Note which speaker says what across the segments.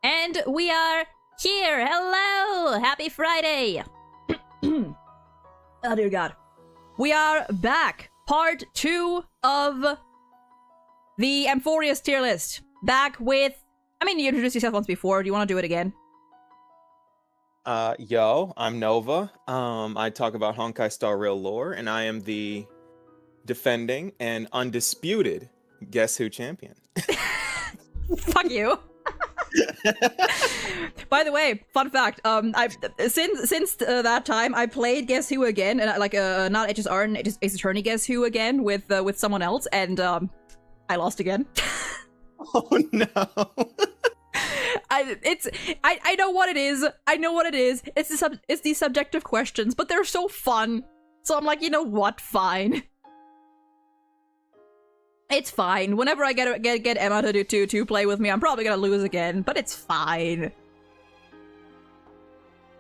Speaker 1: And we are here! Hello! Happy Friday! Oh dear god. We are back! Part 2 of the AMPHOREUS tier list. Back with... I mean, you introduced yourself once before. Do you want to do it again?
Speaker 2: Yo, I'm Nova. I talk about Honkai Star Rail lore, and I am the defending and undisputed Guess Who champion.
Speaker 1: Fuck you. By the way, fun fact, I've since that time I played Guess Who again, and not HSR, just Ace Attorney Guess Who again with someone else, and I lost again.
Speaker 2: Oh no.
Speaker 1: I know what it is. I know what it is. It's these subjective questions, but they're so fun. So I'm like, you know what? Fine. It's fine. Whenever I get Emma to play with me, I'm probably gonna lose again, but it's fine.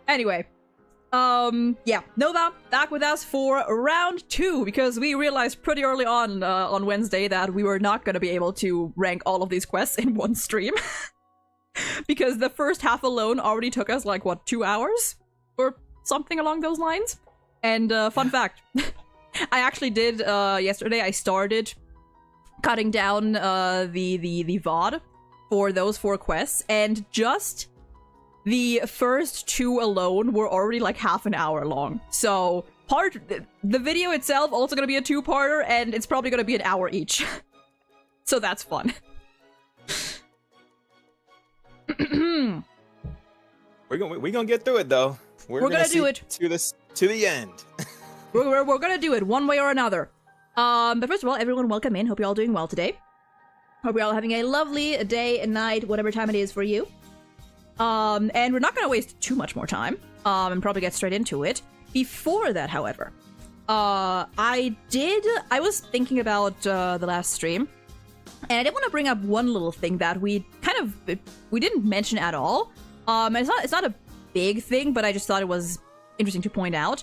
Speaker 1: Anyway, yeah, Nova back with us for round 2 because we realized pretty early on Wednesday that we were not gonna be able to rank all of these quests in one stream. Because the first half alone already took us like what, 2 hours or something along those lines. And fun fact, I actually did yesterday. I started cutting down the VOD for those 4 quests, and just the first 2 alone were already like half an hour long. So the video itself also gonna be a 2-parter, and it's probably gonna be an hour each. So that's fun.
Speaker 2: We're gonna get through it though. We're gonna do it to the end.
Speaker 1: we're gonna do it one way or another. But first of all, everyone, welcome in. Hope you're all doing well today. Hope you're all having a lovely day and night, whatever time it is for you. And we're not gonna waste too much more time. And probably get straight into it. Before that, however, I was thinking about the last stream. And I did want to bring up one little thing that we didn't mention at all. And it's not a big thing, but I just thought it was interesting to point out.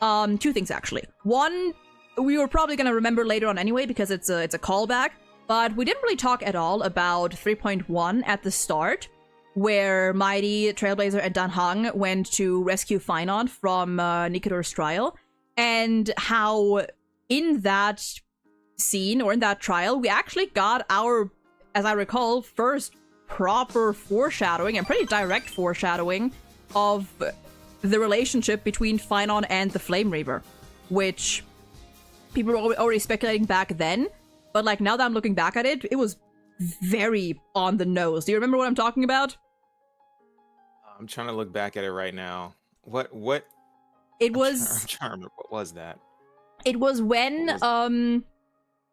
Speaker 1: 2 things actually. One, we were probably gonna remember later on anyway because it's a callback, but we didn't really talk at all about 3.1 at the start, where Mighty, Trailblazer, and Dan Heng went to rescue Finon from Nikador's trial, and how in that scene, or in that trial, we actually got our, as I recall, first proper foreshadowing, and pretty direct foreshadowing, of the relationship between Finon and the Flame Reaver, which people were already speculating back then, but like now that I'm looking back at it, it was very on the nose. Do you remember what I'm talking about?
Speaker 2: I'm trying to look back at it right now. What?
Speaker 1: It was...
Speaker 2: I'm trying to remember. What was that?
Speaker 1: It was when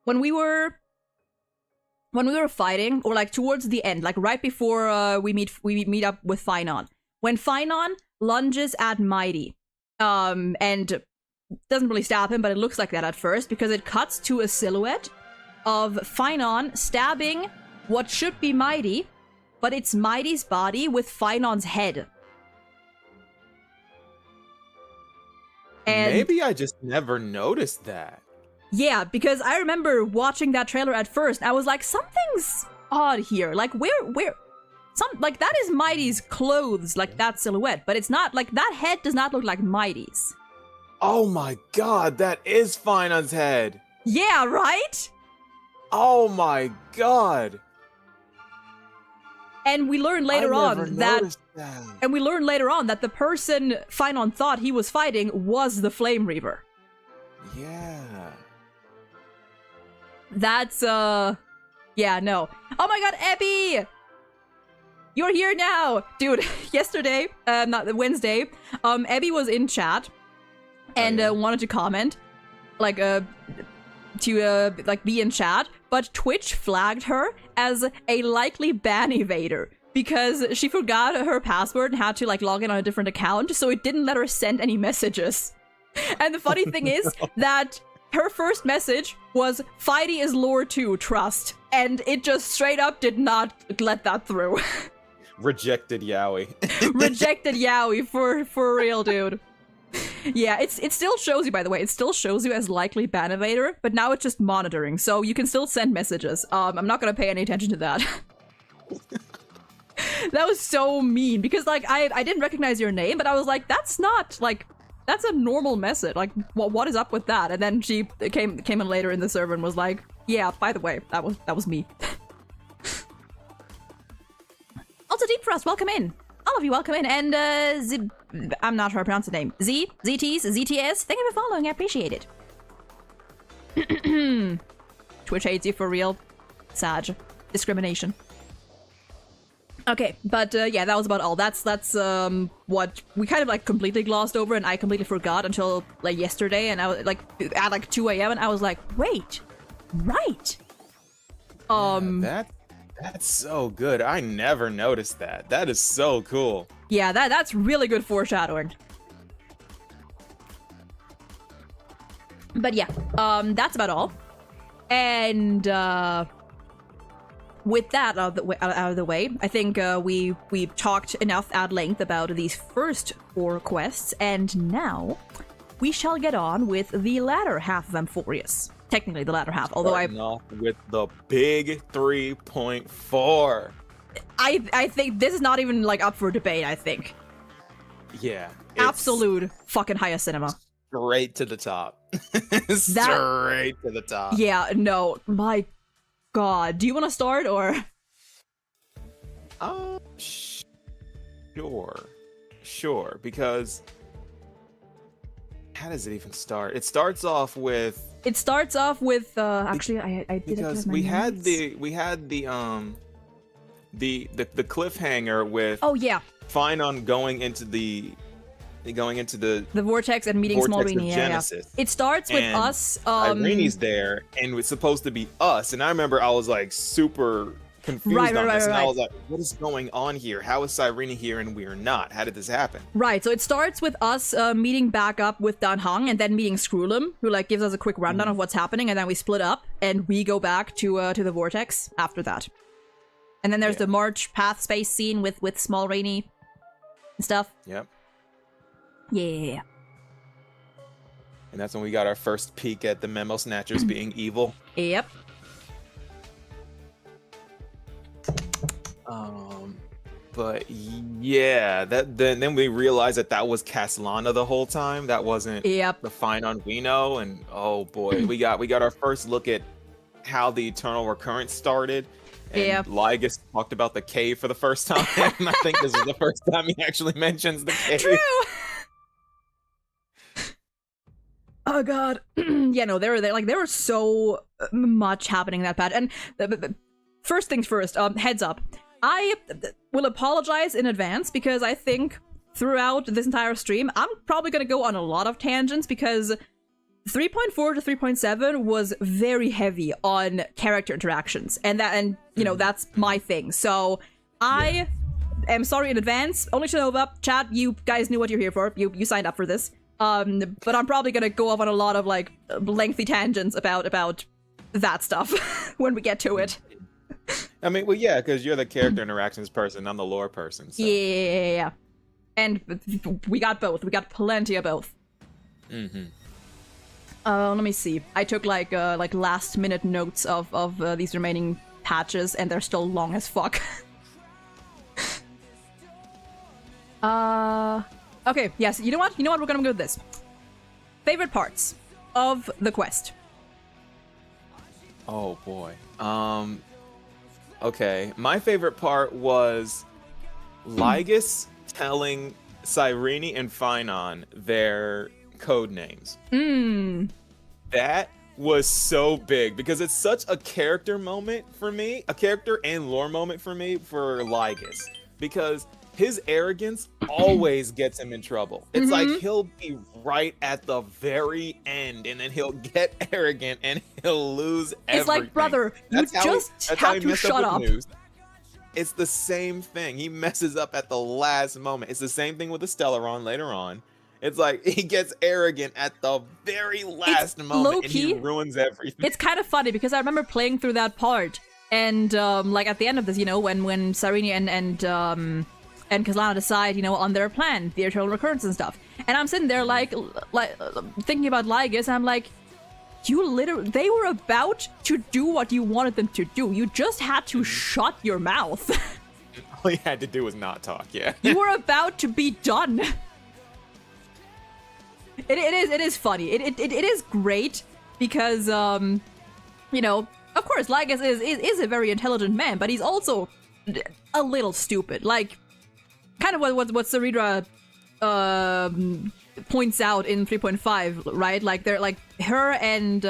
Speaker 1: we were fighting, or like towards the end, like right before we meet up with Finon. When Finon lunges at Mighty, and doesn't really stab him, but it looks like that at first because it cuts to a silhouette of Finon stabbing what should be Mighty, but it's Mighty's body with Finon's head. And
Speaker 2: maybe I just never noticed that.
Speaker 1: Yeah, because I remember watching that trailer at first, and I was like, something's odd here. Like, like, that is Mighty's clothes, like, that silhouette, but it's not, like, that head does not look like Mighty's.
Speaker 2: Oh my god, that is Finon's head!
Speaker 1: Yeah, right?
Speaker 2: Oh my god!
Speaker 1: And we learned later on that... And we learned later on that the person Finon thought he was fighting was the Flame Reaver.
Speaker 2: Yeah.
Speaker 1: That's, yeah, no. Oh my god, Abby! You're here now! Dude, yesterday, not Wednesday, Abby was in chat and wanted to comment, like, like, be in chat, but Twitch flagged her as a likely ban evader because she forgot her password and had to, like, log in on a different account, so it didn't let her send any messages. And the funny thing is that her first message was, "Fighty is lore 2, trust." And it just straight up did not let that through.
Speaker 2: Rejected Yowie.
Speaker 1: Rejected Yowie, for real, dude. Yeah, it still shows you, by the way, it still shows you as likely ban evader, but now it's just monitoring, so you can still send messages. I'm not gonna pay any attention to that. That was so mean because like I didn't recognize your name, but I was like, that's not like that's a normal message. Like what is up with that? And then she came in later in the server and was like, yeah, by the way, that was me. Also, Deep Frost, welcome in. All of you, welcome in. And I'm not sure how to pronounce the name. ZTs, ZTS. Thank you for following. I appreciate it. Twitch hates you for real. Sad. Discrimination. Okay, but yeah, that was about all. That's what we kind of like completely glossed over, and I completely forgot until like yesterday, and I was like at like 2 a.m. and I was like, wait, right?
Speaker 2: That's so good. I never noticed that. That is so cool.
Speaker 1: Yeah, that's really good foreshadowing. But yeah, that's about all. And with that out of the way, I think we've talked enough at length about these first 4 quests, and now we shall get on with the latter half of Amphoreus. Technically the latter half, although
Speaker 2: Starting off with the big 3.4.
Speaker 1: I think this is not even like up for debate. I think.
Speaker 2: Yeah.
Speaker 1: Absolute fucking highest cinema.
Speaker 2: Straight to the top. Straight to the top.
Speaker 1: Yeah. No. My God. Do you want to start or?
Speaker 2: Sure. Because how does it even start? It starts off with.
Speaker 1: Actually, I did
Speaker 2: because we had the cliffhanger with.
Speaker 1: Oh yeah.
Speaker 2: Finon going into the
Speaker 1: vortex and meeting Small Rini. Yeah. It starts with us.
Speaker 2: Irini's there, and it's supposed to be us. And I remember I was like super confused on this, and I was like, "What is going on here? How is Cyrene here and we're not? How did this happen?" Right.
Speaker 1: So it starts with us meeting back up with Dan Heng, and then meeting Screwlum, who like gives us a quick rundown of what's happening, and then we split up and we go back to the vortex after that. And then there's the March path space scene with Small Rini and stuff.
Speaker 2: Yep.
Speaker 1: Yeah.
Speaker 2: And that's when we got our first peek at the Memo Snatchers being evil.
Speaker 1: Yep.
Speaker 2: But yeah, then we realized that was Caslana the whole time. That wasn't the Finon we know. And oh boy, we got our first look at how the Eternal Recurrence started. And Lygus talked about the cave for the first time. And I think this is the first time he actually mentions the cave.
Speaker 1: True. Oh God. Yeah, no, there were so much happening in that patch. And first things first, heads up. I will apologize in advance because I think throughout this entire stream, I'm probably going to go on a lot of tangents because 3.4 to 3.7 was very heavy on character interactions. And you know, that's my thing. So I am sorry in advance. Only Shinova, chat, you guys knew what you're here for. You signed up for this. But I'm probably going to go off on a lot of like lengthy tangents about that stuff when we get to it.
Speaker 2: I mean, well, yeah, because you're the character interactions person, I'm the lore person. So.
Speaker 1: Yeah. And we got both. We got plenty of both.
Speaker 2: Mm-hmm.
Speaker 1: Let me see. I took like last minute notes of these remaining patches, and they're still long as fuck. Okay, yes, you know what? We're gonna go with this. Favorite parts of the quest.
Speaker 2: Oh boy. Okay, my favorite part was Lygus telling Cyrene and Finon their code names. That was so big because it's such a character moment for me, a character and lore moment for me for Lygus, because his arrogance always gets him in trouble. It's like he'll be right at the very end and then he'll get arrogant and he'll lose everything.
Speaker 1: It's like, brother, you just have to shut up.
Speaker 2: It's the same thing. He messes up at the last moment. It's the same thing with the Stellaron later on. It's like he gets arrogant at the very last moment and he ruins everything.
Speaker 1: It's kind of funny because I remember playing through that part and like at the end of this, you know, when Cyrene and Caslana decide, you know, on their plan, the Eternal Recurrence and stuff. And I'm sitting there like thinking about Lygus, and I'm like, they were about to do what you wanted them to do. You just had to shut your mouth.
Speaker 2: all he had to do was not talk. Yeah.
Speaker 1: You were about to be done. It is funny. It is great because you know, of course, Lygus is a very intelligent man, but he's also a little stupid. Like, kind of what Sarita points out in 3.5, right? Like, they're like her and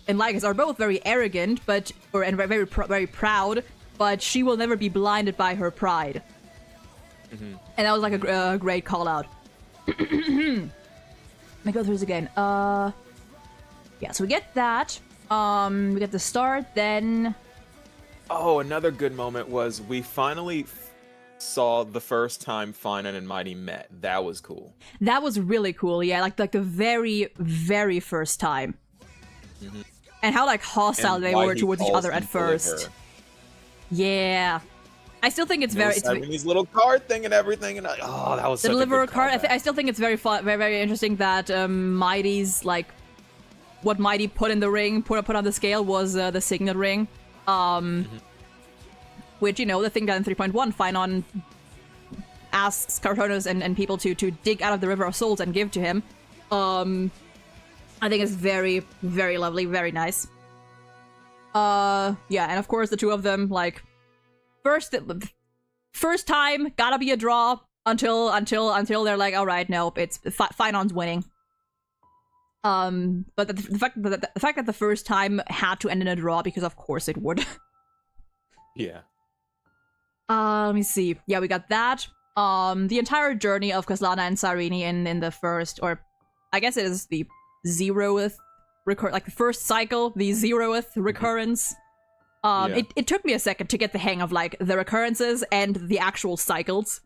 Speaker 1: Lygus are both very arrogant, and very proud, but she will never be blinded by her pride. And that was like a great call out. Let me go through this again. Yeah, so we get that. We get the start, then...
Speaker 2: Oh, another good moment was we finally saw the first time Finan and Mighty met. That was cool. That
Speaker 1: was really cool, yeah. Like the very, very first time. And how, like, hostile they were towards each other at first. Yeah. I still think it's very...
Speaker 2: His little card thing and everything, and that was such a good
Speaker 1: deliverer card. I still think it's very fun, very, very interesting that Mighty's, like... What Mighty put in the ring, put on the scale, was the signet ring. Which, you know, the thing that in 3.1, Finan asks Cartonos and people to dig out of the River of Souls and give to him. I think it's very, very lovely, very nice. Yeah, and of course the two of them, like, first time, gotta be a draw until they're like, all right, nope, it's Finan's winning. But the fact that the first time had to end in a draw, because of course it would.
Speaker 2: Yeah.
Speaker 1: Let me see. Yeah, we got that. The entire journey of Kaslana and Cyrene in the first, or I guess it is the 0th like the first cycle, the 0th recurrence.
Speaker 2: Yeah.
Speaker 1: It took me a second to get the hang of, like, the recurrences and the actual cycles.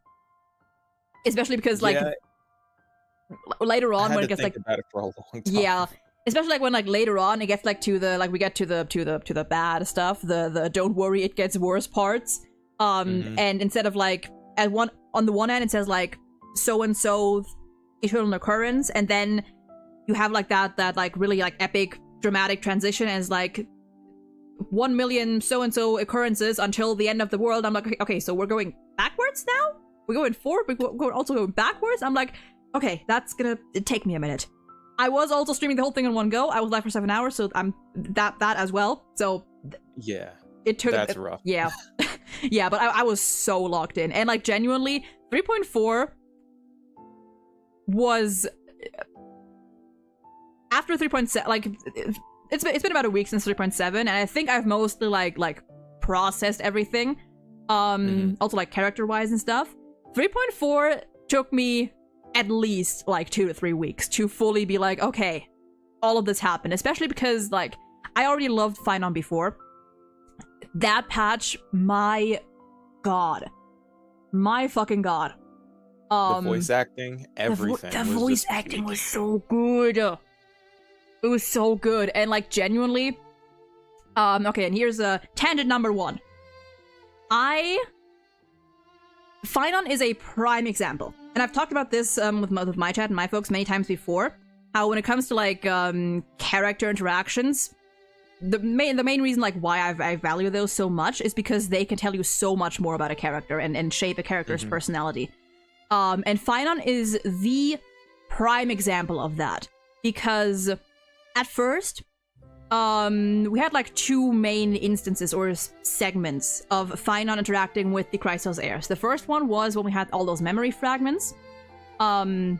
Speaker 1: Especially because, like, later on when it gets, like,
Speaker 2: about it for a long time.
Speaker 1: Yeah. Especially, like, when, like, later on it gets, like, to the, like, we get to the bad stuff, the don't worry, it gets worse parts. And instead of, like, on the one hand it says, like, so-and-so eternal occurrence, and then you have, like, that like, really, like, epic dramatic transition as, like, 1 million so-and-so occurrences until the end of the world. I'm like, okay, so we're going backwards now? We're going forward, we're also going backwards? I'm like, okay, that's gonna take me a minute. I was also streaming the whole thing in one go. I was live for 7 hours, so I'm that as well. So
Speaker 2: yeah,
Speaker 1: it took.
Speaker 2: That's rough.
Speaker 1: Yeah, yeah, but I was so locked in, and, like, genuinely, 3.4 was after 3.7. Like, it's been about a week since 3.7, and I think I've mostly like processed everything. Also, like, character wise and stuff. 3.4 took me at least, like, 2 to 3 weeks to fully be like, okay, all of this happened. Especially because, like, I already loved Finan before. That patch, my god. My fucking god.
Speaker 2: The voice acting, everything.
Speaker 1: The voice acting was so good. It was so good. And, like, genuinely... okay, and here's tangent number 1. Finan is a prime example. And I've talked about this with my chat and my folks many times before. How when it comes to, like, character interactions, the main reason, like, why I value those so much is because they can tell you so much more about a character and shape a character's personality. And Finan is the prime example of that. Because at first, we had, like, 2 main instances or segments of Finan interacting with the Chrysos heirs. The first one was when we had all those memory fragments. The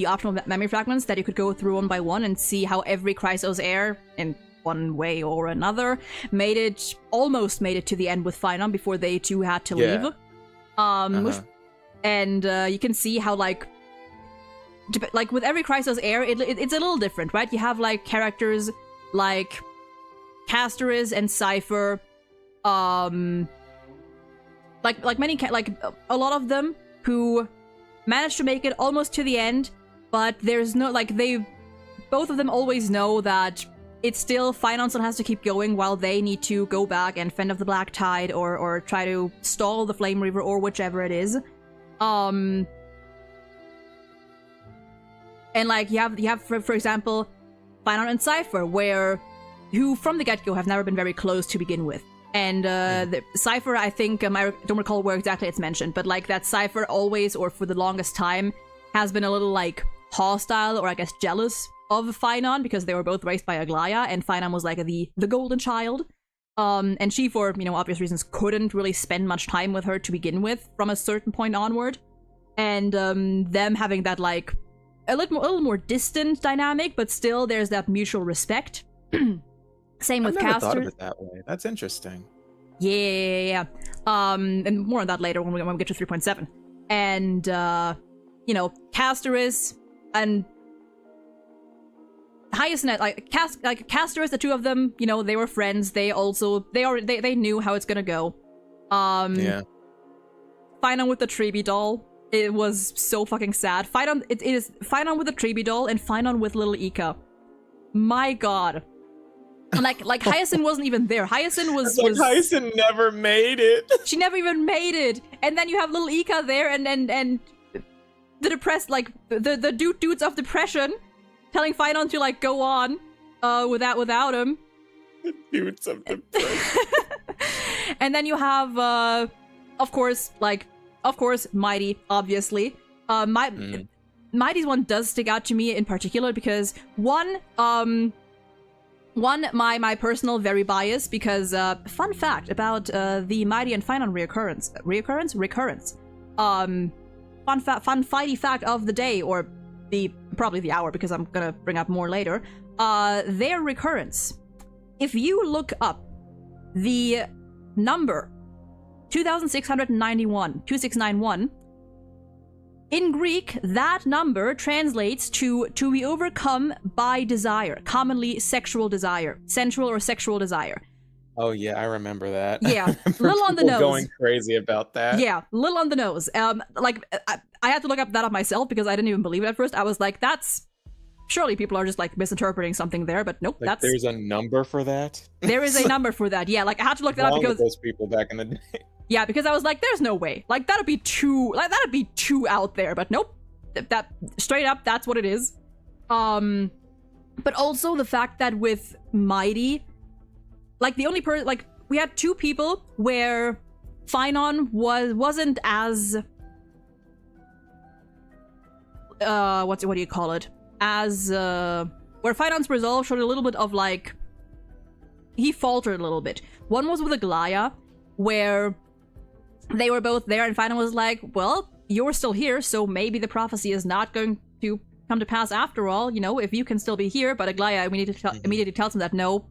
Speaker 1: optional memory fragments that you could go through one by one and see how every Chrysos heir, in one way or another, almost made it to the end with Finan before they too had to leave. And you can see how, like with every Chrysos heir, it's a little different, right? You have, like, characters like Castoris and Cypher, like a lot of them who managed to make it almost to the end, but there's no, like, both of them always know that it's still Finan still has to keep going while they need to go back and fend off the Black Tide or try to stall the Flame Reaver or whichever it is. And, like, you have for example, Finan and Cypher, who from the get-go have never been very close to begin with. And the Cypher, I think, I don't recall where exactly it's mentioned, but like that Cypher always, or for the longest time, has been a little like hostile or I guess jealous of Phynon because they were both raised by Aglaya, and Phynon was like the golden child. And she, for obvious reasons, couldn't really spend much time with her to begin with from a certain point onward. And them having that like a little more distant dynamic, but still there's that mutual respect. Same with
Speaker 2: I've never
Speaker 1: Caster.
Speaker 2: thought of it that way. That's interesting.
Speaker 1: Yeah. And more on that later when we get to 3.7. And Casterus and Hyacinth, Casterus, the two of them, they were friends. They knew how it's gonna go.
Speaker 2: Yeah.
Speaker 1: Phynon with the Treeby doll. It was so fucking sad. It is Phynon with the Treeby doll and Phynon with little Ika. My god. Like Hyacinth wasn't even there. Hyacinth was
Speaker 2: Hyacinth never made it.
Speaker 1: She never even made it. And then you have little Ika there and the depressed, like the dudes of depression telling Phynon to like go on without him.
Speaker 2: Dudes of depression.
Speaker 1: And then you have of course Mighty, obviously. Mighty's one does stick out to me in particular because one, my personal very biased because fun fact about the Mighty and Phynon recurrence. Fun fighty fact of the day, or probably the hour because I'm gonna bring up more later. Their recurrence. If you look up the number 2691, in Greek, that number translates to be overcome by desire, commonly sexual desire, sensual or sexual desire.
Speaker 2: Oh yeah, I remember that.
Speaker 1: Yeah, little on the nose.
Speaker 2: Going crazy about that.
Speaker 1: Yeah, little on the nose. I had to look up that up myself because I didn't even believe it at first. I was like, surely people are just like misinterpreting something there, but nope,
Speaker 2: like, there's a number for that?
Speaker 1: There is a number for that. Yeah, like I had to look that up because
Speaker 2: those people back in the day.
Speaker 1: Yeah, because I was like, there's no way. Like that'd be too out there, but nope. That straight up, that's what it is. But also the fact that with Mighty, like the only person, like we had two people where Phynon wasn't as what do you call it? As where Phynon's resolve showed a little bit of like he faltered a little bit. One was with Aglaya, where they were both there, and Phynon was like, well, you're still here, so maybe the prophecy is not going to come to pass after all, if you can still be here. But Aglaya immediately tells him that no,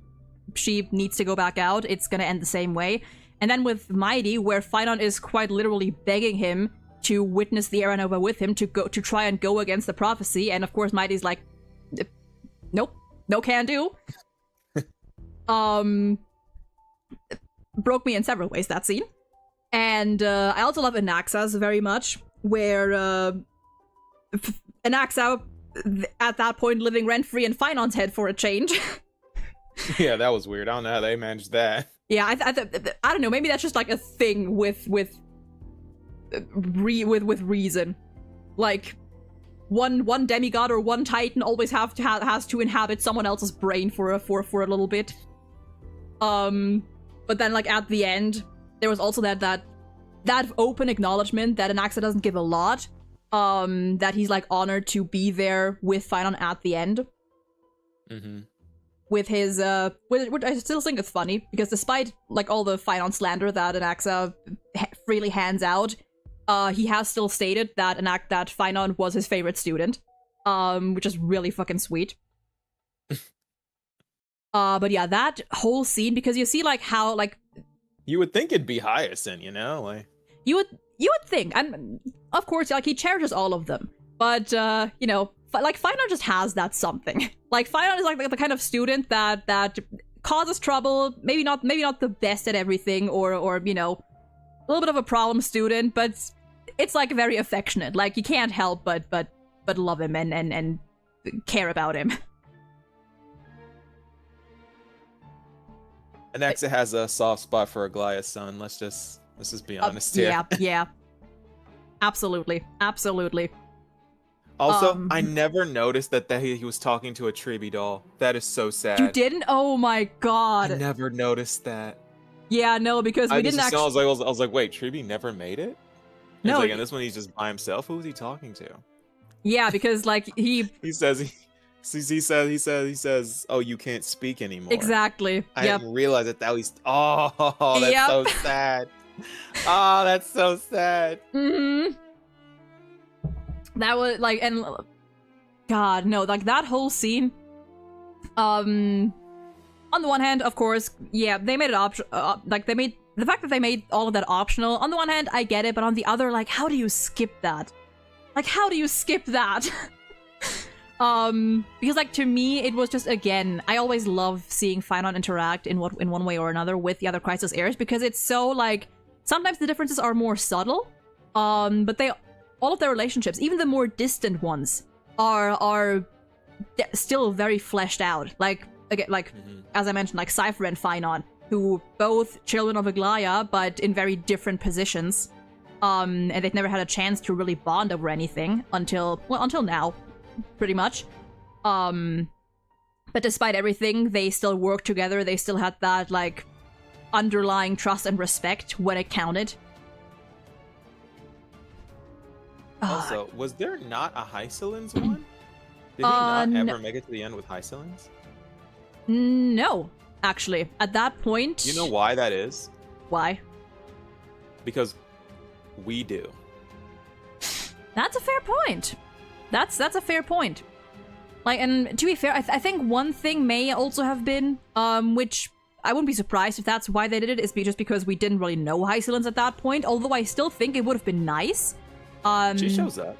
Speaker 1: she needs to go back out. It's gonna end the same way. And then with Mighty, where Phynon is quite literally begging him to witness the Era Nova with him to try and go against the prophecy, and of course Mighty's like, nope, no can do. Broke me in several ways, that scene. And I also love Anaxa's very much, where Anaxa, at that point, living rent-free in Phynon's head for a change.
Speaker 2: Yeah, that was weird. I don't know how they managed that.
Speaker 1: Yeah, I don't know. Maybe that's just like a thing with reason. Like one demigod or one titan always has to inhabit someone else's brain for a little bit. But then like at the end, there was also that open acknowledgement that Anaxa doesn't give a lot. That he's like honored to be there with Phynon at the end.
Speaker 2: Mm-hmm.
Speaker 1: With his which I still think is funny because despite like all the Phynon slander that Anaxa freely hands out, he has still stated that that Phynon was his favorite student, which is really fucking sweet. But yeah, that whole scene, because you see like how like
Speaker 2: you would think it'd be Hyacinth, like
Speaker 1: you would think, and of course like he cherishes all of them, but like Phynon just has that something. Like Phynon is like the kind of student that causes trouble, maybe not the best at everything, or a little bit of a problem student, but it's like very affectionate. Like you can't help but love him and care about him.
Speaker 2: Anaxa has a soft spot for Aglaya's son. Let's just be honest here.
Speaker 1: Yeah. Absolutely.
Speaker 2: Also, I never noticed that he was talking to a Treeby doll. That is so sad.
Speaker 1: You didn't? Oh my god.
Speaker 2: I never noticed that.
Speaker 1: Yeah, no, because we didn't actually.
Speaker 2: I was like, wait, Triby never made it?
Speaker 1: No,
Speaker 2: like, and this one he's just by himself. Who was he talking to?
Speaker 1: Yeah, because like he
Speaker 2: says, oh, you can't speak anymore.
Speaker 1: Exactly.
Speaker 2: I didn't realize that was. Oh, that's so sad. Oh, that's so sad.
Speaker 1: That was like, and God, no, like that whole scene. On the one hand, of course, yeah, they made it optional. Like they made the fact that they made all of that optional. On the one hand, I get it, but on the other, like, how do you skip that? Like, how do you skip that? Because like to me, it was just, again, I always love seeing Finon interact in one way or another with the other Crisis heirs, because it's so like sometimes the differences are more subtle, but all of their relationships, even the more distant ones, are still very fleshed out. Like again, like as I mentioned, like Cypher and Finon, who both children of Aglaya, but in very different positions. And they've never had a chance to really bond over anything until now, pretty much. But despite everything, they still worked together. They still had that, like, underlying trust and respect when it counted.
Speaker 2: Also, was there not a Hycelins one? Did he not ever make it to the end with Hycelins?
Speaker 1: No, actually. At that point...
Speaker 2: You know why that is?
Speaker 1: Why?
Speaker 2: Because we do.
Speaker 1: That's a fair point. That's a fair point. Like, and to be fair, I think one thing may also have been, which I wouldn't be surprised if that's why they did it, is just because we didn't really know Hycelins at that point, although I still think it would have been nice.
Speaker 2: She shows up.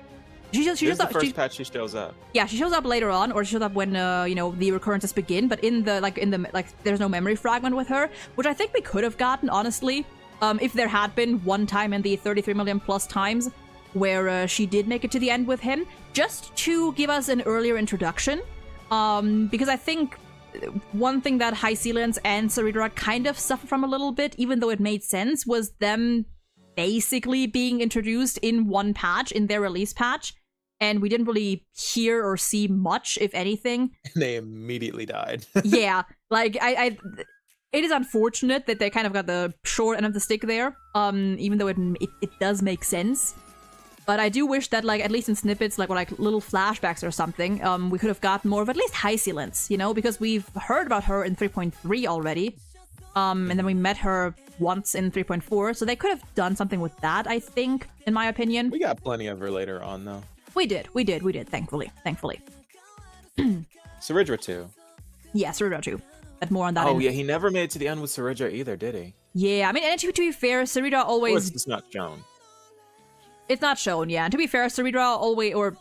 Speaker 1: She shows up.
Speaker 2: The first patch she shows up.
Speaker 1: Yeah, she shows up later on, or she shows up when the recurrences begin. But in the there's no memory fragment with her, which I think we could have gotten, honestly, if there had been one time in the 33 million plus times where she did make it to the end with him, just to give us an earlier introduction. Because I think one thing that Hycelins and Saridra kind of suffered from a little bit, even though it made sense, was them basically being introduced in one patch, in their release patch. And we didn't really hear or see much, if anything.
Speaker 2: And they immediately died.
Speaker 1: Yeah, like, it is unfortunate that they kind of got the short end of the stick there, even though it does make sense. But I do wish that, like, at least in snippets, like little flashbacks or something, we could have gotten more of at least Hycelins, because we've heard about her in 3.3 already. And then we met her once in 3.4, so they could have done something with that, I think, in my opinion.
Speaker 2: We got plenty of her later on, though.
Speaker 1: We did, thankfully.
Speaker 2: Saridra too.
Speaker 1: Yeah, Saridra too. But more on that.
Speaker 2: Oh, yeah, he never made it to the end with Saridra either, did he?
Speaker 1: Yeah, I mean, and to be fair, Saridra always...
Speaker 2: It's not shown.
Speaker 1: It's not shown, yeah. And to be fair, Saridra always... Or...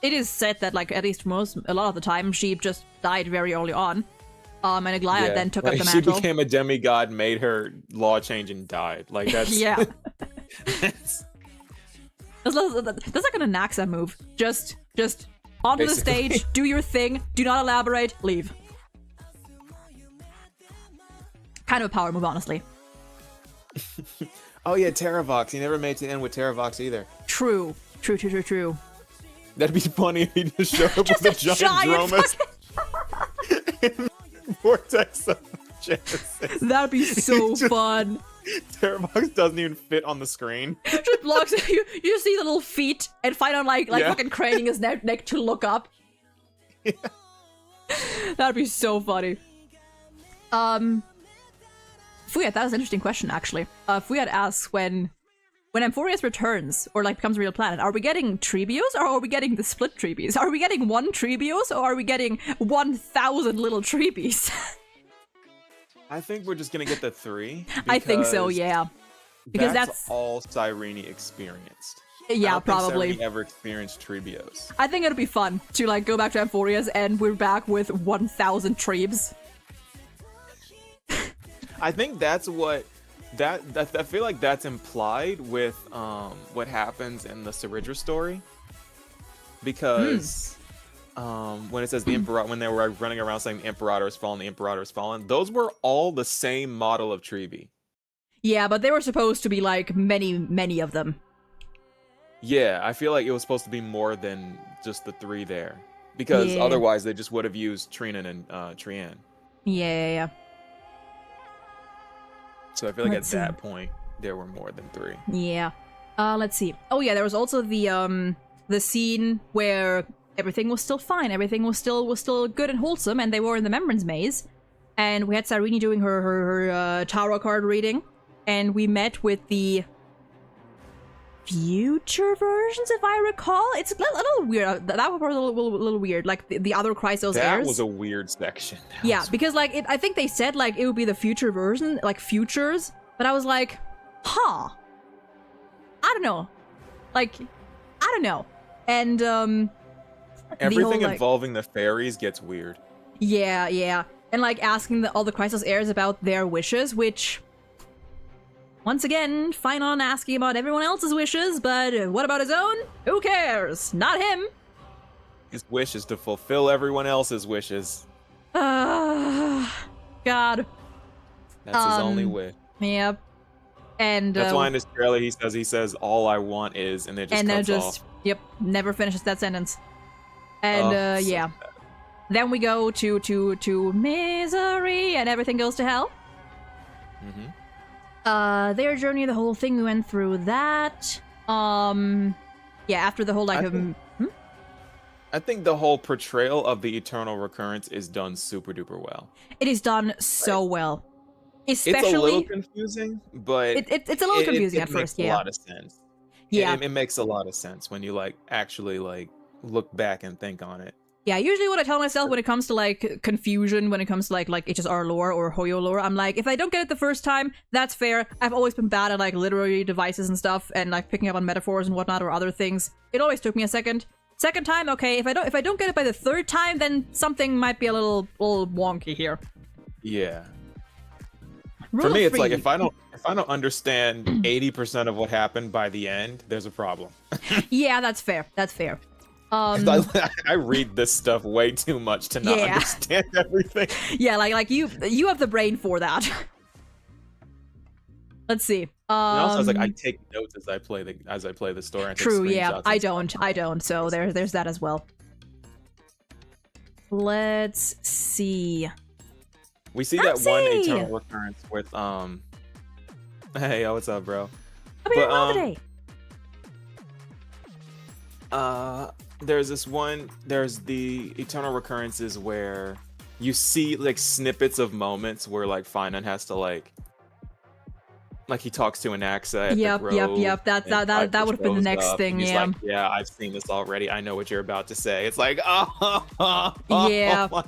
Speaker 1: It is said that, like, at least a lot of the time, she just died very early on. And Aglaya then took up the mantle.
Speaker 2: She became a demigod, made her law change, and died. Like, that's...
Speaker 1: Yeah. That's like an Anaxa move. Just onto the stage, do your thing, do not elaborate, leave. Kind of a power move, honestly.
Speaker 2: Oh yeah, Terravox. He never made it to the end with Terravox either.
Speaker 1: True.
Speaker 2: That'd be funny if he just showed up with a giant Dromus. Vortex of Genesis.
Speaker 1: That'd be so fun.
Speaker 2: Terravox doesn't even fit on the screen.
Speaker 1: Just blocks you. You see the little feet and Finon like fucking craning his neck to look up.
Speaker 2: Yeah.
Speaker 1: That'd be so funny. Fuyat, that was an interesting question actually. Fuyat asks when AMPHOREUS returns or like becomes a real planet, are we getting Treebios or are we getting the split Treebies? Are we getting one Treebios or are we getting 1,000 little Treebies?
Speaker 2: I think we're just gonna get the 3.
Speaker 1: I think so, yeah. Because that's
Speaker 2: all Cyrene experienced.
Speaker 1: Yeah,
Speaker 2: I don't
Speaker 1: probably.
Speaker 2: think Cyrene ever experienced Treebios.
Speaker 1: I think it'll be fun to like go back to AMPHOREUS and we're back with 1,000 Treebs.
Speaker 2: I think that's what I feel like that's implied with what happens in the Saridra story, because when it says the Emperor, when they were running around saying the Imperator has fallen, the Imperator has fallen, those were all the same model of Treebi.
Speaker 1: Yeah, but they were supposed to be like many of them.
Speaker 2: Yeah, I feel like it was supposed to be more than just the 3 there, because otherwise they just would have used Trinan and Trian.
Speaker 1: Yeah.
Speaker 2: So I feel like
Speaker 1: Let's
Speaker 2: at that point there were more than 3.
Speaker 1: Yeah. Let's see. Oh yeah, there was also the scene where everything was still fine. Everything was still good and wholesome, and they were in the Membrance Maze. And we had Cyrene doing her tarot card reading, and we met with the future versions, if I recall. It's a little weird. That was a little weird. Like the other Chrysos heirs.
Speaker 2: That was a weird section.
Speaker 1: Yeah, because like I think they said like it would be the future version, like futures. But I was like, huh. I don't know. Like, I don't know. And
Speaker 2: everything
Speaker 1: whole,
Speaker 2: involving the fairies gets weird.
Speaker 1: Yeah, yeah. And like asking all the Chrysos heirs about their wishes, which once again, fine on asking about everyone else's wishes, but what about his own? Who cares? Not him.
Speaker 2: His wish is to fulfill everyone else's wishes.
Speaker 1: God.
Speaker 2: That's his only wish.
Speaker 1: Yep. And
Speaker 2: that's why in this trailer he says all I want is, and then just cuts off.
Speaker 1: Yep, never finishes that sentence. And yeah. Then we go to misery, and everything goes to hell. Their journey, the whole thing, we went through that. Yeah, after the whole like
Speaker 2: I think the whole portrayal of the eternal recurrence is done super duper well.
Speaker 1: It is done so well. Especially,
Speaker 2: it's a little confusing, but
Speaker 1: it's a little confusing at first.
Speaker 2: It makes
Speaker 1: yeah,
Speaker 2: a lot of sense.
Speaker 1: Yeah,
Speaker 2: it makes a lot of sense when you like actually like look back and think on it.
Speaker 1: Yeah, usually what I tell myself when it comes to like confusion, when it comes to like HSR lore or Hoyo lore, I'm like, if I don't get it the first time, that's fair. I've always been bad at like literary devices and stuff, and like picking up on metaphors and whatnot or other things. It always took me a second. Second time, okay. If I don't get it by the third time, then something might be a little wonky here.
Speaker 2: Yeah. For me, it's like if I don't understand 80% of what happened by the end, there's a problem.
Speaker 1: Yeah, that's fair. That's fair.
Speaker 2: I read this stuff way too much to not understand everything.
Speaker 1: Yeah, like you have the brain for that. Let's see.
Speaker 2: And also, it's like I take notes as I play the story.
Speaker 1: True. Yeah, I don't. So there's that as well. Let's see.
Speaker 2: We see that one eternal recurrence with Hey, yo, what's up, bro?
Speaker 1: Today.
Speaker 2: There's the eternal recurrences where you see like snippets of moments where like Finan has to like he talks to Anaxa at the grove. Yep.
Speaker 1: That would have been the next thing.
Speaker 2: Yeah.
Speaker 1: Like,
Speaker 2: yeah, I've seen this already. I know what you're about to say. It's like, yeah.
Speaker 1: Oh my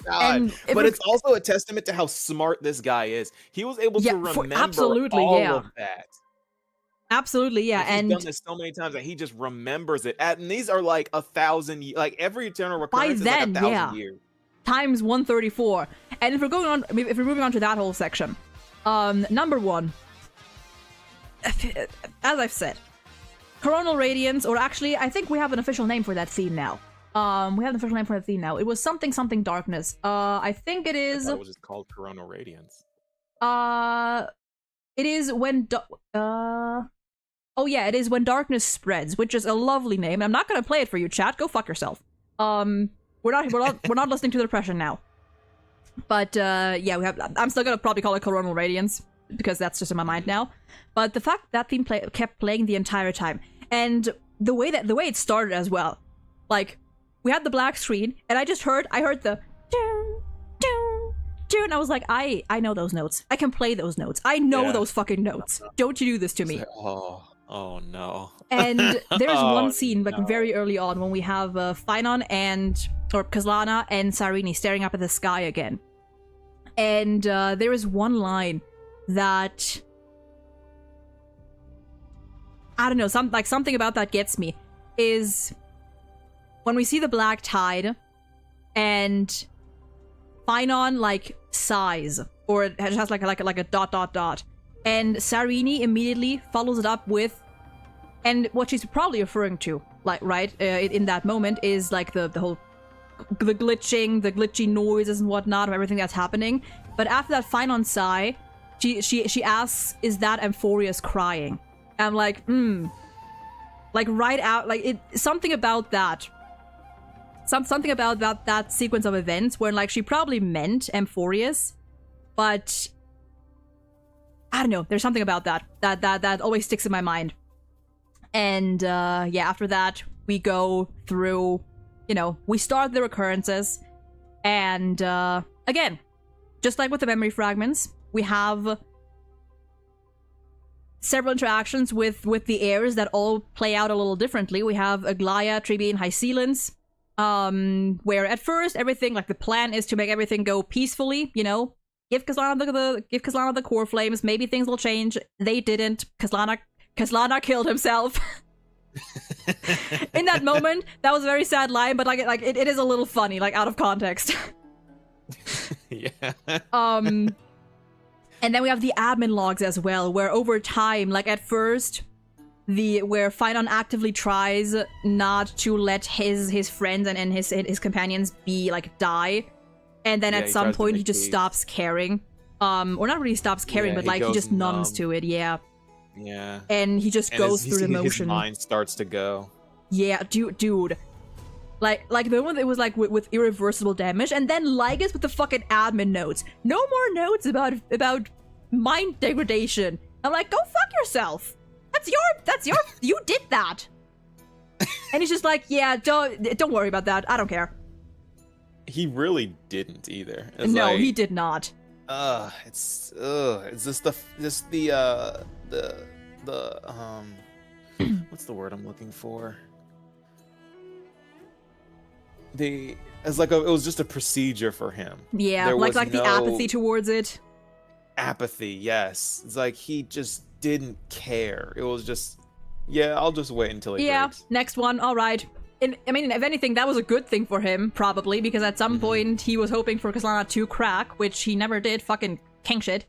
Speaker 2: God. But it's also a testament to how smart this guy is. He was able to remember all of that.
Speaker 1: Absolutely, yeah.
Speaker 2: And he's done this so many times that he just remembers it. And these are like 1,000, like every eternal recurrence is like 1,000 years.
Speaker 1: Times 134. And if we're moving on to that whole section, number one, as I've said, Coronal Radiance, or actually, I think we have an official name for that theme now. It was something darkness. I think it is.
Speaker 2: I thought it was just called Coronal Radiance.
Speaker 1: It is when oh yeah, it is when darkness spreads, which is a lovely name. I'm not gonna play it for you, chat. Go fuck yourself. We're not listening to the depression now. But yeah, I'm still gonna probably call it Coronal Radiance because that's just in my mind now. But the fact that theme kept playing the entire time, and the way it started as well, like we had the black screen, and I heard the and I was like, I know those notes. I can play those notes. I know those fucking notes. Don't you do this to me.
Speaker 2: Oh no.
Speaker 1: And there's one scene like very early on when we have Finan or Kazlana and Cyrene staring up at the sky again. And there is one line that I don't know, something about that gets me, is when we see the black tide and Finan like sighs, or it has like a ... and Cyrene immediately follows it up with, and what she's probably referring to, like in that moment, is like the glitchy noises and whatnot of everything that's happening. But after that Finan sigh, she asks, "Is that AMPHOREUS crying?" And I'm like, like right out, like it something about that. Something about that sequence of events where like she probably meant AMPHOREUS, but I don't know. There's something about that always sticks in my mind. And yeah, after that, we go through, you know, we start the recurrences. And again, just like with the memory fragments, we have several interactions with the heirs that all play out a little differently. We have Aglaia, Tribine, Hycelens, where at first everything, like the plan is to make everything go peacefully, you know, give Kazlana the core flames, maybe things will change. They didn't. Kazlana killed himself. In that moment, that was a very sad line, but like it is a little funny, like out of context.
Speaker 2: Yeah.
Speaker 1: And then we have the admin logs as well, where over time, like at first, where Finon actively tries not to let his friends and his companions be like die, and then at some point he just stops caring, or not really stops caring, but like he just numbs to it. Yeah.
Speaker 2: Yeah.
Speaker 1: And he just goes through the motion.
Speaker 2: His mind starts to go.
Speaker 1: Yeah, dude. Like the one that was like with irreversible damage, and then Lygus with the fucking admin notes. No more notes about mind degradation. I'm like, go fuck yourself. That's your you did that. And he's just like, yeah, don't worry about that. I don't care.
Speaker 2: He really didn't either.
Speaker 1: No, like, he did not.
Speaker 2: It's just the what's the word I'm looking for? It was just a procedure for him.
Speaker 1: Yeah, like the apathy towards it.
Speaker 2: Apathy, yes. It's like he just didn't care. It was just, yeah, I'll just wait until he breaks.
Speaker 1: Next one, all right. I mean, if anything, that was a good thing for him, probably, because at some point he was hoping for Kazlana to crack, which he never did. Fucking king shit.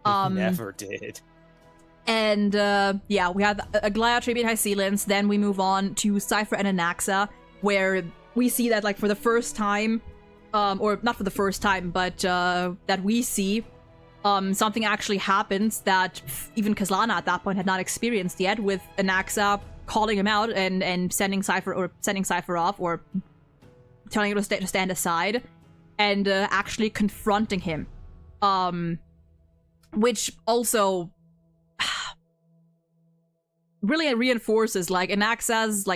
Speaker 2: Never did.
Speaker 1: And yeah, we have Aglaia, Tribute, Hycelens. Then we move on to Cypher and Anaxa, where we see that, like, for the first time, or not for the first time, but that we see something actually happens that even Kazlana at that point had not experienced yet, with Anaxa calling him out and sending Cypher off, or telling him to stand aside, and actually confronting him, which also really reinforces like Anaxa's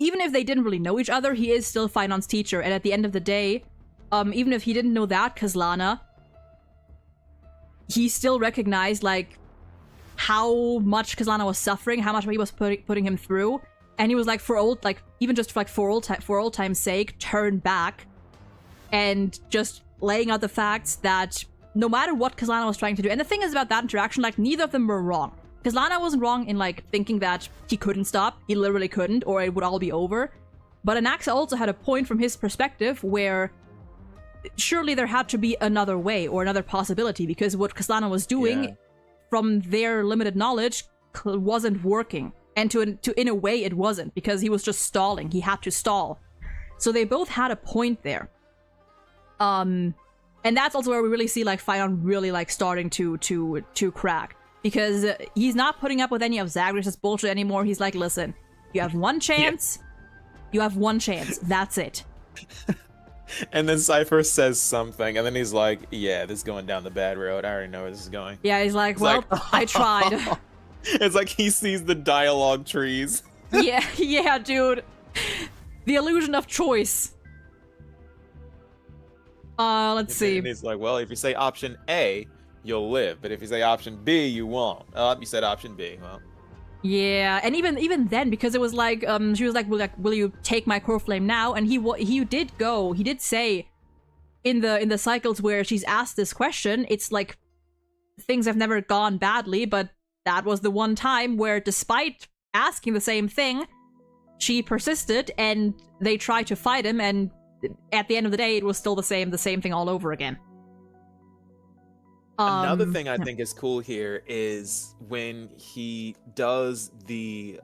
Speaker 1: even if they didn't really know each other, he is still Finon's teacher, and at the end of the day, even if he didn't know that Kazlana, he still recognized like how much Kazlana was suffering, how much he was putting him through, and he was like, for old time's sake, turn back, and just laying out the facts that no matter what Kazlana was trying to do. And the thing is about that interaction, like, neither of them were wrong. Kazlana wasn't wrong in like thinking that he couldn't stop, he literally couldn't, or it would all be over. But Anaxa also had a point from his perspective where surely there had to be another way or another possibility, because what Kazlana was doing, from their limited knowledge, wasn't working. And in a way it wasn't, because he was just stalling. He had to stall. So they both had a point there. And that's also where we really see like Finon really like starting to crack. Because he's not putting up with any of Zagreus' bullshit anymore. He's like, listen, you have one chance. Yeah. You have one chance. That's it.
Speaker 2: And then Cypher says something, and then he's like, yeah, this is going down the bad road. I already know where this is going.
Speaker 1: Yeah, he's like, I tried.
Speaker 2: It's like he sees the dialogue trees.
Speaker 1: yeah, dude. The illusion of choice. Let's see.
Speaker 2: And he's like, well, if you say option A, you'll live, but if you say option B, you won't. You said option B. Well,
Speaker 1: yeah, and even then, because it was like, she was like, will you take my core flame now? And he did say in the cycles where she's asked this question, it's like things have never gone badly, but that was the one time where, despite asking the same thing, she persisted, and they tried to fight him, and at the end of the day, it was still the same thing all over again.
Speaker 2: Another thing I think is cool here is when he does the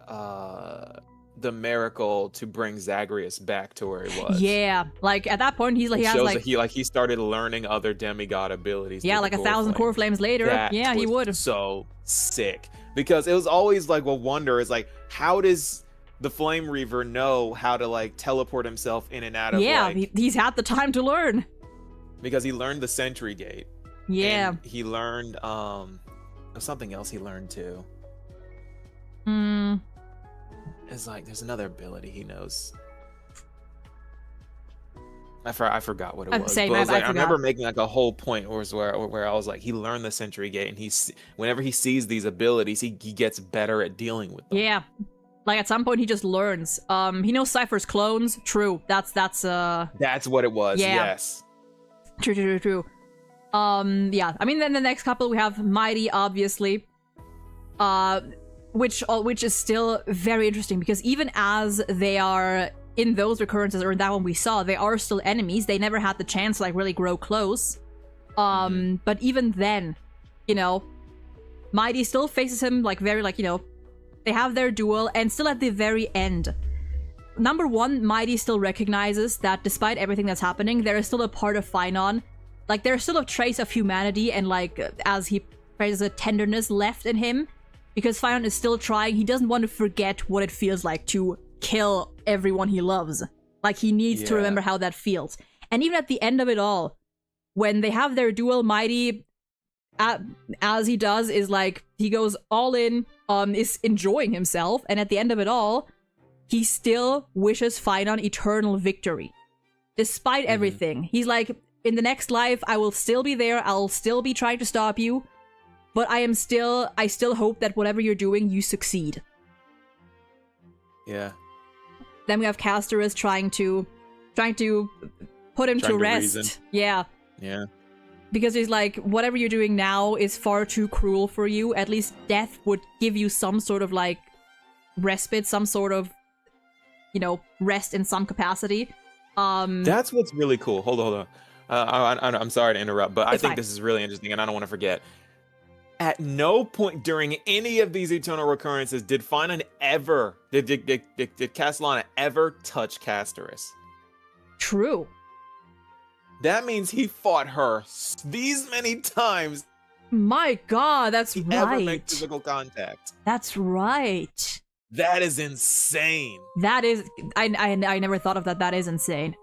Speaker 2: miracle to bring Zagreus back to where he was.
Speaker 1: Yeah, like at that point, he
Speaker 2: started learning other demigod abilities.
Speaker 1: Yeah, like 1,000 core flames later. Yeah, he would.
Speaker 2: So sick, because it was always like a wonder is like, how does the Flame Reaver know how to like teleport himself in and out of?
Speaker 1: Yeah, he's had the time to learn.
Speaker 2: Because he learned the Sentry Gate.
Speaker 1: Yeah.
Speaker 2: And he learned something else he learned too. It's like there's another ability he knows. I forgot what it was.
Speaker 1: Same,
Speaker 2: but it was like, I
Speaker 1: forgot.
Speaker 2: remember making like a whole point where I was like, he learned the Century Gate, and whenever he sees these abilities, he gets better at dealing with them.
Speaker 1: Yeah. Like at some point he just learns. He knows Cypher's clones. True. That's
Speaker 2: what it was.
Speaker 1: Yeah.
Speaker 2: Yes.
Speaker 1: True. Yeah. I mean, then the next couple we have Mighty, obviously. Which is still very interesting because even as they are in those recurrences or in that one we saw, they are still enemies. They never had the chance to like really grow close. But even then, you know, Mighty still faces him like very like, you know, they have their duel, and still at the very end, number one, Mighty still recognizes that despite everything that's happening, there is still a part of Finon, like there's still a trace of humanity and like, as he phrases it, tenderness left in him, because Finon is still trying. He doesn't want to forget what it feels like to kill everyone he loves. Like he needs to remember how that feels. And even at the end of it all, when they have their duel, Mighty, as he does, is like, he goes all in, is enjoying himself, and at the end of it all, he still wishes Finon eternal victory. Despite everything. He's like, in the next life, I will still be there, I'll still be trying to stop you, but I still hope that whatever you're doing, you succeed.
Speaker 2: Yeah.
Speaker 1: Then we have Castorus trying to put him to rest.
Speaker 2: Reason.
Speaker 1: Yeah.
Speaker 2: Yeah.
Speaker 1: Because he's like, whatever you're doing now is far too cruel for you. At least death would give you some sort of like respite, some sort of, you know, rest in some capacity.
Speaker 2: That's what's really cool. Hold on. I'm sorry to interrupt, but I think
Speaker 1: fine.
Speaker 2: This is really interesting, and I don't want to forget. At no point during any of these eternal recurrences did Finon ever, did Castellana ever touch Castorus.
Speaker 1: True.
Speaker 2: That means he fought her these many times.
Speaker 1: My God, that's
Speaker 2: He
Speaker 1: right.
Speaker 2: ever make physical contact.
Speaker 1: That's right.
Speaker 2: That is insane.
Speaker 1: That is, I never thought of that. That is insane.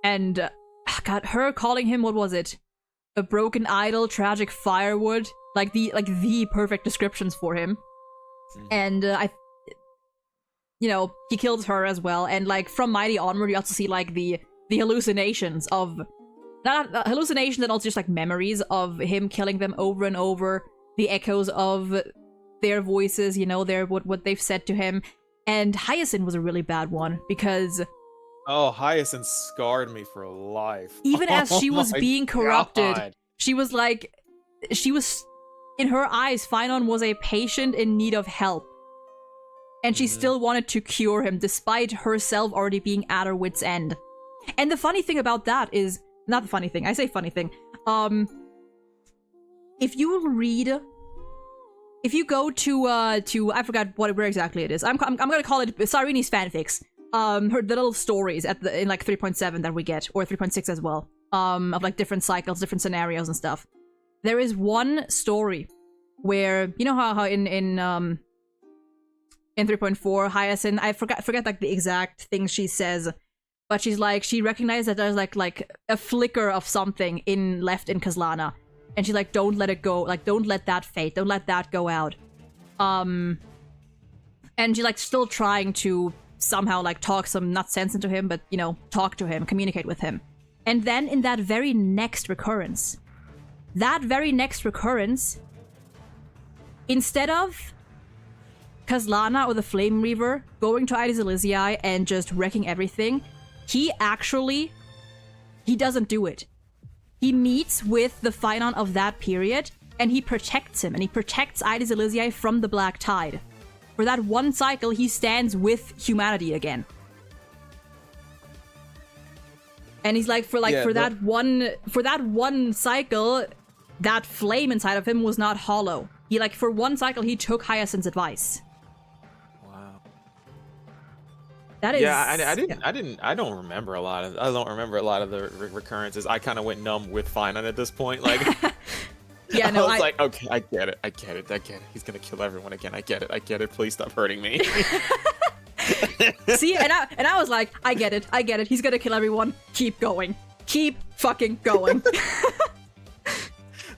Speaker 1: And God, her calling him, what was it? A broken idol, tragic firewood. Like the perfect descriptions for him. And you know, he kills her as well. And like from Mighty onward, you also see like the hallucinations of, not hallucinations, and also just like memories of him killing them over and over. The echoes of their voices, you know, what they've said to him. And Hyacinth was a really bad one because
Speaker 2: Oh, Hyacinth scarred me for life.
Speaker 1: even as she was
Speaker 2: my
Speaker 1: being corrupted,
Speaker 2: God.
Speaker 1: she was in her eyes, Finon was a patient in need of help. And she still wanted to cure him, despite herself already being at her wit's end. And the funny thing about that is, not the funny thing, I say funny thing. If you go to I forgot where exactly it is. I'm gonna call it Cyreni's fanfics. The little stories in like 3.7 that we get, or 3.6 as well. Of like different cycles, different scenarios and stuff. There is one story where, you know how in 3.4, Hyacinth, I forget like the exact things she says, but she's like, she recognized that there's like a flicker of something left in Castellana, and she's like, don't let it go, like don't let that fade, don't let that go out. And she's like still trying to somehow like talk some nut sense into him, but you know, talk to him, communicate with him. And then in that very next recurrence, instead of Castellana or the Flame Reaver going to Aedes Elysiae and just wrecking everything, he doesn't do it. He meets with the Finon of that period, and he protects him, and he protects Aedes Elysiae from the Black Tide. For that one cycle, he stands with humanity again. And he's like, for that one cycle, that flame inside of him was not hollow. He like, for one cycle, he took Hyacinth's advice.
Speaker 2: Wow.
Speaker 1: That is.
Speaker 2: Yeah, I don't remember a lot of the recurrences. I kind of went numb with Finon at this point. Like,
Speaker 1: yeah, no,
Speaker 2: I was like, okay, I get it. He's gonna kill everyone again. I get it. Please stop hurting me.
Speaker 1: See, and I was like, I get it. He's gonna kill everyone. Keep going. Keep fucking going.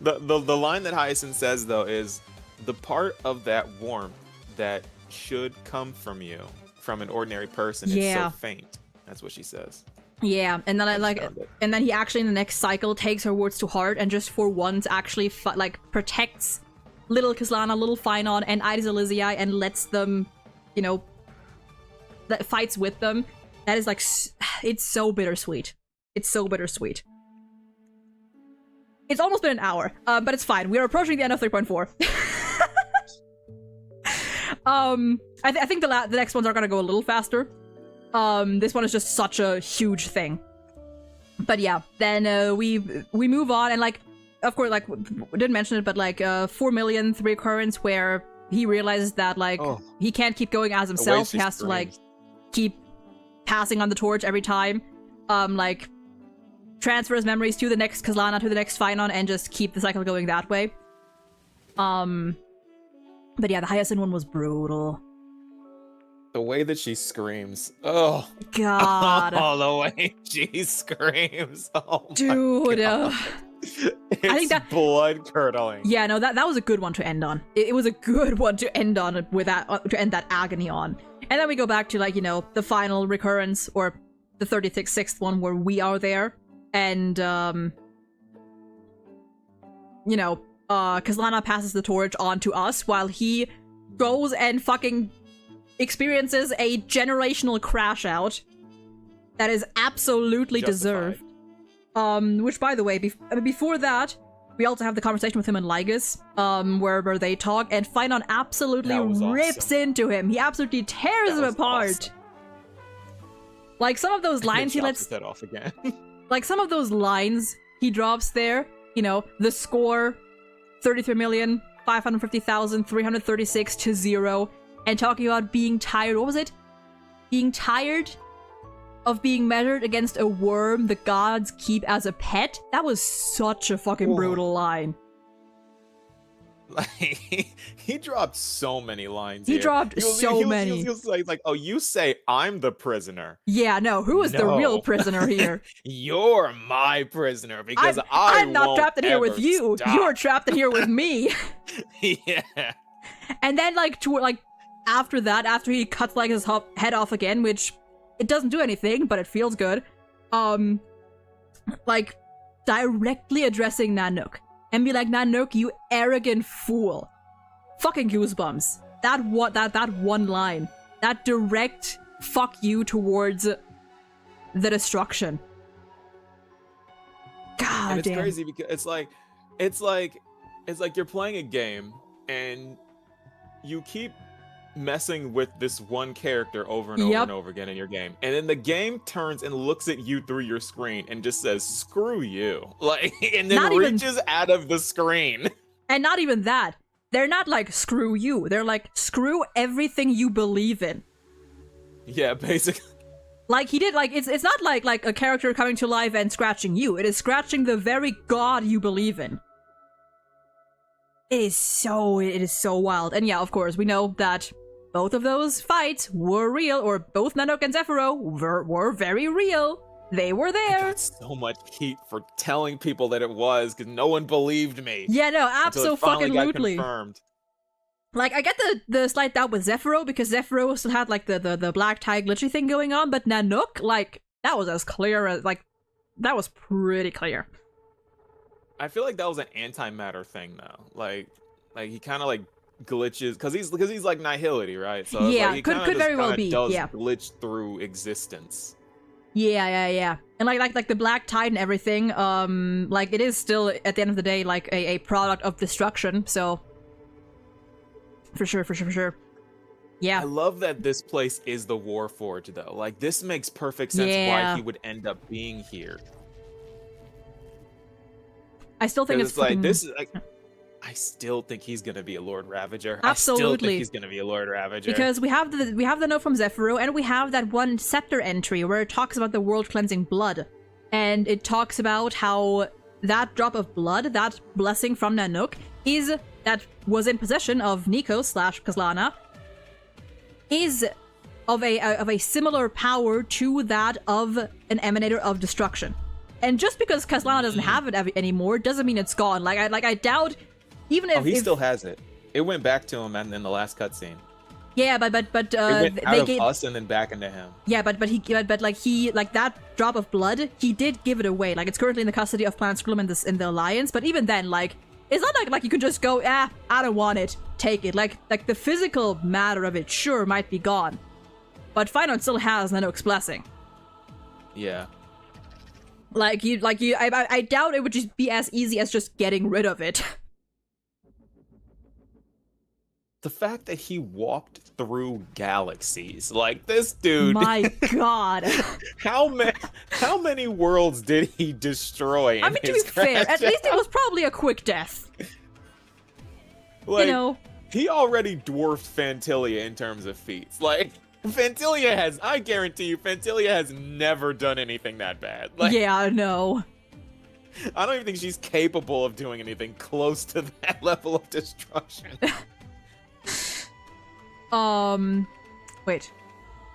Speaker 2: The line that Hyacinth says though is the part of that warmth that should come from you, from an ordinary person, is so faint. That's what she says.
Speaker 1: Yeah, and then and then he actually in the next cycle takes her words to heart and just for once actually protects little Kazlana, little Finon, and Ides Elysiae and lets them, you know, that fights with them. That is like, it's so bittersweet. It's so bittersweet. It's almost been an hour, but it's fine. We are approaching the end of 3.4. I think the next ones are gonna go a little faster. This one is just such a huge thing. But yeah, then we move on, and like, of course, like, we didn't mention it, but like 4 millionth recurrence where he realizes that like he can't keep going as himself. He has to like keep passing on the torch every time. Like transfer his memories to the next Kazlana, to the next Finon, and just keep the cycle going that way. But yeah, the Hyacinth one was brutal.
Speaker 2: The way that she screams. Oh.
Speaker 1: God.
Speaker 2: Oh, the way she screams. Oh,
Speaker 1: dude.
Speaker 2: It's
Speaker 1: I think that
Speaker 2: blood curdling.
Speaker 1: Yeah, no, that was a good one to end on. It was a good one to end on with that, to end that agony on. And then we go back to like, you know, the final recurrence, or the 36th one where we are there. And, you know, Kazlana passes the torch on to us while he goes and fucking experiences a generational crash out that is absolutely deserved. Which, by the way, before that, we also have the conversation with him and Lygus, where they talk, and Finon absolutely rips into him. He absolutely tears him apart. Awesome. Like, some of those lines he lets...
Speaker 2: that off again.
Speaker 1: Like, some of those lines he drops there, you know, the score, 33,550,336 to 0, and talking about being tired, what was it? Being tired of being measured against a worm the gods keep as a pet? That was such a fucking brutal line.
Speaker 2: Like, he dropped so many lines.
Speaker 1: He dropped so many.
Speaker 2: He was like, oh, you say I'm the prisoner.
Speaker 1: Yeah, no, who is the real prisoner here?
Speaker 2: You're my prisoner, because
Speaker 1: I'm not trapped in here with you.
Speaker 2: Stop.
Speaker 1: You're trapped in here with me.
Speaker 2: Yeah.
Speaker 1: And then, like, after that, after he cuts like his head off again, which it doesn't do anything, but it feels good. Like, directly addressing Nanook. And be like, Nanook, you arrogant fool. Fucking goosebumps. That one line. That direct fuck you towards the destruction. God
Speaker 2: and it's
Speaker 1: damn.
Speaker 2: crazy because it's like you're playing a game and you keep messing with this one character over and over and over again in your game, and then the game turns and looks at you through your screen and just says screw you, like, and then reaches out of the screen.
Speaker 1: And not even that, they're not like screw you, they're like screw everything you believe in. Yeah, basically. Like, he did, like, it's not like a character coming to life and scratching you, it is scratching the very god you believe in. It is so wild. And yeah, of course, we know that both of those fights were real, or both Nanook and Zephyro were very real. They were there. I got
Speaker 2: so much heat for telling people that it was, because no one believed me.
Speaker 1: Yeah, no, absolutely.
Speaker 2: Confirmed.
Speaker 1: Like, I get the slight doubt with Zephyro, because Zephyro still had, like, the black tie glitchy thing going on, but Nanook, like, that was as clear as, like, that was pretty clear.
Speaker 2: I feel like that was an antimatter thing, though. Like he kind of like glitches because he's like nihility, right? So
Speaker 1: yeah,
Speaker 2: like, he
Speaker 1: could very well be.
Speaker 2: Does
Speaker 1: yeah,
Speaker 2: glitch through existence.
Speaker 1: Yeah. And like the black tide and everything. Like, it is still at the end of the day like a product of destruction. So for sure. Yeah.
Speaker 2: I love that this place is the Warforged, though. Like, this makes perfect sense why he would end up being here.
Speaker 1: I still think it's
Speaker 2: like this is like, I still think he's gonna be a Lord Ravager.
Speaker 1: Absolutely.
Speaker 2: I still think he's gonna be a Lord Ravager.
Speaker 1: Because we have the note from Zephyro, and we have that one Scepter entry where it talks about the world cleansing blood. And it talks about how that drop of blood, that blessing from Nanook, that was in possession of Nico / Kazlana, is of a similar power to that of an emanator of destruction. And just because Caslana doesn't have it anymore doesn't mean it's gone. I doubt, even if
Speaker 2: he still has it. It went back to him and in the last cutscene.
Speaker 1: Yeah, but
Speaker 2: it went out of us and then back into him.
Speaker 1: Yeah, but that drop of blood, he did give it away. Like, it's currently in the custody of Planet Scrum in the Alliance. But even then, like, it's not like you can just go, I don't want it, take it. Like the physical matter of it, sure, might be gone, but Finon still has Nanook's blessing.
Speaker 2: Yeah.
Speaker 1: I doubt it would just be as easy as just getting rid of it.
Speaker 2: The fact that he walked through galaxies, like this dude.
Speaker 1: My God.
Speaker 2: How many worlds did he destroy?
Speaker 1: I mean, to be fair, at least it was probably a quick death.
Speaker 2: Like,
Speaker 1: you know,
Speaker 2: he already dwarfed Fantilia in terms of feats. Like, I guarantee you, Fantilia has never done anything that bad. Like,
Speaker 1: yeah, no.
Speaker 2: I don't even think she's capable of doing anything close to that level of destruction.
Speaker 1: Wait.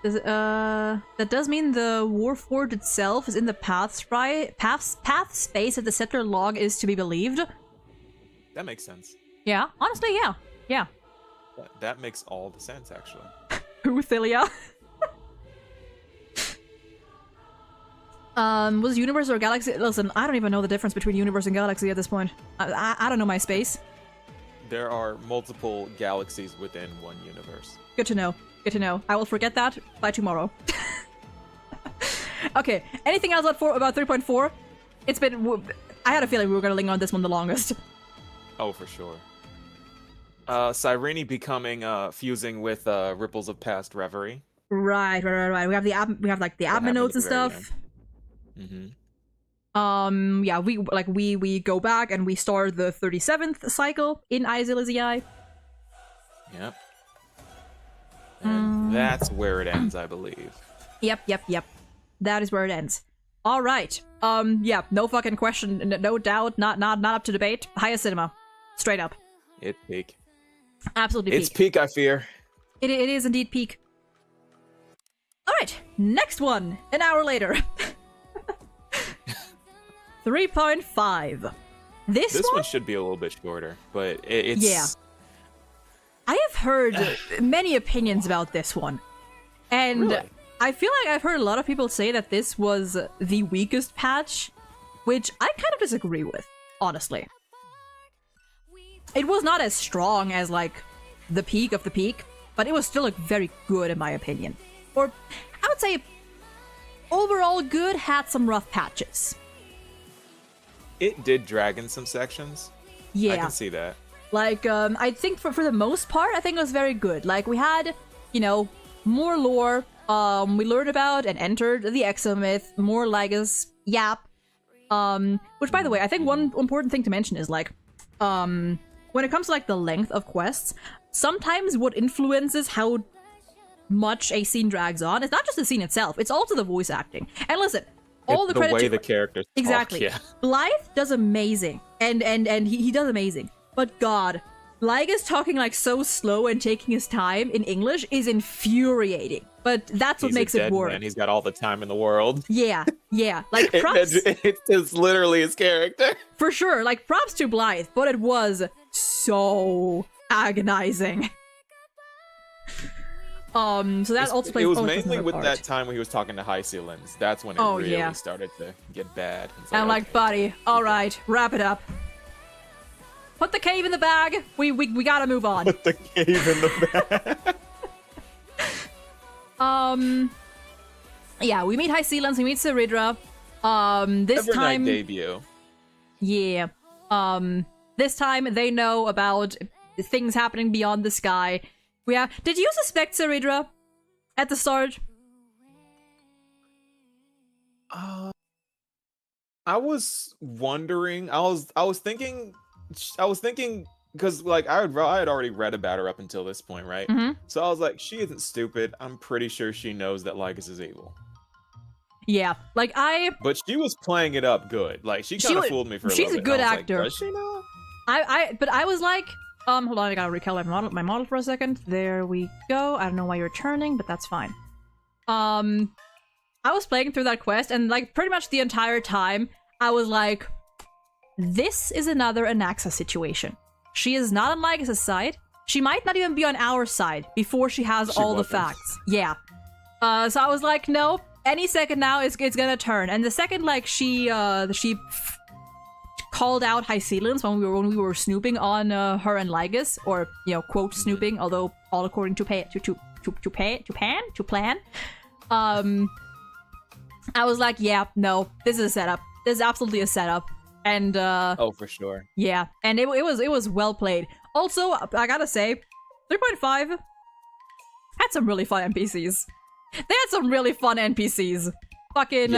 Speaker 1: That does mean the Warforged itself is in the path space if the settler log is to be believed?
Speaker 2: That makes sense.
Speaker 1: Yeah, honestly, yeah. Yeah.
Speaker 2: That makes all the sense, actually.
Speaker 1: Uthilia. Was universe or galaxy? Listen, I don't even know the difference between universe and galaxy at this point. I don't know my space.
Speaker 2: There are multiple galaxies within one universe.
Speaker 1: Good to know. Good to know. I will forget that by tomorrow. Okay, anything else about 3.4? It's been... I had a feeling we were going to linger on this one the longest.
Speaker 2: Oh, for sure. Cyrene becoming, fusing with, Ripples of Past Reverie.
Speaker 1: Right. We have the admin notes and stuff.
Speaker 2: Mm-hmm.
Speaker 1: Yeah, we go back and we start the 37th cycle in Izilizii.
Speaker 2: Yep. And that's where it ends, I believe.
Speaker 1: Yep. That is where it ends. All right. Yeah, no fucking question, no doubt, not up to debate. Highest cinema, straight up.
Speaker 2: It's peak.
Speaker 1: Absolutely peak.
Speaker 2: It's peak, I fear.
Speaker 1: It is indeed peak. All right, next one. An hour later. 3.5. This
Speaker 2: one should be a little bit shorter, but it's...
Speaker 1: Yeah. I have heard many opinions about this one. And
Speaker 2: really?
Speaker 1: I feel like I've heard a lot of people say that this was the weakest patch, which I kind of disagree with, honestly. It was not as strong as, like, the peak of the peak, but it was still, like, very good in my opinion. Or, I would say, overall good, had some rough patches.
Speaker 2: It did drag in some sections.
Speaker 1: Yeah.
Speaker 2: I can see that.
Speaker 1: Like, I think for the most part, I think it was very good. Like, we had, you know, more lore. We learned about and entered the Exomyth, more Lygus, Yap. Which, by the way, I think one important thing to mention is, like, when it comes to, like, the length of quests, sometimes what influences how much a scene drags on, it's not just the scene itself, it's also the voice acting. And listen, all the credit
Speaker 2: way
Speaker 1: to
Speaker 2: the characters talk,
Speaker 1: exactly.
Speaker 2: yeah.
Speaker 1: Blythe does amazing, and he does amazing. But God, Lygus talking like so slow and taking his time in English is infuriating. But that's what makes it work.
Speaker 2: Man. He's got all the time in the world.
Speaker 1: Yeah. Like props.
Speaker 2: It's literally his character.
Speaker 1: For sure. Like props to Blythe, but it was so agonizing. So that also plays.
Speaker 2: It was mainly with that time when he was talking to High Ceilings. That's when it really started to get bad.
Speaker 1: I'm like, buddy, all right, wrap it up. Put the cave in the bag. We gotta move on.
Speaker 2: Put the cave in the bag.
Speaker 1: Yeah, we meet High Ceilings, we meet Ciridra. This
Speaker 2: Every
Speaker 1: time
Speaker 2: night debut.
Speaker 1: Yeah. This time they know about things happening beyond the sky. Did you suspect Ciridra at the start?
Speaker 2: I was wondering. I was thinking because like I had already read about her up until this point, right?
Speaker 1: Mm-hmm.
Speaker 2: So I was like, she isn't stupid. I'm pretty sure she knows that Lygus is evil.
Speaker 1: Yeah, like
Speaker 2: But she was playing it up good. Like she kind of fooled me for a little bit.
Speaker 1: She's a good actor.
Speaker 2: Like, does she know?
Speaker 1: But I was like, hold on, I gotta recalibrate my model for a second. There we go. I don't know why you're turning, but that's fine. I was playing through that quest, and like pretty much the entire time, I was like, this is another Anaxa situation. She is not on Lygus' side. She might not even be on our side before she has all the facts. Yeah. So I was like, no, any second now it's gonna turn. And the second like she called out Hycealians when we were snooping on her and Lygus, or quote snooping, although all according to plan. I was like, yeah, no, this is a setup. This is absolutely a setup. And
Speaker 2: oh, for sure.
Speaker 1: Yeah, and it was well played. Also, I gotta say, 3.5 had some really fun NPCs. They had some really fun NPCs. Fucking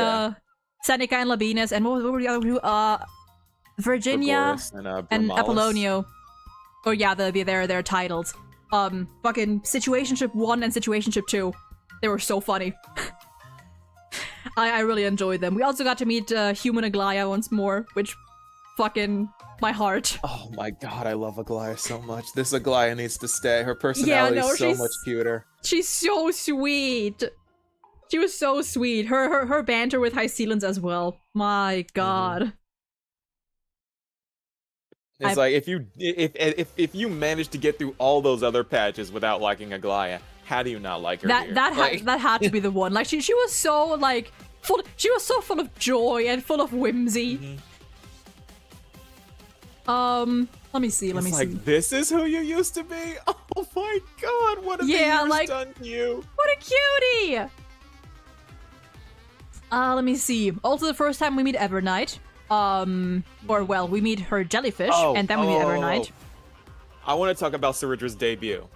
Speaker 1: Seneca and Labinas, and what were the other two? Virginia and Apollonio. Oh yeah, their titles. Fucking Situationship 1 and Situationship 2. They were so funny. I really enjoyed them. We also got to meet Human Aglaya once more, which fucking my heart.
Speaker 2: Oh my god, I love Aglaya so much. This Aglaya needs to stay. Her personality is so much cuter.
Speaker 1: She's so sweet. She was so sweet. Her banter with Hycealians as well. My god.
Speaker 2: It's like if you manage to get through all those other patches without liking Aglaya, how do you not like her?
Speaker 1: That had to be the one. Like she was so like full. She was so full of joy and full of whimsy. Let me see. Let me see.
Speaker 2: This is who you used to be. Oh my god! What have the years done to you?
Speaker 1: What a cutie! Let me see. Also, the first time we meet Evernight. Or well, we meet her jellyfish, and then we meet Evernight.
Speaker 2: I want to talk about Ceridra's debut.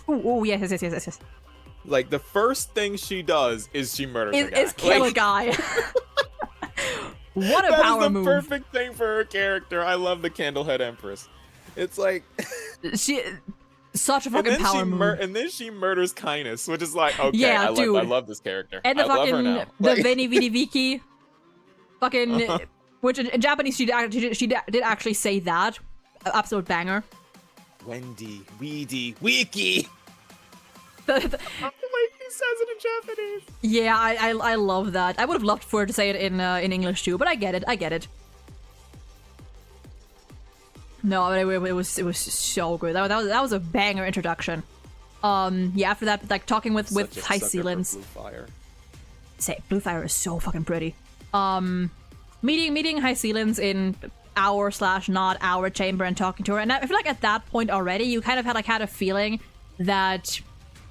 Speaker 1: Oh yes.
Speaker 2: Like, the first thing she does is she murders a guy.
Speaker 1: Is kill a guy. What a power move.
Speaker 2: That is the perfect thing for her character. I love the Candlehead Empress. It's like...
Speaker 1: Such a fucking power move.
Speaker 2: And then she murders Kindness, which is like, okay,
Speaker 1: yeah,
Speaker 2: I love this character.
Speaker 1: And the
Speaker 2: I love her now.
Speaker 1: The Veni Vidi Vici. Fucking... Which in Japanese, she did actually say that. Absolute banger.
Speaker 2: Wendy, Weedy, Wiki. The way he says it in Japanese.
Speaker 1: Yeah, I love that. I would have loved for her to say it in English too, but I get it. No, it was so good. That was a banger introduction. Yeah, after that, like talking with Hycealians. Blue Fire is so fucking pretty. Meeting Hycealians in our/not our chamber and talking to her, and I feel like at that point already you kind of had a feeling that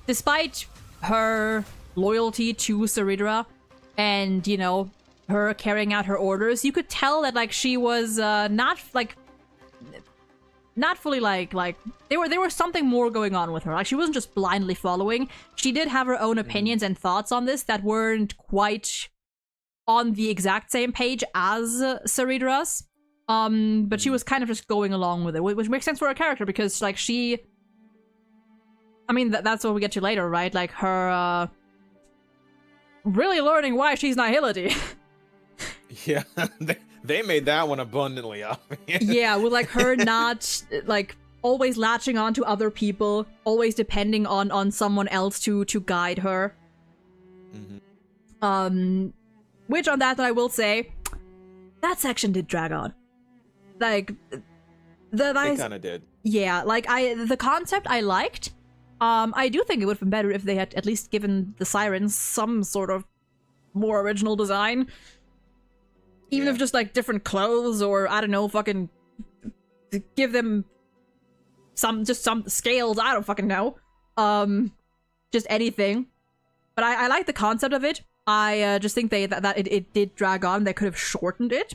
Speaker 1: despite her loyalty to Ceridra and her carrying out her orders, you could tell that like she was not fully like there was something more going on with her. Like she wasn't just blindly following. She did have her own opinions and thoughts on this that weren't quite on the exact same page as Ceridra's. But she was kind of just going along with it, which makes sense for her character because like she, I mean that's what we get to later, right? Like her really learning why she's Nihility.
Speaker 2: Yeah, they made that one abundantly obvious.
Speaker 1: Yeah, with like her not like always latching on to other people, always depending on someone else to guide her. Which on that I will say, that section did drag on. Like, it
Speaker 2: kind of did.
Speaker 1: Yeah, like the concept I liked. I do think it would have been better if they had at least given the sirens some sort of more original design. Even if just like different clothes or I don't know, fucking give them some scales, I don't fucking know. Just anything. But I like the concept of it. I just think that it did drag on. They could have shortened it.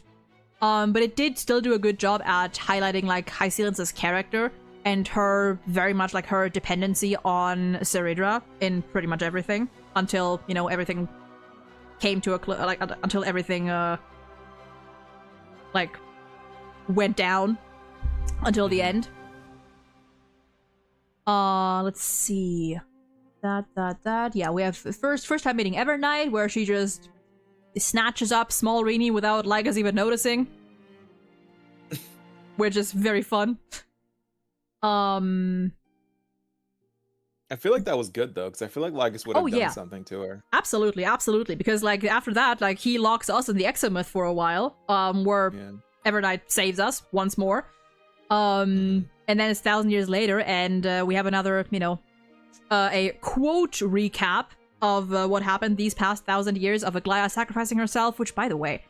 Speaker 1: But it did still do a good job at highlighting like Hycealians' character and her very much like her dependency on Ceridra in pretty much everything until everything came to a until everything like went down until the end. Let's see. That. Yeah, we have first time meeting Evernight, where she just snatches up small Rini without Lygus even noticing. Which is very fun.
Speaker 2: I feel like that was good though, because I feel like Lygus would have
Speaker 1: Oh,
Speaker 2: done
Speaker 1: yeah.
Speaker 2: something to her.
Speaker 1: Absolutely, absolutely. Because like after that, like he locks us in the Exomyth for a while, where
Speaker 2: Yeah.
Speaker 1: Evernight saves us once more. And then it's 1,000 years later, and we have another, a quote recap of what happened these past 1,000 years of Aglaia sacrificing herself, which, by the way,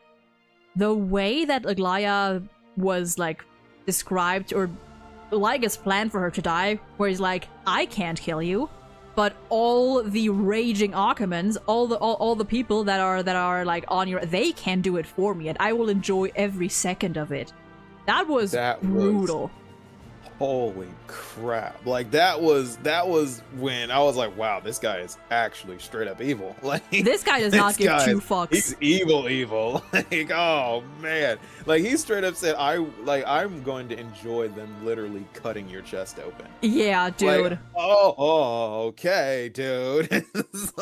Speaker 1: the way that Aglaia was, like, described, or Lygus planned for her to die, where he's like, I can't kill you, but all the raging Archimans, all the people that are like on your, they can do it for me, and I will enjoy every second of it. That was brutal.
Speaker 2: Holy crap. Like that was when I was like, wow, this guy is actually straight up evil. Like
Speaker 1: this guy does not give two fucks.
Speaker 2: He's evil. Like, oh man. Like he straight up said, I'm going to enjoy them literally cutting your chest open.
Speaker 1: Yeah, dude.
Speaker 2: Like, oh, okay, dude. Like,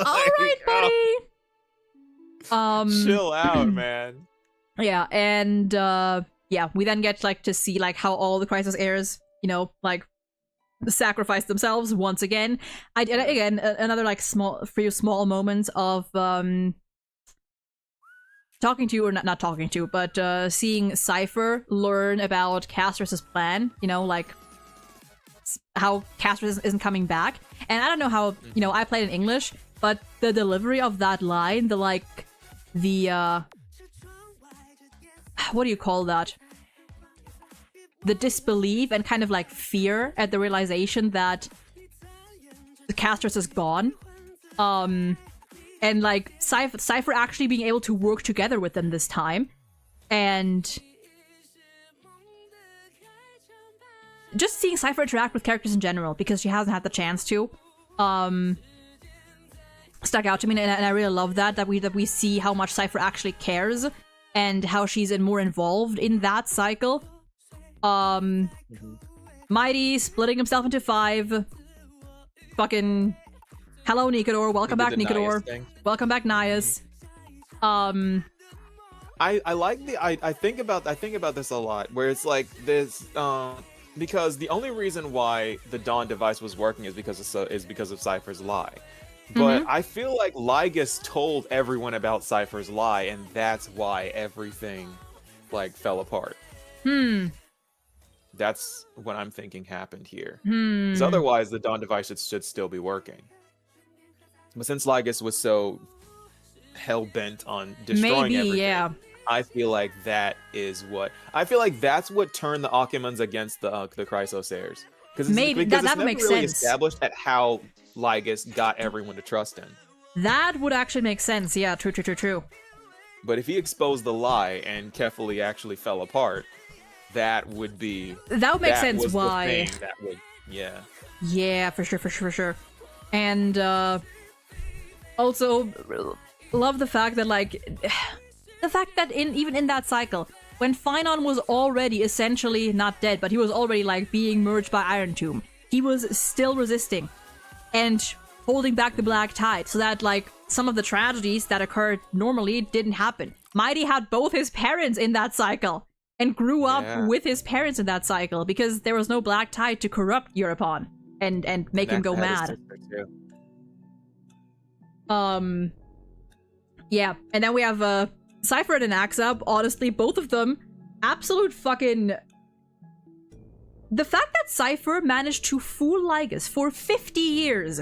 Speaker 1: all right, buddy.
Speaker 2: Chill out, man.
Speaker 1: Yeah, and yeah, we then get like to see like how all the Crisis heirs, like sacrifice themselves once again. Again, another like few small moments of talking to, or not talking to, but seeing Cypher learn about Castrus's plan, like how Castrus isn't coming back. And I don't know how, I played in English, but the delivery of that line, the what do you call that? The disbelief and kind of like fear at the realization that the Castrus is gone. And like Cypher actually being able to work together with them this time. And just seeing Cypher interact with characters in general, because she hasn't had the chance to, stuck out to me, and I really love that we see how much Cypher actually cares and how she's more involved in that cycle. Mighty splitting himself into 5. Fucking hello, Nikador. Welcome back, Nikador. Welcome back, Nias.
Speaker 2: I like the I think about this a lot, where it's like this because the only reason why the Dawn device was working is because of Cypher's lie. But I feel like Lygus told everyone about Cypher's lie, and that's why everything like fell apart. That's what I'm thinking happened here. Because otherwise, the Dawn device should still be working. But since Lygus was so hell-bent on destroying everything, I feel like that's what turned the Archimans against the Chrysos heirs. Because
Speaker 1: that would
Speaker 2: never
Speaker 1: make
Speaker 2: really
Speaker 1: sense.
Speaker 2: Established at how Lygus got everyone to trust him.
Speaker 1: That would actually make sense. Yeah, true.
Speaker 2: But if he exposed the lie and Kefali actually fell apart, that would make sense why. Yeah, for sure. And also love the fact that even in that cycle, when Finon was already essentially not dead, but he was already like being merged by Iron Tomb, he was still resisting and holding back the Black Tide, so that like some of the tragedies that occurred normally didn't happen. Mighty had both his parents in that cycle and grew up with his parents in that cycle, because there was no Black Tide to corrupt Europon and make him go mad. Yeah, and then we have Cypher and Axa. Honestly, both of them, absolute fucking... The fact that Cypher managed to fool Lygus for 50 years,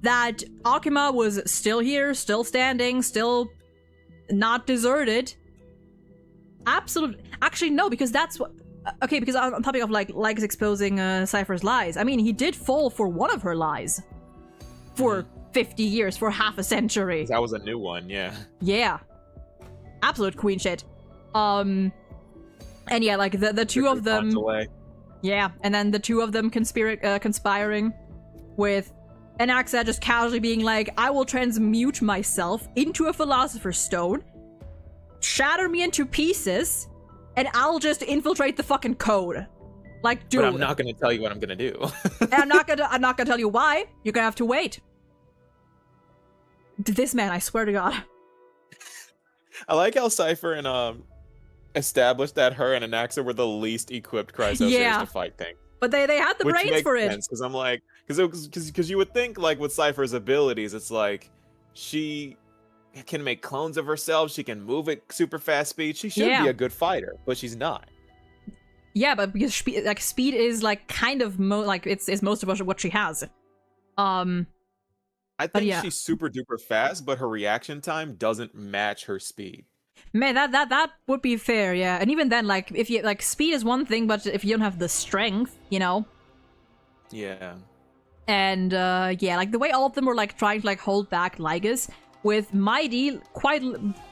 Speaker 2: that Akima was still here, still standing, still not deserted. Actually, no, because that's what... Okay, because on topic of like Lygus exposing Cypher's lies, I mean, he did fall for one of her lies. For 50 years, for half a century. That was a new one, yeah.
Speaker 1: Yeah. Absolute queen shit. And yeah, like the two of them... Yeah, and then the two of them conspiring with Anaxa just casually being like, I will transmute myself into a Philosopher's Stone, shatter me into pieces, and I'll just infiltrate the fucking code. Like, dude.
Speaker 2: But I'm not gonna tell you what I'm gonna do.
Speaker 1: And I'm not gonna tell you why. You're gonna have to wait. This man, I swear to God.
Speaker 2: I like how Cypher and established that her and Anaxa were the least equipped Chrysos heirs to fight things.
Speaker 1: But they had the
Speaker 2: Which
Speaker 1: brains
Speaker 2: makes
Speaker 1: for it.
Speaker 2: sense, because I'm like, because you would think, like, with Cypher's abilities, it's like she can make clones of herself, she can move at super fast speed, she should be a good fighter, but she's not.
Speaker 1: Yeah, but because speed is like kind of it's most of what she has.
Speaker 2: I think she's super duper fast, but her reaction time doesn't match her speed.
Speaker 1: Man, that would be fair, yeah. And even then, like, if you like, speed is one thing, but if you don't have the strength, you know.
Speaker 2: Yeah.
Speaker 1: And yeah, like the way all of them were like trying to like hold back Lygus, with Mighty quite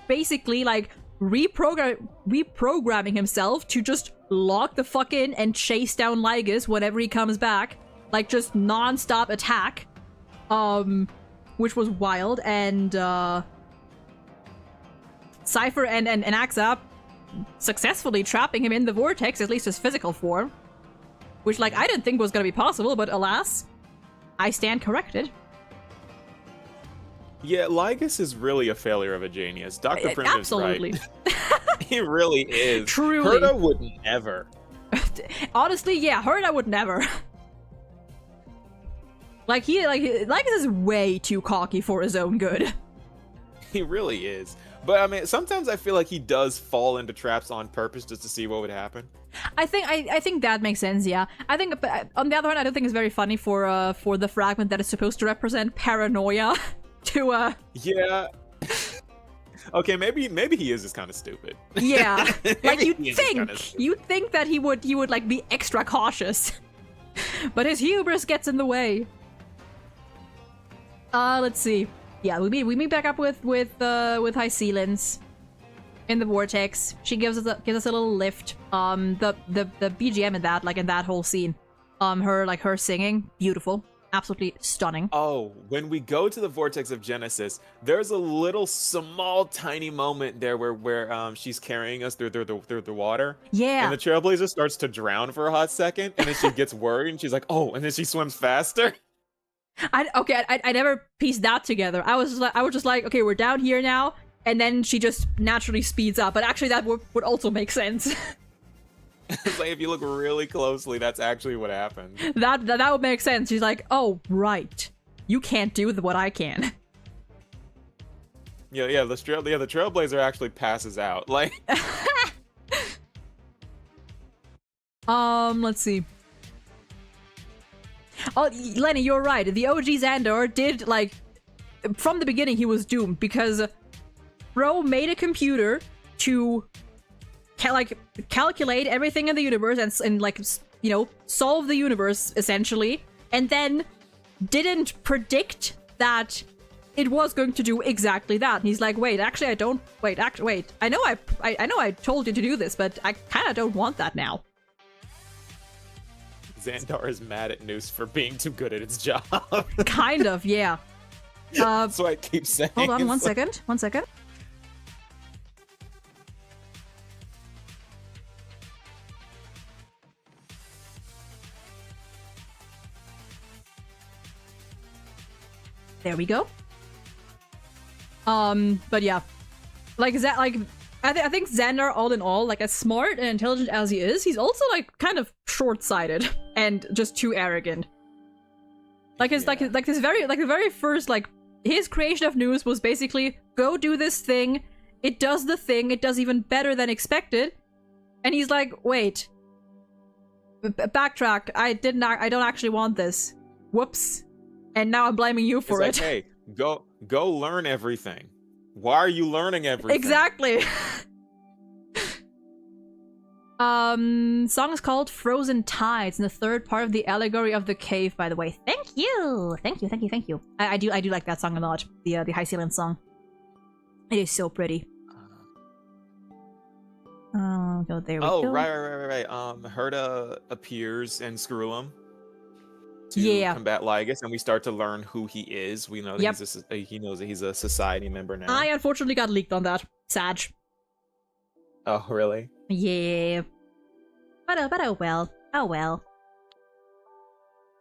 Speaker 1: basically like reprogramming himself to just lock the fuck in and chase down Lygus whenever he comes back, like just non-stop attack, which was wild. And Cypher and Axa successfully trapping him in the vortex, at least his physical form, which like I didn't think was gonna be possible, but alas, I stand corrected.
Speaker 2: Yeah, Lygus is really a failure of a genius. Dr. Primitive's
Speaker 1: absolutely
Speaker 2: right. He really is.
Speaker 1: Truly.
Speaker 2: Herta would never.
Speaker 1: Honestly, yeah, Herta would never. Lygus is way too cocky for his own good.
Speaker 2: He really is. But I mean, sometimes I feel like he does fall into traps on purpose just to see what would happen.
Speaker 1: I think that makes sense. Yeah, I think. On the other hand, I don't think it's very funny for the fragment that is supposed to represent paranoia.
Speaker 2: Yeah. Okay, maybe he is just kind of stupid.
Speaker 1: Yeah, like you'd think that he would like be extra cautious, but his hubris gets in the way. Let's see. Yeah, we meet back up with High Sealens in the vortex. She gives us a little lift. The BGM in that whole scene, her singing, beautiful. Absolutely stunning.
Speaker 2: Oh, when we go to the vortex of Genesis, there's a little small tiny moment there where she's carrying us through the water.
Speaker 1: Yeah.
Speaker 2: And the Trailblazer starts to drown for a hot second, and then she gets worried and she's like, "Oh," and then she swims faster.
Speaker 1: I never pieced that together. I was just like, okay, we're down here now, and then she just naturally speeds up. But actually, that would also make sense.
Speaker 2: It's like, if you look really closely, that's actually what happened.
Speaker 1: That would make sense. She's like, oh, right. You can't do what I can.
Speaker 2: Yeah, the Trailblazer actually passes out. Like,
Speaker 1: let's see. Oh, Lenny, you're right. The OG Xandar did, like, from the beginning he was doomed, because Bro made a computer to calculate everything in the universe and like, you know, solve the universe essentially, and then didn't predict that it was going to do exactly that. And he's like, wait, actually I don't. Wait, I know I told you to do this, but I kind of don't want that now.
Speaker 2: Xandar is mad at Noose for being too good at its job.
Speaker 1: Kind of, yeah.
Speaker 2: That's what I keep saying.
Speaker 1: Hold on, one second. There we go. But yeah, like that, like I think Xandar, all in all, like as smart and intelligent as he is, he's also like kind of short-sighted and just too arrogant. Like his the very first, like, his creation of news was basically, go do this thing. It does the thing. It does even better than expected. And he's like, wait, backtrack. I don't actually want this. Whoops. And now I'm blaming you for it.
Speaker 2: Hey, go learn everything. Why are you learning everything?
Speaker 1: Exactly. Song is called Frozen Tides, and the third part of the allegory of the cave, by the way. Thank you. I do like that song a lot. The High Sealand song. It is so pretty. Oh, there we go.
Speaker 2: Oh, right. Herta appears in Screw'em to combat Lygus, and we start to learn who he is. We know that he knows that he's a society member now.
Speaker 1: I unfortunately got leaked on that. Sad.
Speaker 2: Oh, really?
Speaker 1: Yeah. But oh well. Oh well.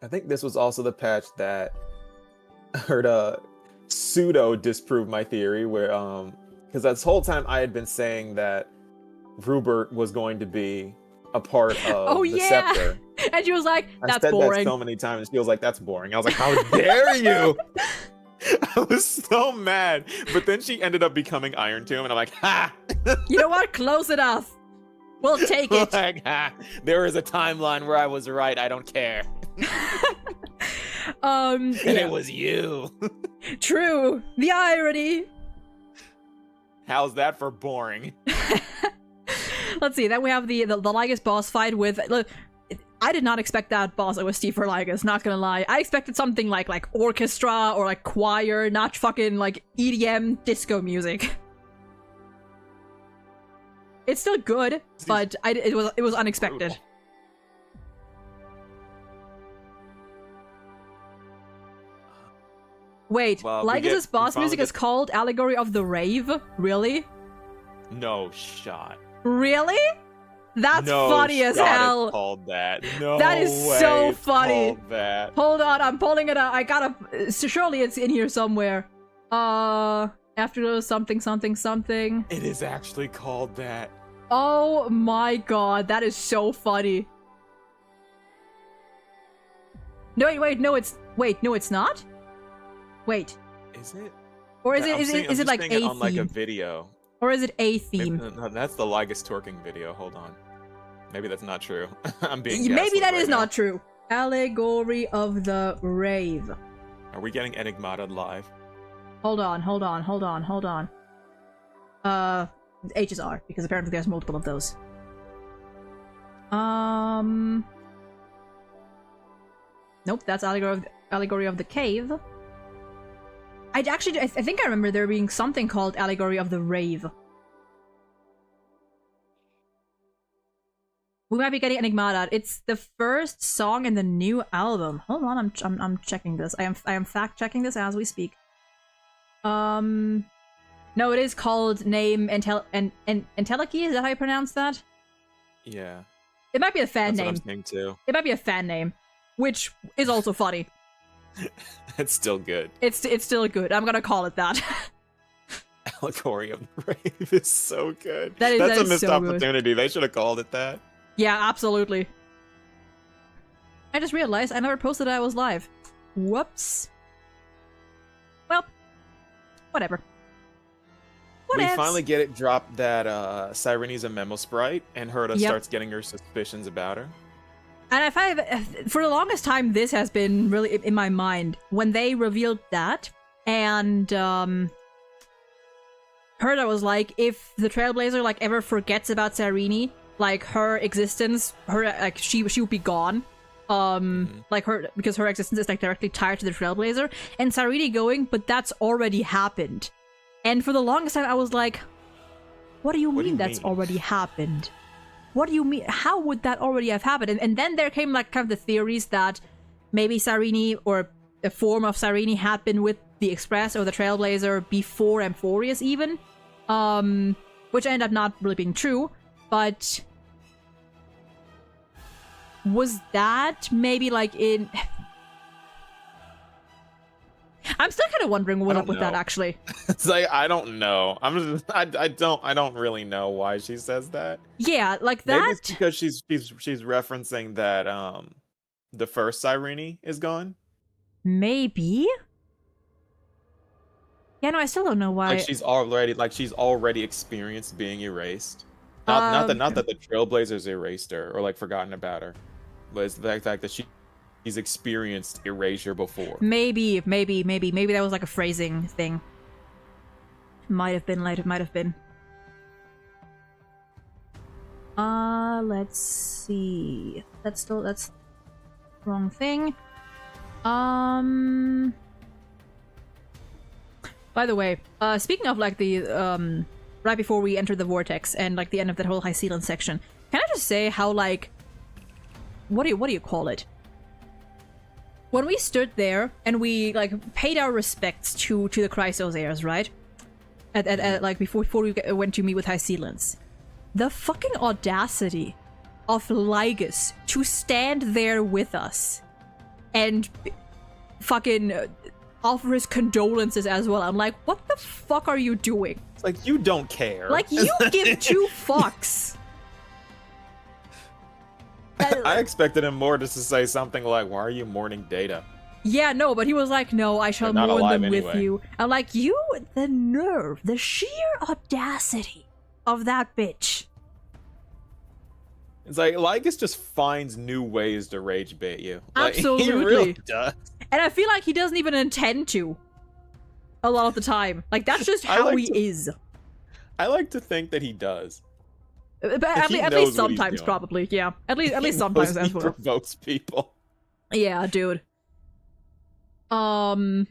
Speaker 2: I think this was also the patch that Herta pseudo disproved my theory, where because this whole time I had been saying that Rupert was going to be a part of the Scepter.
Speaker 1: And she was like,
Speaker 2: I
Speaker 1: that's
Speaker 2: said
Speaker 1: boring.
Speaker 2: that so many times. She was like, that's boring. I was like, how dare you? I was so mad. But then she ended up becoming Iron Tomb, and I'm like, ha!
Speaker 1: You know what? Close enough. We'll take it.
Speaker 2: Like, ha! There is a timeline where I was right. I don't care. And it was you.
Speaker 1: True. The irony.
Speaker 2: How's that for boring?
Speaker 1: Let's see. Then we have the Lygus boss fight with. Look, I did not expect that boss OST for Lygus, not gonna lie. I expected something like orchestra or like choir, not fucking like EDM disco music. It's still good, but it was unexpected.
Speaker 2: Brutal.
Speaker 1: Wait,
Speaker 2: Well,
Speaker 1: Lygus's boss music
Speaker 2: get...
Speaker 1: is called Allegory of the Rave? Really?
Speaker 2: No shot.
Speaker 1: Really? That's
Speaker 2: no
Speaker 1: funny as
Speaker 2: shot
Speaker 1: hell.
Speaker 2: It's called that. No
Speaker 1: that is
Speaker 2: way
Speaker 1: so
Speaker 2: it's
Speaker 1: funny.
Speaker 2: Called that.
Speaker 1: Hold on, I'm pulling it up. I gotta. Surely it's in here somewhere. After something.
Speaker 2: It is actually called that.
Speaker 1: Oh my god, that is so funny. No, wait, no, it's not. Wait.
Speaker 2: Is it?
Speaker 1: Or is it like a theme?
Speaker 2: On like a video.
Speaker 1: Or is it a theme?
Speaker 2: No, that's the Lygus twerking video. Hold on. Maybe that's not true. I'm being
Speaker 1: Maybe that
Speaker 2: right
Speaker 1: is
Speaker 2: now.
Speaker 1: not true. Allegory of the Rave.
Speaker 2: Are we getting Enigmata live?
Speaker 1: Hold on. HSR, because apparently there's multiple of those. Nope, that's Allegory of the Cave. I think I remember there being something called Allegory of the Rave. We might be getting Enigmata. It's the first song in the new album. Hold on, I'm checking this. I am fact checking this as we speak. No, it is called Name Enteliki. Is that how you pronounce that?
Speaker 2: Yeah.
Speaker 1: It might be a fan
Speaker 2: That's
Speaker 1: name.
Speaker 2: What I'm saying too.
Speaker 1: It might be a fan name, which is also funny.
Speaker 2: It's still good.
Speaker 1: It's still good. I'm gonna call it that.
Speaker 2: Allegory of the Rave is so good.
Speaker 1: That's
Speaker 2: a missed
Speaker 1: so
Speaker 2: opportunity. They should have called it that.
Speaker 1: Yeah, absolutely. I just realized I never posted I was live. Whoops. Well, whatever.
Speaker 2: We finally get it dropped that Cyrene's a memo sprite, and Herta starts getting her suspicions about her.
Speaker 1: And for the longest time, this has been really in my mind. When they revealed that, and Herta was like, if the Trailblazer like ever forgets about Cyrene, like her existence, she would be gone. Like because her existence is like directly tied to the Trailblazer. And Cyrene going, but that's already happened. And for the longest time, I was like, what do you mean that's already happened? What do you mean? How would that already have happened? And then there came like kind of the theories that maybe Cyrene or a form of Cyrene had been with the Express or the Trailblazer before AMPHOREUS even. Which ended up not really being true. But was that maybe like in... I'm still kind of wondering what's up with that, actually.
Speaker 2: It's like, I don't know. I don't really know why she says that.
Speaker 1: Yeah, like that.
Speaker 2: Maybe it's because she's referencing that the first Cyrene is gone.
Speaker 1: Maybe. Yeah, no, I still don't know why.
Speaker 2: Like she's already experienced being erased. Not that the Trailblazers erased her or like forgotten about her, but it's the fact that she's experienced erasure before.
Speaker 1: Maybe that was like a phrasing thing. Might have been. Let's see. That's wrong thing. By the way, speaking of like the right before we enter the vortex and like the end of that whole High Sealand section, can I just say how like what do you call it? When we stood there and we like paid our respects to the Chrysosairs, right? At like before we went to meet with High Sealands, the fucking audacity of Lygus to stand there with us and fucking offer his condolences as well. I'm like, what the fuck are you doing?
Speaker 2: It's like, you don't care.
Speaker 1: Like, you give two fucks.
Speaker 2: I expected him more just to say something like, "Why are you mourning Data?"
Speaker 1: Yeah, no, but he was like, "No, I shall
Speaker 2: They're not
Speaker 1: mourn
Speaker 2: alive
Speaker 1: them with
Speaker 2: anyway.
Speaker 1: you." I'm like, you, the nerve, the sheer audacity of that bitch.
Speaker 2: It's like Lycus just finds new ways to rage bait you. Like,
Speaker 1: Absolutely.
Speaker 2: he really does.
Speaker 1: And I feel like he doesn't even intend to. A lot of the time. Like, that's just how he is.
Speaker 2: I like to think that he does.
Speaker 1: But at least sometimes, probably. Yeah. At least sometimes as well.
Speaker 2: He provokes people.
Speaker 1: Yeah, dude. Let's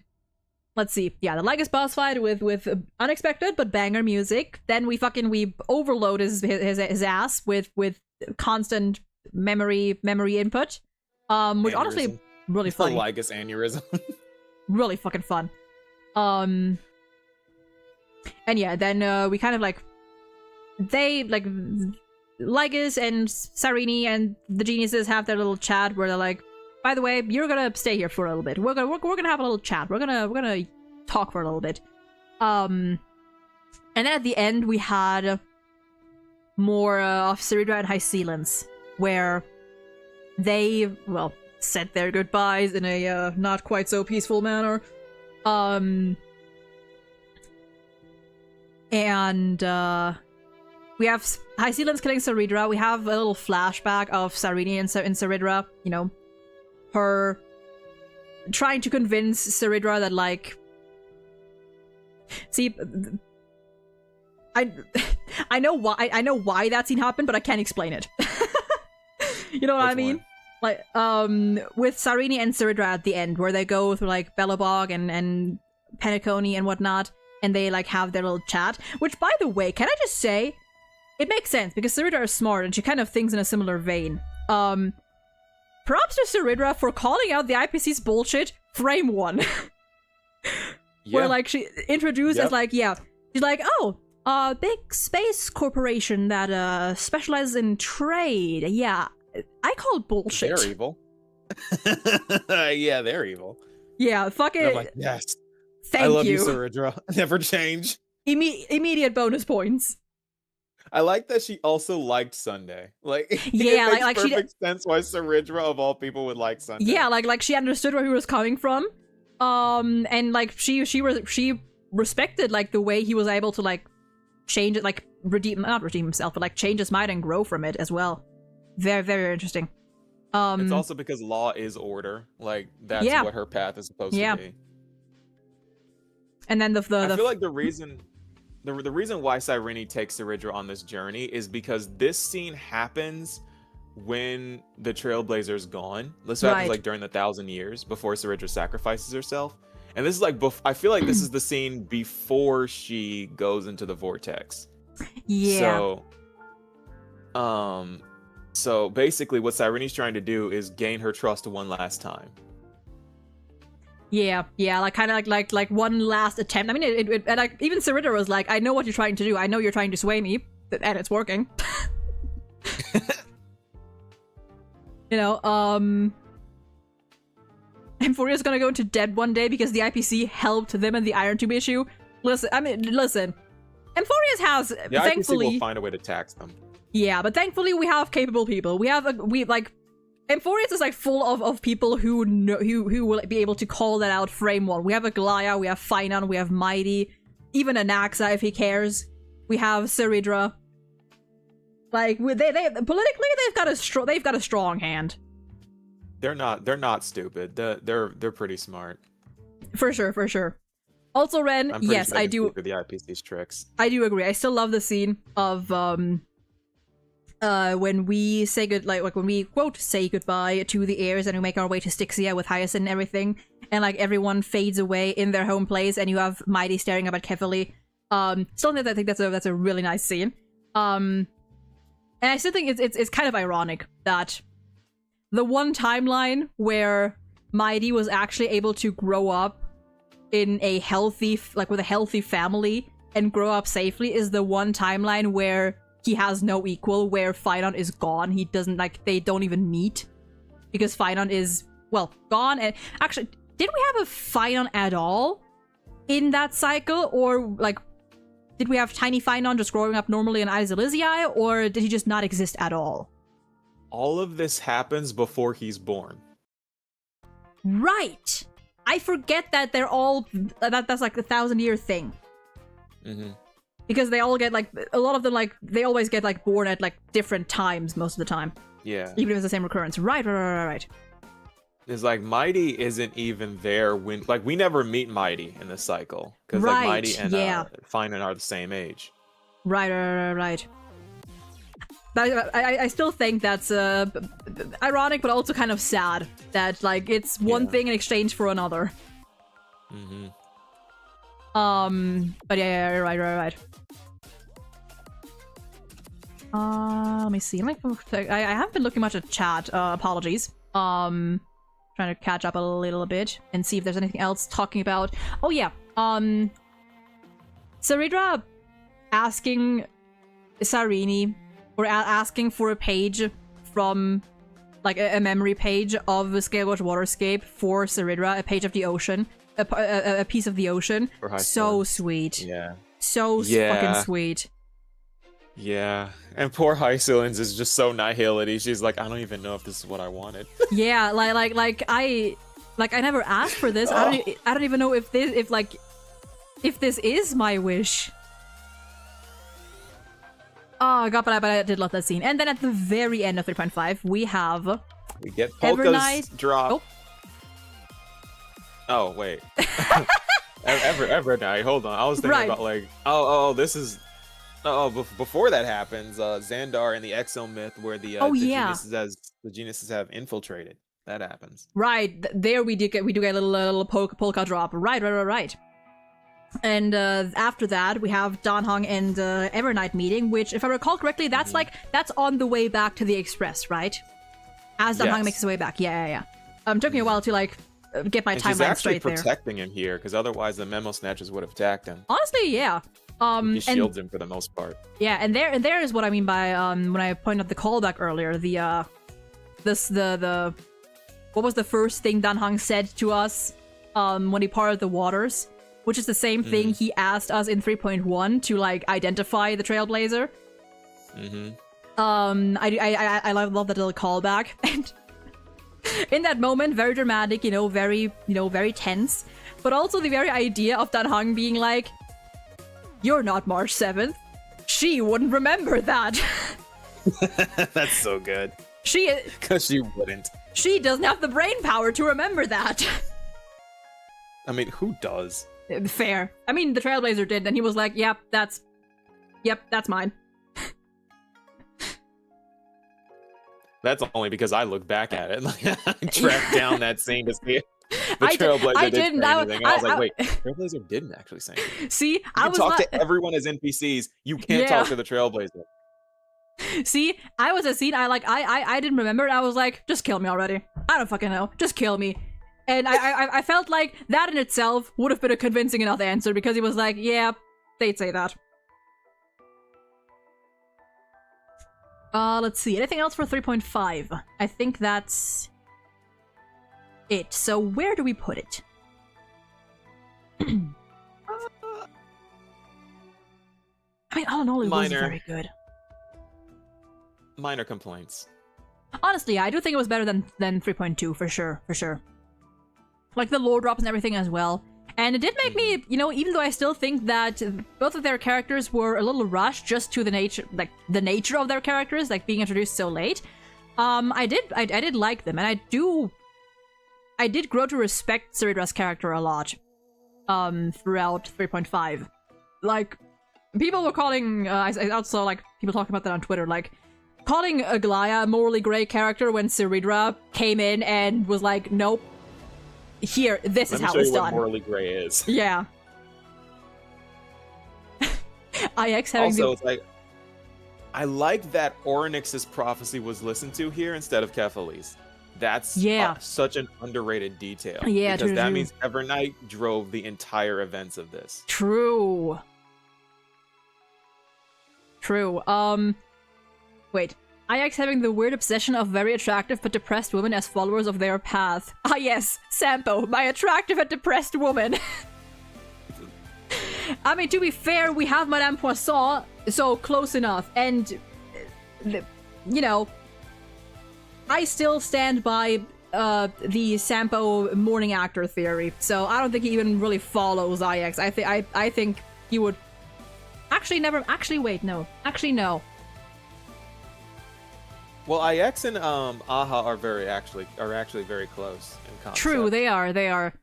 Speaker 1: see. Yeah, the Lycus boss fight with unexpected but banger music. Then we overload his ass with constant memory input. Which honestly really funny.
Speaker 2: The Lycus aneurysm.
Speaker 1: Really fucking fun. And yeah, then we kind of like Lycus and Cyrene and the geniuses have their little chat where they're like, by the way, you're gonna stay here for a little bit. We're gonna have a little chat. We're gonna talk for a little bit. And then at the end we had more of Ceridra and High Sealants, where they said their goodbyes in a not quite so peaceful manner. And we have High Sealants killing Ceridra. We have a little flashback of Cyrene and Ceridra, you know, her trying to convince Ceridra that, like, see, I know why that scene happened, but I can't explain it. You know what I mean? Like, with Cyrene and Ceridra at the end, where they go through, like, Belobog and Penacony and whatnot, and they, like, have their little chat. Which, by the way, can I just say, it makes sense, because Ceridra is smart, and she kind of thinks in a similar vein. Props to Ceridra for calling out the IPC's bullshit, frame 1. Where, like, she introduced as, like, yeah, she's like, oh, big space corporation that, specializes in trade. Yeah, I call bullshit.
Speaker 2: They're evil. Yeah, they're evil.
Speaker 1: Yeah, fuck it.
Speaker 2: And I'm like, yes.
Speaker 1: Thank
Speaker 2: I love
Speaker 1: you,
Speaker 2: Ceridra. Never change.
Speaker 1: Immediate bonus points.
Speaker 2: I like that she also liked Sunday. Like,
Speaker 1: yeah,
Speaker 2: it makes
Speaker 1: like
Speaker 2: perfect sense why Ceridra of all people would like Sunday.
Speaker 1: Yeah, like she understood where he was coming from, and like she respected like the way he was able to like change it, like not redeem himself, but like change his mind and grow from it as well. Very, very interesting.
Speaker 2: It's also because law is order. Like, that's what her path is supposed to be. And then I feel like the reason why Cyrene takes Ceridra on this journey is because this scene happens when the Trailblazer's gone. This happens like during the 1,000 years before Ceridra sacrifices herself. And this is like, I feel like this is the scene before she goes into the vortex. Yeah. So basically what Cyrene's trying to do is gain her trust one last time.
Speaker 1: Yeah, like kind of like one last attempt. I mean, and like even Ceridra was like, I know what you're trying to do. I know you're trying to sway me, and it's working. You know, Amphoreu's gonna go into debt one day because the IPC helped them in the Iron Tube issue. Listen. Amphoreu's has,
Speaker 2: the
Speaker 1: thankfully,
Speaker 2: IPC will find a way to tax them.
Speaker 1: Yeah, but thankfully we have capable people. Amphoreu's is like full of people who will be able to call that out frame 1. We have Aglaya, we have Finon, we have Mighty, even Anaxa if he cares. We have Ceridra. Like they politically they've got a strong hand.
Speaker 2: They're not stupid. They're pretty smart.
Speaker 1: For sure. Also, Ren, yes, I do.
Speaker 2: The IPC's tricks.
Speaker 1: I do agree. I still love the scene of when we say when we quote say goodbye to the heirs and we make our way to Styxia with Hyacinth and everything, and like everyone fades away in their home place, and you have Mighty staring up at Kefali. Still, I think that's a really nice scene. And I still think it's kind of ironic that the one timeline where Mighty was actually able to grow up in a healthy, like with a healthy family and grow up safely is the one timeline where he has no equal, where Finon is gone. He doesn't, like, they don't even meet because Finon is, well, gone. And actually, did we have a Finon at all in that cycle? Or, like, did we have tiny Finon just growing up normally in Isles Elysiae? Or did he just not exist at all?
Speaker 2: all of this happens before he's born.
Speaker 1: Right. I forget that they're all that's like the 1,000-year thing.
Speaker 2: Mm-hmm.
Speaker 1: Because they all get like a lot of them like they always get like born at like different times most of the time.
Speaker 2: Yeah.
Speaker 1: Even if it's the same recurrence. Right.
Speaker 2: It's like Mighty isn't even there when like we never meet Mighty in this cycle because like Mighty and Finan are the same age.
Speaker 1: Right. But I still think that's ironic, but also kind of sad that like it's one thing in exchange for another.
Speaker 2: Mm-hmm.
Speaker 1: But yeah, right. Let me see. I haven't been looking much at chat. Apologies. Trying to catch up a little bit and see if there's anything else talking about. Oh yeah. Saridra asking Sarini or asking for a page from like a memory page of Scalewatch Waterscape for Saridra, a page of the ocean, a piece of the ocean. So sweet.
Speaker 2: Yeah.
Speaker 1: So fucking sweet.
Speaker 2: Yeah, and poor Hysolins is just so nihility. She's like, I don't even know if this is what I wanted.
Speaker 1: Yeah, I never asked for this. I don't even know if this is my wish. Oh god, but I did love that scene. And then at the very end of 3.5, we
Speaker 2: get Polka's drop. Oh wait, Evernight. Hold on, I was thinking about like, this is. Before that happens, Xandar and the Exo myth, where the geniuses have infiltrated. That happens.
Speaker 1: Right there, we do get a little polka drop. Right. And after that, we have Danhong and Evernight meeting, which, if I recall correctly, that's that's on the way back to the Express, right? As Danhong makes his way back. Yeah. Took me a while to like get my timeline straight there.
Speaker 2: She's actually protecting him here, because otherwise the Memo Snatchers would have attacked him.
Speaker 1: Honestly, yeah.
Speaker 2: He shields him for the most part.
Speaker 1: Yeah, and there is what I mean by when I pointed out the callback earlier. The what was the first thing Danhong said to us when he parted the waters, which is the same thing he asked us in 3.1 to like identify the Trailblazer. I love that little callback, and in that moment, very dramatic, very tense, but also the very idea of Danhong being like, "You're not March 7th. She wouldn't remember that."
Speaker 2: That's so good.
Speaker 1: Because
Speaker 2: she wouldn't.
Speaker 1: She doesn't have the brain power to remember that.
Speaker 2: I mean, who does?
Speaker 1: Fair. I mean, the Trailblazer did, and he was like, yep, that's mine.
Speaker 2: That's only because I look back at it. Like, I tracked down that scene to see it. The Trailblazer didn't say anything. I was like, wait, Trailblazer didn't actually say anything.
Speaker 1: See,
Speaker 2: I was talk to everyone as NPCs. You can't talk to the Trailblazer.
Speaker 1: See, I was a scene. I didn't remember. And I was like, just kill me already. I don't fucking know. Just kill me. And I felt like that in itself would have been a convincing enough answer, because he was like, yeah, they'd say that. Let's see. Anything else for 3.5? I think that's it. So where do we put it? I mean, all in all, it was very good.
Speaker 2: Minor complaints.
Speaker 1: Honestly, I do think it was better than 3.2 for sure. Like the lore drops and everything as well. And it did make me, even though I still think that both of their characters were a little rushed just to the nature of their characters, like being introduced so late. I did like them, and I did grow to respect Saridra's character a lot. Throughout 3.5, like people were calling. I also like people talking about that on Twitter, like calling Aglaya a morally gray character when Saridra came in and was like, nope. Here, this is how it's done.
Speaker 2: What morally gray is.
Speaker 1: Yeah. IX having
Speaker 2: also, it's like, I like that Oryx's prophecy was listened to here instead of Kefali's. That's such an underrated detail.
Speaker 1: Yeah,
Speaker 2: because that means Evernight drove the entire events of this.
Speaker 1: True. Wait. IX having the weird obsession of very attractive but depressed women as followers of their path. Ah yes, Sampo, my attractive and depressed woman. I mean, to be fair, we have Madame Poisson, so close enough. And, I still stand by the Sampo morning actor theory, so I don't think he even really follows IX. I think he would wait, no. Actually, no.
Speaker 2: Well, IX and AHA are actually very close in concept.
Speaker 1: True, they are.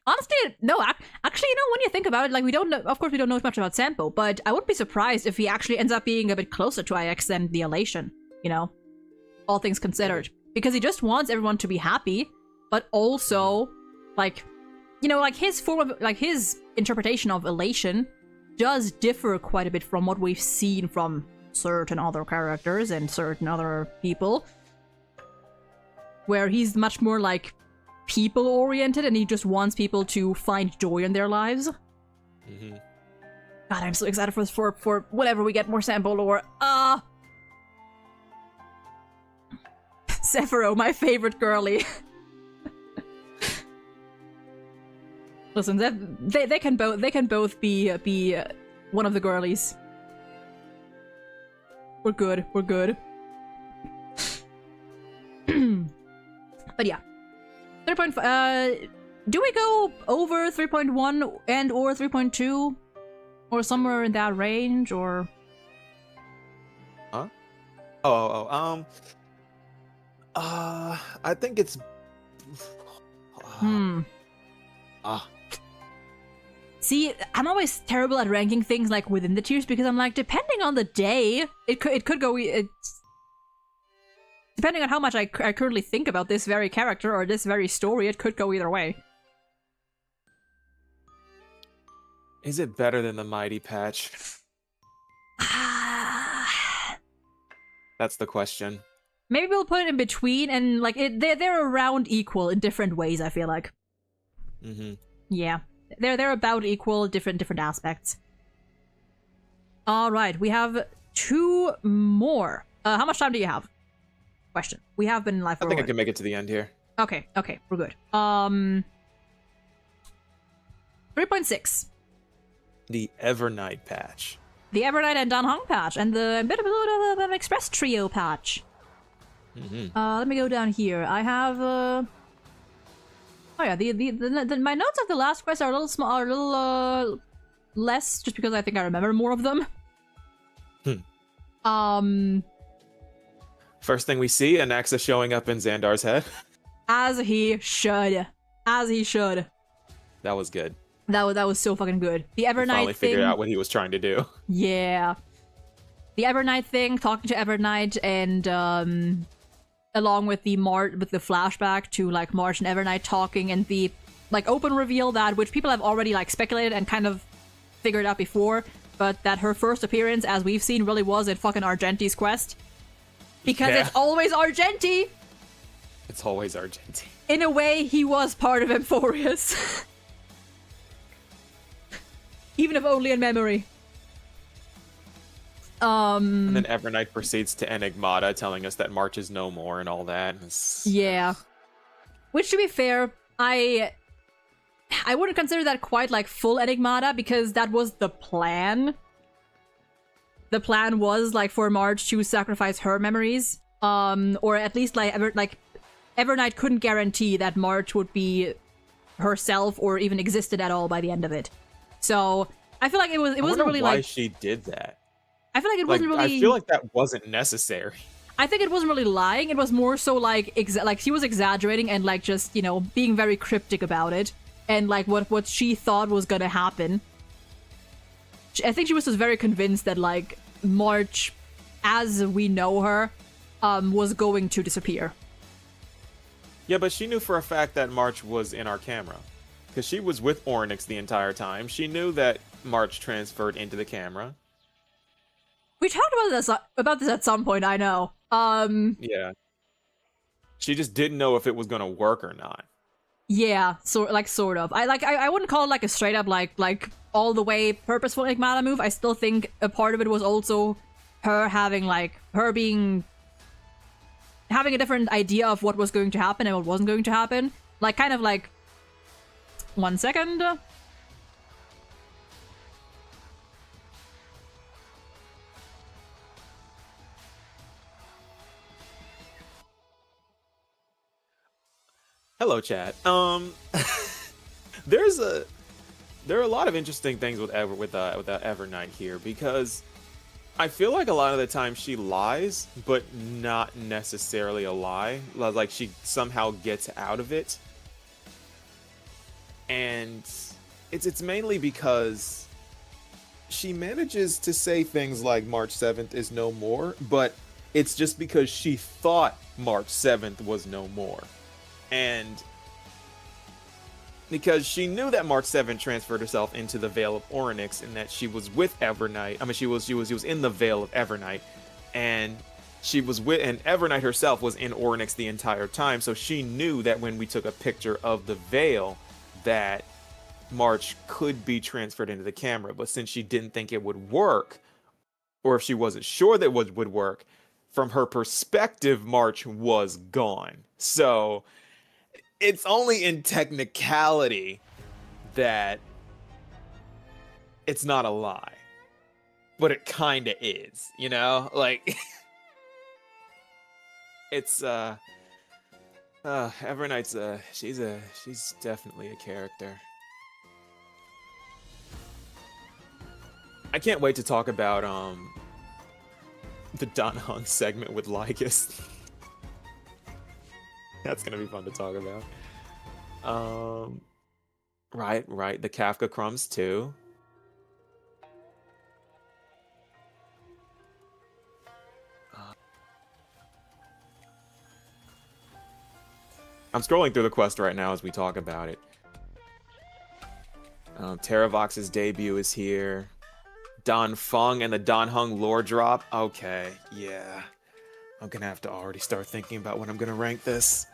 Speaker 1: Honestly, no, actually, when you think about it, like, we don't know, of course we don't know much about Sampo, but I wouldn't be surprised if he actually ends up being a bit closer to IX than the Elation, all things considered. Because he just wants everyone to be happy, but also, like, his form of, like, his interpretation of Elation does differ quite a bit from what we've seen from certain other characters and certain other people, where he's much more, like, people-oriented, and he just wants people to find joy in their lives.
Speaker 2: Mm-hmm.
Speaker 1: God, I'm so excited for whenever we get more Sampo lore. Sephiroth, my favorite girly. Listen, they can both be one of the girlies. We're good. But yeah. 3.5, do we go over 3.1 and or 3.2? Or somewhere in that range, or?
Speaker 2: Huh? I think it's...
Speaker 1: See, I'm always terrible at ranking things, like, within the tiers, because I'm like, depending on the day, it could go... Depending on how much I currently think about this very character or this very story, it could go either way.
Speaker 2: Is it better than the Mighty patch? That's the question.
Speaker 1: Maybe we'll put it in between, and like they're around equal in different ways, I feel like.
Speaker 2: Mm-hmm.
Speaker 1: Yeah. They're about equal, different aspects. Alright, we have 2 more. How much time do you have? Question. We have been live for
Speaker 2: I think I can make it to the end here.
Speaker 1: Okay, we're good. 3.6.
Speaker 2: The Evernight patch.
Speaker 1: The Evernight and Danhong patch, and the bit of an Express Trio patch.
Speaker 2: Mm-hmm.
Speaker 1: Let me go down here. I have oh yeah, my notes of the last quest are a little small, are a little less, just because I think I remember more of them.
Speaker 2: First thing we see, Anaxa showing up in Xandar's head.
Speaker 1: As he should.
Speaker 2: That was good.
Speaker 1: That was so fucking good. The Evernight
Speaker 2: finally
Speaker 1: thing.
Speaker 2: Figured out what he was trying to do.
Speaker 1: Yeah. The Evernight thing, talking to Evernight, and along with the flashback to like March and Evernight talking, and the like open reveal that, which people have already like speculated and kind of figured out before, but that her first appearance, as we've seen, really was in fucking Argenti's quest. Because it's always Argenti!
Speaker 2: It's always Argenti.
Speaker 1: In a way, he was part of AMPHOREUS. Even if only in memory.
Speaker 2: And then Evernight proceeds to Enigmata, telling us that March is no more and all that.
Speaker 1: Yeah. Which, to be fair, I wouldn't consider that quite like full Enigmata, because that was the plan. The plan was like for March to sacrifice her memories, or at least like Evernight couldn't guarantee that March would be herself or even existed at all by the end of it. So I feel like it wasn't really
Speaker 2: why
Speaker 1: like
Speaker 2: she did that.
Speaker 1: I feel like it wasn't really.
Speaker 2: I feel like that wasn't necessary.
Speaker 1: I think it wasn't really lying. It was more so like she was exaggerating and like just being very cryptic about it, and like what she thought was gonna happen. I think she was just very convinced that like March, as we know her, was going to disappear.
Speaker 2: Yeah, but she knew for a fact that March was in our camera, because she was with Ornyx the entire time. She knew that March transferred into the camera.
Speaker 1: We talked about this at some point, I know.
Speaker 2: Yeah. She just didn't know if it was gonna work or not.
Speaker 1: Yeah, sort of. I wouldn't call it like a straight up like all the way purposeful Enigmata move. I still think a part of it was also her having having a different idea of what was going to happen and what wasn't going to happen. Like kind of like 1 second.
Speaker 2: Hello, chat. There are a lot of interesting things with Evernight here, because I feel like a lot of the time she lies, but not necessarily a lie. Like she somehow gets out of it, and it's mainly because she manages to say things like March 7th is no more, but it's just because she thought March 7th was no more, and because she knew that March 7th transferred herself into the Veil of Orynyx, and that she was with Evernight. I mean, she was in the Veil of Evernight, and and Evernight herself was in Orynyx the entire time. So she knew that when we took a picture of the Veil, that March could be transferred into the camera. But since she didn't think it would work, or if she wasn't sure that it would work, from her perspective, March was gone. So it's only in technicality that it's not a lie, but it kind of is, you know? Like, it's Evernight's she's definitely a character. I can't wait to talk about the Dan Heng segment with Lycus. That's gonna be fun to talk about. Right. The Kafka crumbs too. I'm scrolling through the quest right now as we talk about it. Terravox's debut is here. Dan Feng and the Dan Heng lore drop. Okay, yeah. I'm gonna have to already start thinking about when I'm gonna rank this.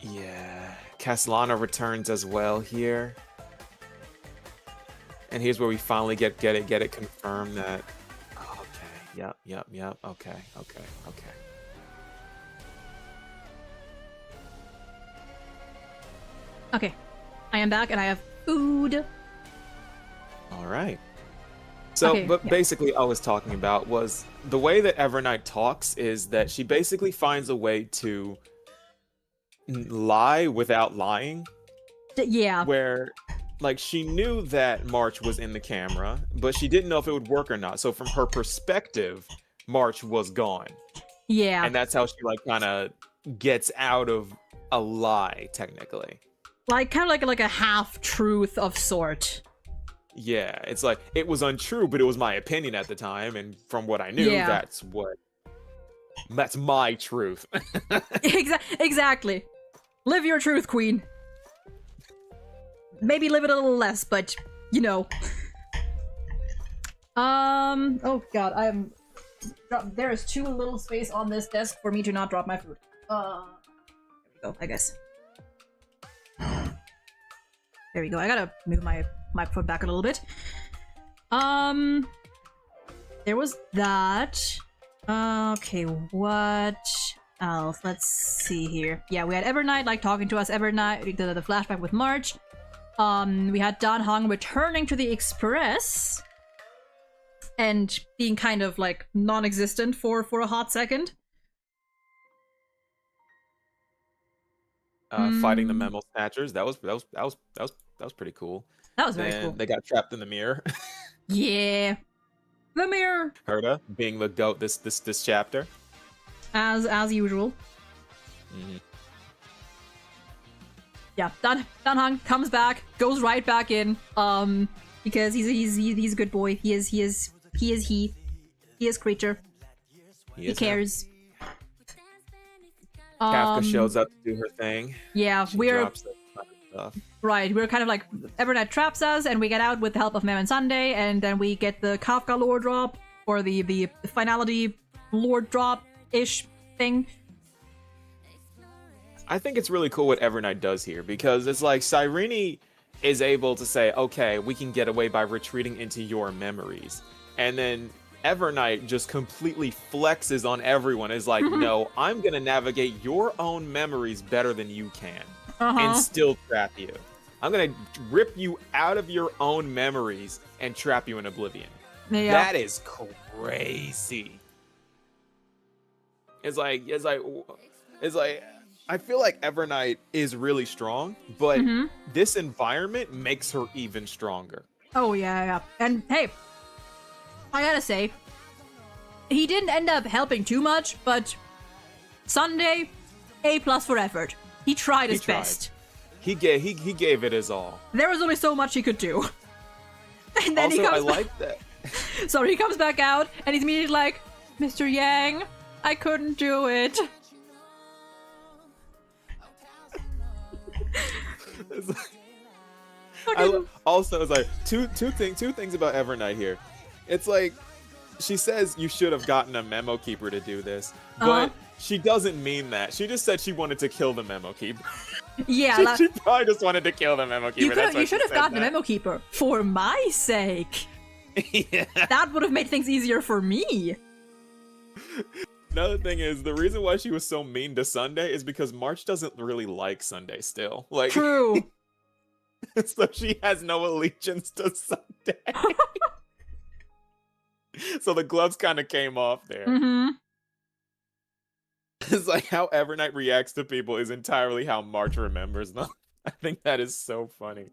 Speaker 2: Yeah, Castellana returns as well here, and here's where we finally get it confirmed that. Okay, yep. Okay.
Speaker 1: Okay, I am back and I have food.
Speaker 2: All right. So, okay, but yeah. Basically, all I was talking about was the way that Evernight talks is that she basically finds a way to lie without lying.
Speaker 1: Yeah.
Speaker 2: Where, like, she knew that March was in the camera, but she didn't know if it would work or not. So from her perspective, March was gone.
Speaker 1: Yeah.
Speaker 2: And that's how she, like, kind of gets out of a lie, technically.
Speaker 1: Like, kind of like a half-truth of sort.
Speaker 2: Yeah, it's like, it was untrue, but it was my opinion at the time, and from what I knew, that's my truth.
Speaker 1: Exactly. Live your truth, queen. Maybe live it a little less, but, you know. Oh god, there is too little space on this desk for me to not drop my food. There we go, I guess. There we go, I gotta move my foot back a little bit. There was that. Okay, what else? Let's see here. Yeah, we had Evernight, like, talking to us. Evernight, the flashback with March. We had Dan Heng returning to the Express and being kind of, like, non-existent for a hot second.
Speaker 2: Fighting the memo snatchers. That was pretty cool.
Speaker 1: That was very cool.
Speaker 2: They got trapped in the mirror.
Speaker 1: Yeah. The mirror.
Speaker 2: Herta being the goat this chapter.
Speaker 1: As usual.
Speaker 2: Mm-hmm.
Speaker 1: Yeah, Dan Heng comes back, goes right back in, because he's a good boy. He is creature. He cares.
Speaker 2: Kafka shows up to do her thing.
Speaker 1: Yeah,
Speaker 2: we're
Speaker 1: kind of like, Evernight traps us, and we get out with the help of Mem and Sunday, and then we get the Kafka lore drop, or the finality lore drop-ish thing.
Speaker 2: I think it's really cool what Evernight does here, because it's like Cyrene is able to say, okay, we can get away by retreating into your memories. And then Evernight just completely flexes on everyone. Is like, no, I'm going to navigate your own memories better than you can. And still trap you. I'm going to rip you out of your own memories and trap you in oblivion. Yeah. That is crazy. It's like I feel like Evernight is really strong, but this environment makes her even stronger.
Speaker 1: Oh yeah. And hey, I gotta say, he didn't end up helping too much, but Sunday, A+ for effort. He tried his best.
Speaker 2: He gave it his all.
Speaker 1: There was only so much he could do. And then
Speaker 2: also, I like that.
Speaker 1: So he comes back out, and he's immediately like, Mr. Yang, I couldn't do it.
Speaker 2: It's like, also, it's like two things about Evernight here. It's like she says you should have gotten a memo keeper to do this, but she doesn't mean that. She just said she wanted to kill the memo keeper.
Speaker 1: Yeah,
Speaker 2: she probably just wanted to kill the memo keeper.
Speaker 1: You should have gotten a memo keeper for my sake.
Speaker 2: Yeah.
Speaker 1: That would have made things easier for me.
Speaker 2: Another thing is, the reason why she was so mean to Sunday is because March doesn't really like Sunday still. Like,
Speaker 1: true.
Speaker 2: So she has no allegiance to Sunday. So the gloves kind of came off there. It's like how Evernight reacts to people is entirely how March remembers them. I think that is so funny.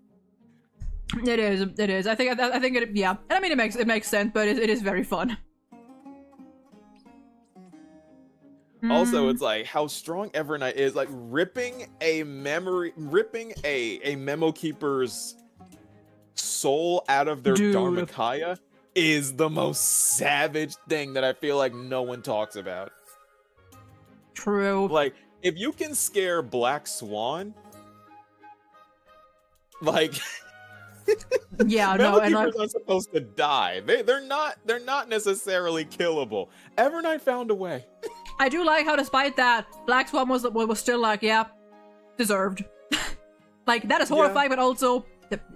Speaker 1: It is. I think it, yeah. And I mean, it makes sense, but it is very fun.
Speaker 2: Also, it's like how strong Evernight is, like ripping a memo keeper's soul out of their Dharmakaya is the most savage thing that I feel like no one talks about.
Speaker 1: True.
Speaker 2: Like, if you can scare Black Swan, like,
Speaker 1: yeah, no, and
Speaker 2: keepers aren't supposed to die. They're not necessarily killable. Evernight found a way.
Speaker 1: I do like how, despite that, Black Swan was still like, yeah, deserved. Like, that is horrifying, but also,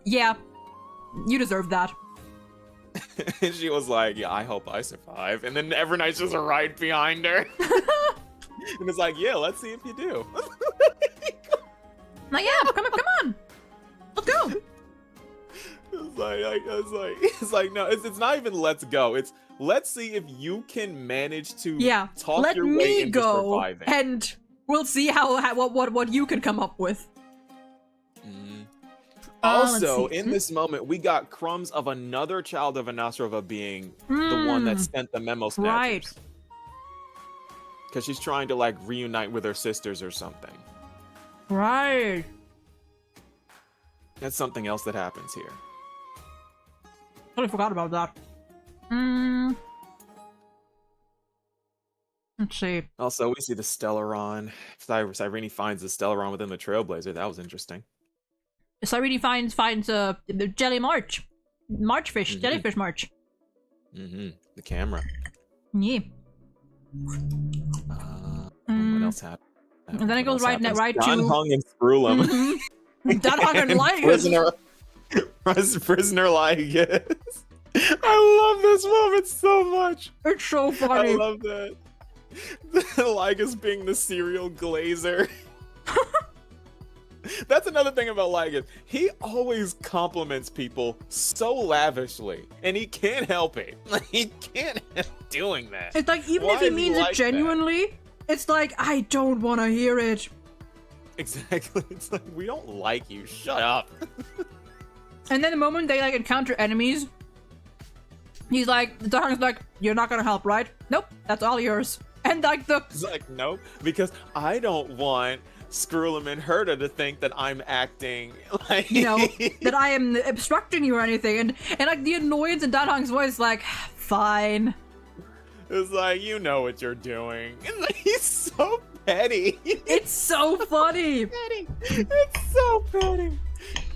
Speaker 1: yeah, you deserve that.
Speaker 2: And she was like, yeah, I hope I survive. And then Evernight's just right behind her. And it's like, yeah, let's see if you do.
Speaker 1: Like, yeah, come on. Let's go.
Speaker 2: It's like, no, it's not even let's go. It's let's see if you can manage to talk your way into surviving.
Speaker 1: And we'll see what you can come up with.
Speaker 2: Also, in this moment, we got crumbs of another child of Anastrova being the one that sent the memo snatchers.
Speaker 1: Right.
Speaker 2: Because she's trying to, like, reunite with her sisters or something.
Speaker 1: Right.
Speaker 2: That's something else that happens here.
Speaker 1: Totally forgot about that. Let's see.
Speaker 2: Also, we see the Stellaron. Cyrene finds the Stellaron within the Trailblazer. That was interesting.
Speaker 1: Cyrene finds the Jelly March. Marchfish. Jellyfish March.
Speaker 2: The camera.
Speaker 1: Yeah.
Speaker 2: What else happened?
Speaker 1: And then it goes right to...
Speaker 2: Danhong and Screwlum.
Speaker 1: Danhong and Lygus.
Speaker 2: Prisoner Lygus. I love this moment so much.
Speaker 1: It's so funny.
Speaker 2: I love that. Lygus being the serial glazer. That's another thing about Lygus. He always compliments people so lavishly, and he can't help it. Like, he can't help doing that.
Speaker 1: It's like, even if he means it genuinely, it's like, I don't want to hear it.
Speaker 2: Exactly. It's like, we don't like you. Shut up.
Speaker 1: And then the moment they, like, encounter enemies, he's like, the Dark's like, you're not gonna help, right? Nope, that's all yours. And, like,
Speaker 2: It's like, nope, because I don't want Screwlum and Herta to think that I'm acting like,
Speaker 1: you know, that I am obstructing you or anything. And like, the annoyance in Danhong's voice, like, fine.
Speaker 2: It's like, you know what you're doing. It's like, he's so petty.
Speaker 1: It's so funny.
Speaker 2: It's so petty.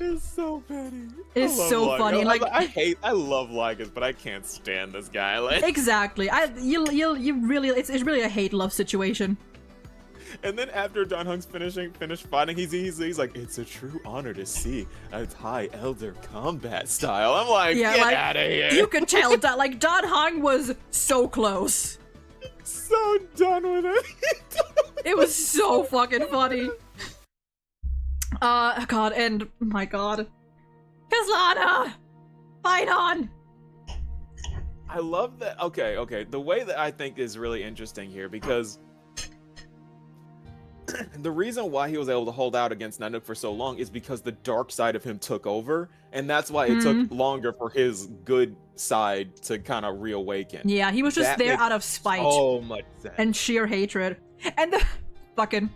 Speaker 2: It's so petty.
Speaker 1: It's so funny. Like,
Speaker 2: I love Lygus, but I can't stand this guy. Like,
Speaker 1: exactly. You really, it's really a hate-love situation.
Speaker 2: And then after Danhong's finished fighting, he's like, it's a true honor to see a Thai elder combat style. I'm like, get out of here.
Speaker 1: You could tell that, like, Danhong was so close.
Speaker 2: So done with it.
Speaker 1: It was so fucking funny. God, and my God. Kaslana! Fight on!
Speaker 2: I love that. Okay. The way that I think is really interesting here, because the reason why he was able to hold out against Nanook for so long is because the dark side of him took over, and that's why it took longer for his good side to kind of reawaken.
Speaker 1: Yeah, he was just
Speaker 2: That
Speaker 1: there
Speaker 2: makes
Speaker 1: out of spite
Speaker 2: so much sense.
Speaker 1: and sheer hatred. And the fucking...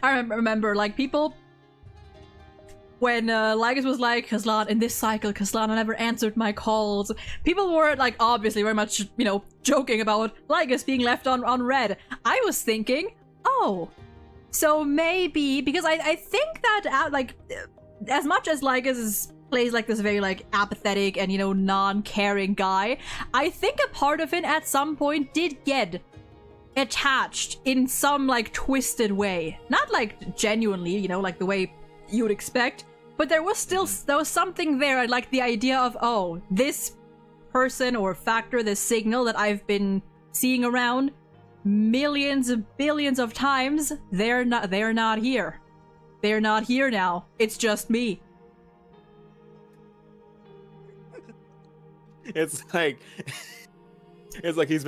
Speaker 1: I remember, like, people... When Lygus was like, Kaslan, in this cycle, Kaslan never answered my calls. People were, like, obviously very much, you know, joking about Lygus being left on red. I was thinking, oh, so maybe, because I think that, like, as much as Lygus plays, like, this very, like, apathetic and, you know, non-caring guy, I think a part of it at some point did get attached in some, like, twisted way. Not, like, genuinely, you know, like the way you would expect, but there was something there. I like the idea of, oh, this person or factor, this signal that I've been seeing around millions of billions of times, they're not here. They're not here now. It's just me.
Speaker 2: It's like he's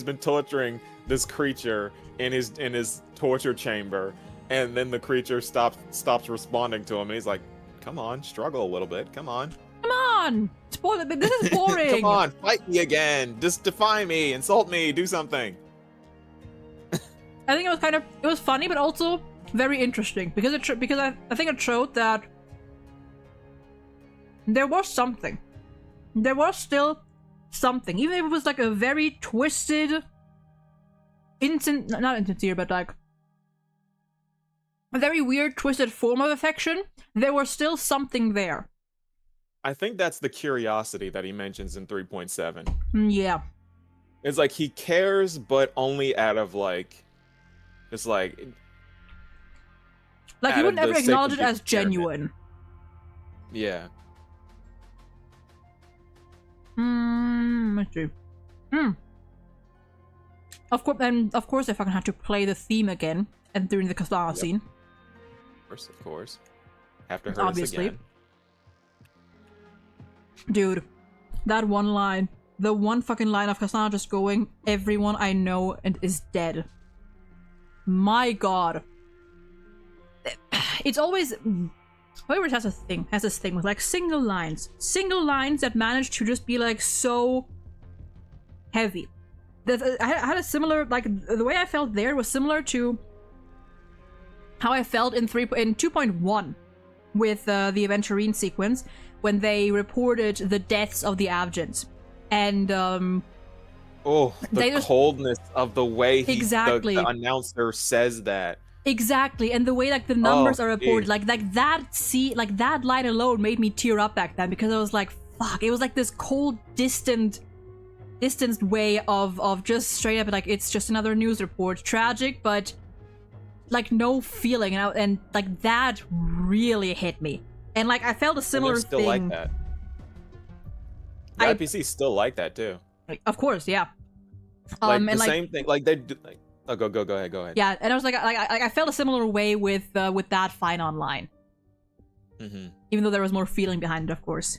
Speaker 2: been torturing this creature in his torture chamber, and then the creature stops responding to him, and he's like, come on, struggle a little bit. Come on.
Speaker 1: Come on! This is boring!
Speaker 2: Come on, fight me again. Just defy me, insult me, do something.
Speaker 1: I think it was funny, but also very interesting, because I think it showed that there was something. There was still something. Even if it was like a very twisted, not insincere, but like a very weird, twisted form of affection, there was still something there.
Speaker 2: I think that's the curiosity that he mentions in 3.7.
Speaker 1: Yeah.
Speaker 2: It's like he cares, but only out of like, it's like
Speaker 1: he wouldn't ever acknowledge it as genuine.
Speaker 2: Yeah.
Speaker 1: Let's see. Of course, if I can have to play the theme again and during the Kaslan scene.
Speaker 2: Of course. Have to hurt
Speaker 1: Obviously.
Speaker 2: us again.
Speaker 1: Dude, that one line, the one fucking line of Kaslan just going, everyone I know and is dead. My god. It's always, whoever has this thing with like single lines that manage to just be like so heavy. I had a similar, like, the way I felt there was similar to how I felt in 2.1 with the Aventurine sequence when they reported the deaths of the Avgens. And the
Speaker 2: coldness of the way
Speaker 1: exactly.
Speaker 2: the announcer says that.
Speaker 1: Exactly, and the way like the numbers are reported, like that line alone made me tear up back then, because I was like, fuck, it was like this cold, distanced way of just straight up like, it's just another news report, tragic, but like no feeling, and like that really hit me, and like I felt a similar
Speaker 2: still
Speaker 1: thing.
Speaker 2: Like that. The IPC still like that too.
Speaker 1: Like, of course, yeah.
Speaker 2: Like
Speaker 1: and
Speaker 2: the
Speaker 1: like,
Speaker 2: same thing, like they do, like. Oh, go ahead.
Speaker 1: Yeah, and I was like I felt a similar way with that fine online.
Speaker 2: Mm-hmm.
Speaker 1: Even though there was more feeling behind it, of course.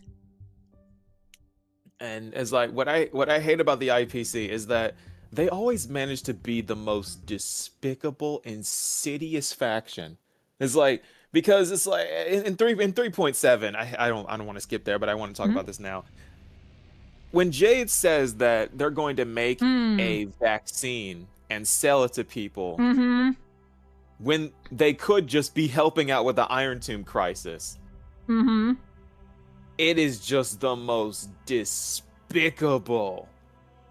Speaker 2: And it's like what I hate about the IPC is that they always manage to be the most despicable, insidious faction. It's like, because it's like in 3.7, I don't want to skip there, but I want to talk about this now. When Jade says that they're going to make a vaccine and sell it to people, when they could just be helping out with the Iron Tomb crisis. It is just the most despicable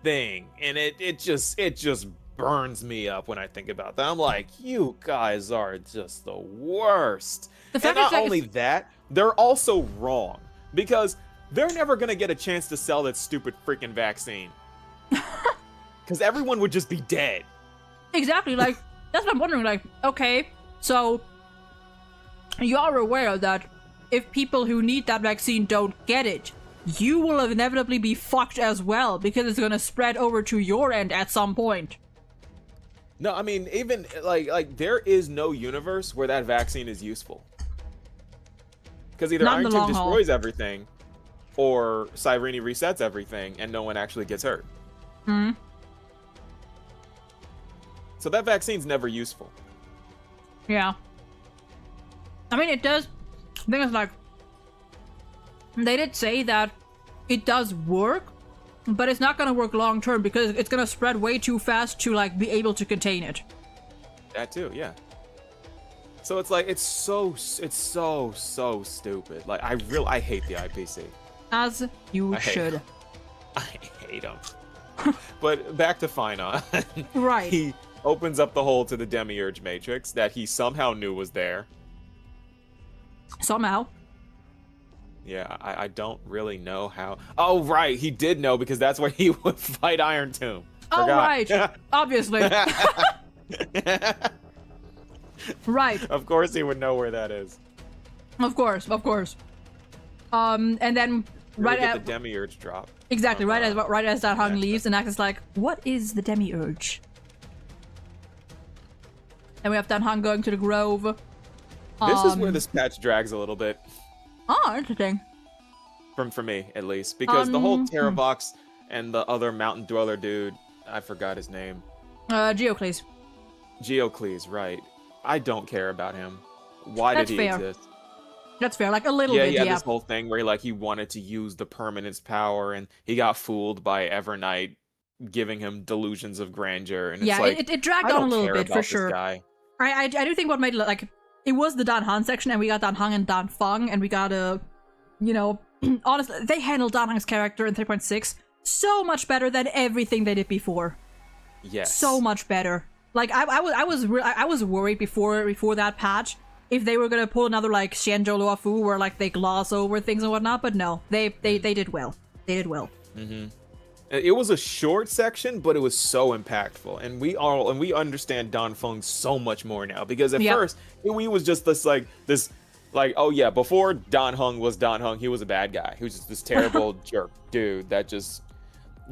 Speaker 2: thing, and it just burns me up when I think about that. I'm like, you guys are just the worst. And not only that, they're also wrong, because they're never gonna get a chance to sell that stupid freaking vaccine. Because everyone would just be dead. Exactly,
Speaker 1: like, that's what I'm wondering, like, okay, so you are aware that if people who need that vaccine don't get it, you will inevitably be fucked as well, because it's gonna spread over to your end at some point.
Speaker 2: No, I mean, even, like there is no universe where that vaccine is useful. Because either Iron Tomb destroys everything, or Cyrene resets everything, and no one actually gets hurt. So that vaccine's never useful.
Speaker 1: Yeah. I mean, it does. The thing is, like, they did say that it does work, but it's not gonna work long term because it's gonna spread way too fast to, like, be able to contain it.
Speaker 2: That too, yeah. So it's like, it's so stupid. Like, I hate the IPC.
Speaker 1: As you should.
Speaker 2: I hate them. But back to Finon.
Speaker 1: Right.
Speaker 2: He opens up the hole to the Demiurge Matrix that he somehow knew was there.
Speaker 1: Somehow.
Speaker 2: Yeah, I don't really know how. Oh, right, he did know because that's where he would fight Iron Tomb.
Speaker 1: Oh, right. Obviously. Right.
Speaker 2: Of course he would know where that is.
Speaker 1: Of course. And then right at
Speaker 2: the Demiurge drop.
Speaker 1: Exactly, right as that Hung leaves, and Axe is like, what is the Demiurge? And we have Dan Hung going to the Grove.
Speaker 2: This is where this patch drags a little bit.
Speaker 1: Oh, interesting.
Speaker 2: For me, at least. Because the whole Terravox and the other mountain dweller dude, I forgot his name.
Speaker 1: Geocles.
Speaker 2: Geocles, right. I don't care about him. Why did he exist?
Speaker 1: That's fair, like a little bit,
Speaker 2: yeah. This whole thing where he wanted to use the permanence power, and he got fooled by Evernight giving him delusions of grandeur. And
Speaker 1: it dragged on a little bit for sure.
Speaker 2: Guy.
Speaker 1: I do think what made it it was the Dan Han section, and we got Dan Hung and Dan Feng, and we got honestly, they handled Dan Hung's character in 3.6 so much better than everything they did before.
Speaker 2: Yes,
Speaker 1: so much better. Like I was worried before that patch if they were gonna pull another Xianzhou Luofu where they gloss over things and whatnot, but no, they did well. They did well.
Speaker 2: Mm-hmm. It was a short section, but it was so impactful, and we understand Dan Feng so much more now because at first we was just this oh yeah, before Dan Hung was Dan Hung, he was a bad guy. He was just this terrible jerk dude that just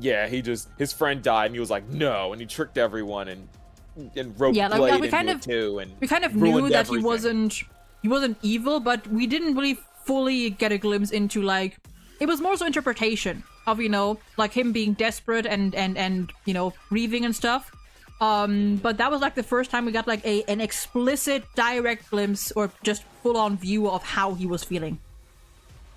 Speaker 2: his friend died and he was like no, and he tricked everyone and wrote Blade into it too, and
Speaker 1: we kind of knew that
Speaker 2: everything.
Speaker 1: he wasn't evil, but we didn't really fully get a glimpse into it was more so interpretation of him being desperate and grieving and stuff. But that was the first time we got an explicit direct glimpse or just full-on view of how he was feeling.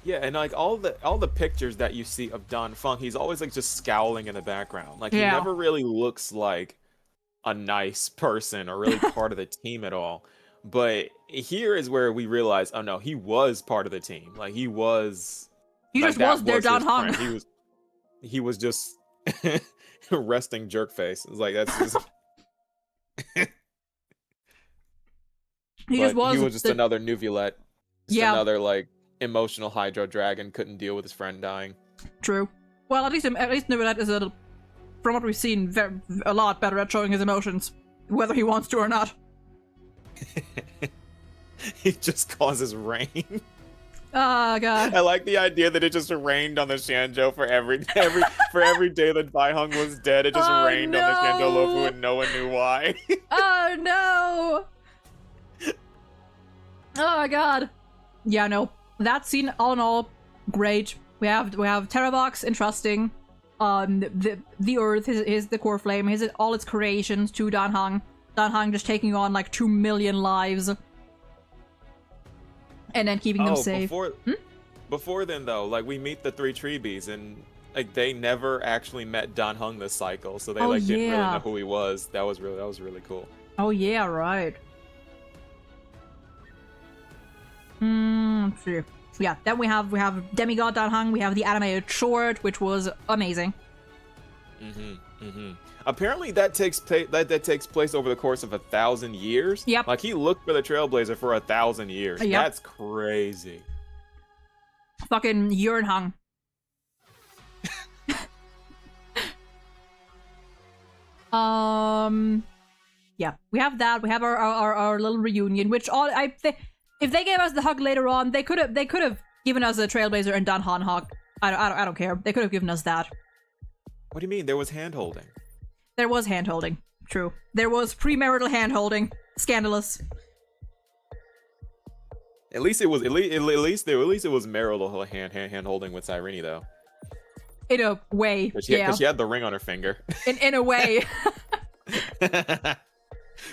Speaker 2: Yeah, and all the pictures that you see of Dan Feng, he's always just scowling in the background. He never really looks like a nice person or really part of the team at all. But here is where we realize, oh no, he was part of the team. He was.
Speaker 1: He just was their Dan Hung.
Speaker 2: He was just resting jerk face. It's that's just.
Speaker 1: He was
Speaker 2: just another Nuvulette. Another emotional Hydro Dragon, couldn't deal with his friend dying.
Speaker 1: True. Well, at least Nuvulette is from what we've seen, a lot better at showing his emotions, whether he wants to or not.
Speaker 2: He just causes rain.
Speaker 1: Oh god.
Speaker 2: I like the idea that it just rained on the Shanzhou for every day that Bai Hung was dead. It just rained on the Shanzhou Luofu and no one knew why.
Speaker 1: Oh no. Oh god. Yeah, no. That scene, all in all, great. We have Terravox entrusting the Earth, the core flame, all its creations to Dan Hung. Dan Hung just taking on 2 million lives. And then keeping them safe.
Speaker 2: Before then, though, we meet the 3 Treebees, and they never actually met Dan Hung this cycle, so they didn't really know who he was. That was really cool.
Speaker 1: Oh yeah, right. Let's see. Yeah, then we have Demigod Dan Hung. We have the animated short, which was amazing.
Speaker 2: Apparently that takes place over the course of 1,000 years.
Speaker 1: Yep.
Speaker 2: He looked for the Trailblazer for 1,000 years.
Speaker 1: Yep.
Speaker 2: That's crazy.
Speaker 1: Fucking Yuan Hung. Yeah, we have that. We have our little reunion, which if they gave us the hug later on, they could have given us a Trailblazer and Dan Han hug. I don't care. They could have given us that.
Speaker 2: What do you mean? There was hand-holding.
Speaker 1: There was hand-holding. True. There was premarital hand-holding. Scandalous.
Speaker 2: At least it was marital hand-holding with Cyrene, though.
Speaker 1: In a way,
Speaker 2: Because she had the ring on her finger.
Speaker 1: In a way.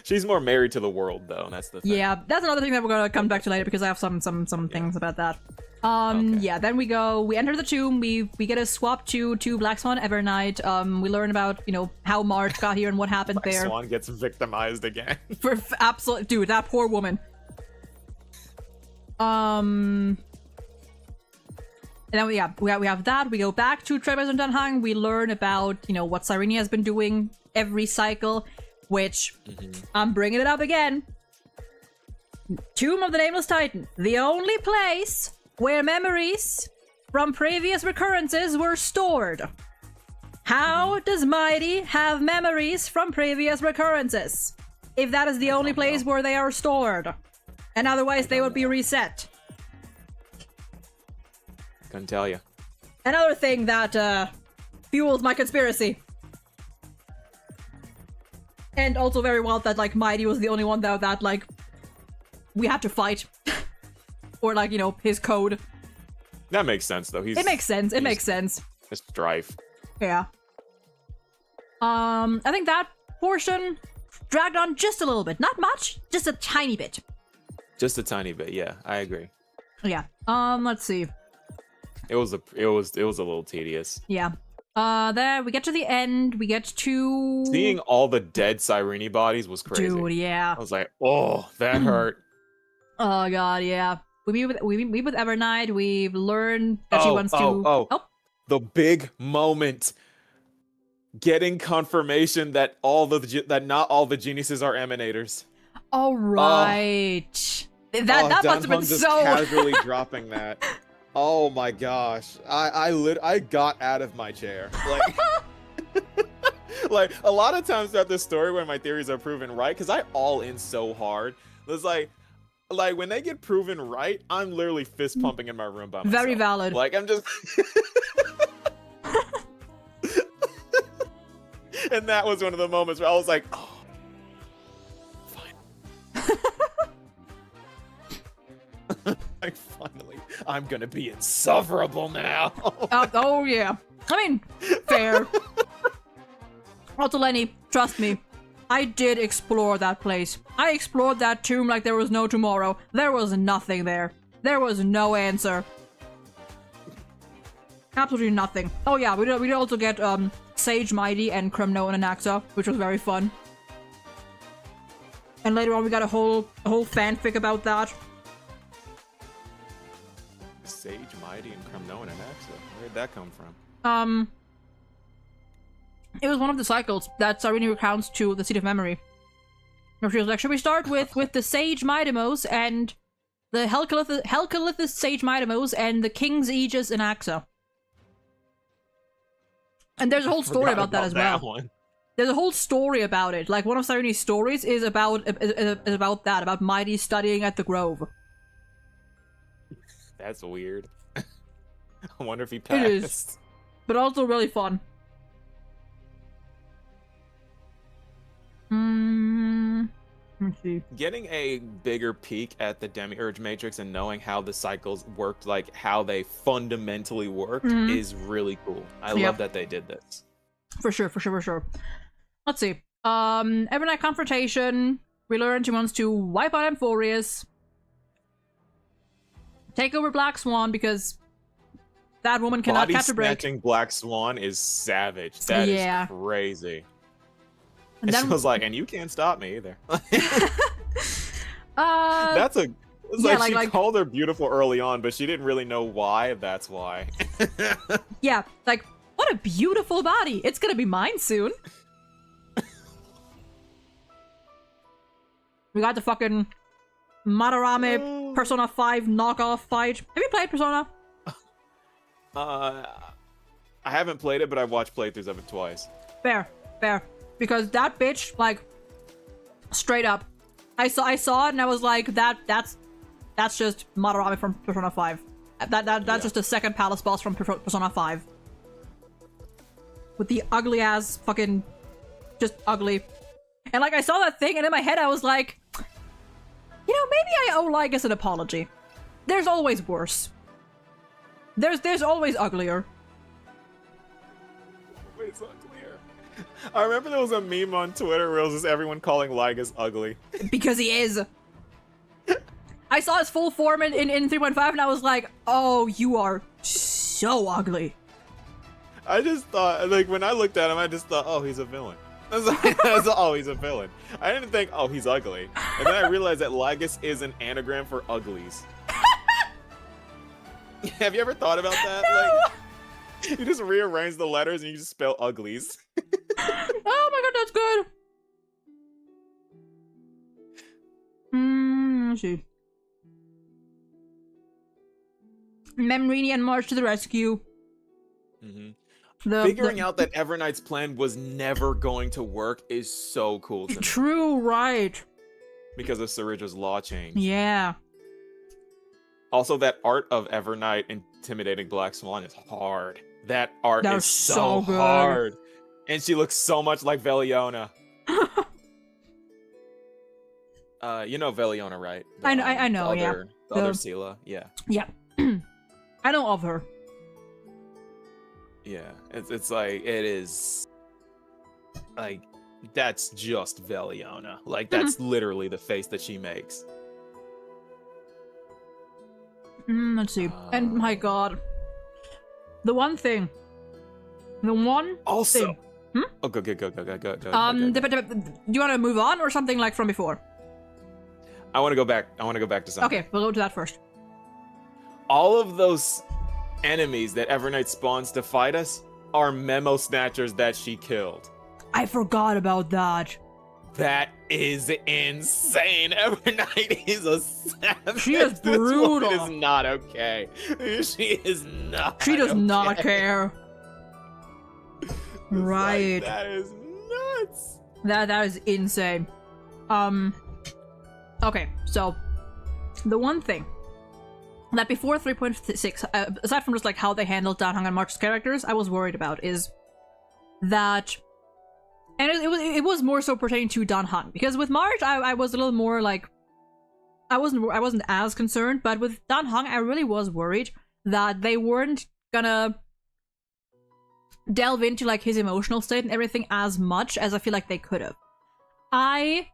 Speaker 2: She's more married to the world, though. That's the thing.
Speaker 1: Yeah, that's another thing that we're gonna come back to later because I have some things about that.
Speaker 2: Okay.
Speaker 1: Yeah, then we enter the tomb, we get a swap to Black Swan Evernight. We learn about, you know, how March got here and what happened
Speaker 2: Black
Speaker 1: there.
Speaker 2: Swan gets victimized again.
Speaker 1: For absolute, dude, that poor woman. And then we have that. We go back to Trebes and Dunhang. We learn about, you know, what Cyrene has been doing every cycle, which I'm bringing it up again. Tomb of the Nameless Titan, the only place where memories from previous recurrences were stored. How does Mighty have memories from previous recurrences if that is the only place where they are stored, and otherwise they would be reset?
Speaker 2: Couldn't tell you.
Speaker 1: Another thing that fuels my conspiracy. And also very well that, like, Mighty was the only one that like, we had to fight. Or, like, you know, his code.
Speaker 2: That makes sense, though.
Speaker 1: It makes sense. It makes sense.
Speaker 2: It's strife.
Speaker 1: Yeah. I think that portion dragged on just a little bit. Not much, just a tiny bit.
Speaker 2: Just a tiny bit, yeah. I agree.
Speaker 1: Yeah. Let's see.
Speaker 2: It was a little tedious.
Speaker 1: Yeah. There we get to the end. We get to
Speaker 2: seeing all the dead Cyrene bodies was crazy.
Speaker 1: Dude, yeah.
Speaker 2: I was like, oh, that hurt.
Speaker 1: Oh god, yeah. We meet with Evernight. We've learned that she wants to.
Speaker 2: The big moment. Getting confirmation that not all the geniuses are emanators.
Speaker 1: All right. That must have been
Speaker 2: just
Speaker 1: so
Speaker 2: casually dropping that. Oh my gosh. I got out of my chair. Like like a lot of times throughout this story when my theories are proven right, because I all in so hard. It's like when they get proven right, I'm literally fist pumping in my room by myself.
Speaker 1: Very valid.
Speaker 2: Like I'm just and that was one of the moments where I was like, oh, fine. Like finally, I'm gonna be insufferable now.
Speaker 1: Oh yeah. I mean, fair. Also, Lenny, trust me. I did explore that place. I explored that tomb like there was no tomorrow. There was nothing there. There was no answer. Absolutely nothing. Oh yeah, we did also get Sage Mighty and Kremno and Anaxa, which was very fun. And later on we got a whole fanfic about that.
Speaker 2: Sage Mighty and Kremno and Anaxa. Where'd that come from?
Speaker 1: It was one of the cycles that Cyrene recounts to the Seat of Memory. Where she was like, should we start with the Sage Midamos and the Helcalithus Sage Midamos and the King's Aegis in Axa? And there's a whole story about that as well. There's a whole story about it. Like, one of Cyrene's stories is about that, about Mighty studying at the Grove.
Speaker 2: That's weird. I wonder if he passed.
Speaker 1: It is. But also really fun. Let's see.
Speaker 2: Getting a bigger peek at the Demiurge Matrix and knowing how the cycles worked, like how they fundamentally worked, is really cool. I love that they did this.
Speaker 1: For sure. Let's see. Evernight confrontation. We learned she wants to wipe out AMPHOREUS. Take over Black Swan because that woman cannot catch a break.
Speaker 2: Body-snatching Black Swan is savage. That is crazy. And then, she was like, and you can't stop me either. That's a... It's like she called her beautiful early on, but she didn't really know why. That's why.
Speaker 1: Yeah, like, what a beautiful body. It's gonna be mine soon. We got the fucking Madarame Persona 5 knockoff fight. Have you played Persona?
Speaker 2: I haven't played it, but I've watched playthroughs of it twice.
Speaker 1: Fair. Because that bitch, like, straight up, I saw it and I was like, that's just Madarame from Persona 5. That's just a second palace boss from Persona 5. With the ugly ass fucking, just ugly. And like, I saw that thing and in my head I was like, you know, maybe I owe Lygus an apology. There's always worse. There's always uglier.
Speaker 2: Always uglier. I remember there was a meme on Twitter where it was just everyone calling Lygus ugly.
Speaker 1: Because he is. I saw his full form in 3.5 and I was like, oh, you are so ugly.
Speaker 2: I just thought, like, when I looked at him, I just thought, oh, he's a villain. That's oh, he's a villain. I didn't think, oh, he's ugly. And then I realized that Lygus is an anagram for uglies. Have you ever thought about that?
Speaker 1: No.
Speaker 2: Like, you just rearrange the letters and you just spell uglies.
Speaker 1: Oh my god, that's good. Let's see. Memrini and March to the rescue.
Speaker 2: Figuring out that Everknight's plan was never going to work is so cool to me.
Speaker 1: True, right.
Speaker 2: Because of Saridja's law change.
Speaker 1: Yeah.
Speaker 2: Also, that art of Everknight intimidating Black Swan is hard. That art is so
Speaker 1: good.
Speaker 2: hard. And she looks so much like Veliona. You know Veliona, right?
Speaker 1: I know, yeah.
Speaker 2: The other Sela, yeah.
Speaker 1: Yeah. I know of her.
Speaker 2: Yeah, it's like, it is, like, that's just Veliona. Like, that's literally the face that she makes.
Speaker 1: Let's see. And my god. The one thing.
Speaker 2: Also.
Speaker 1: Thing.
Speaker 2: Oh, go.
Speaker 1: Do you want to move on or something like from before?
Speaker 2: I want to go back to something.
Speaker 1: Okay, we'll go to that first.
Speaker 2: All of those enemies that Everknight spawns to fight us are memo snatchers that she killed.
Speaker 1: I forgot about that.
Speaker 2: That is insane. Everknight is a savage.
Speaker 1: She is brutal.
Speaker 2: This woman is not okay. She is not.
Speaker 1: She does not care. Right.
Speaker 2: Like, that is nuts.
Speaker 1: That is insane. Okay, so the one thing that before 3.6, aside from just like how they handled Dan Heng and March's characters, I was worried about is that, and it was more so pertaining to Dan Heng, because with March I was a little more like, I wasn't as concerned, but with Dan Heng I really was worried that they weren't gonna delve into like his emotional state and everything as much as I feel like they could have. I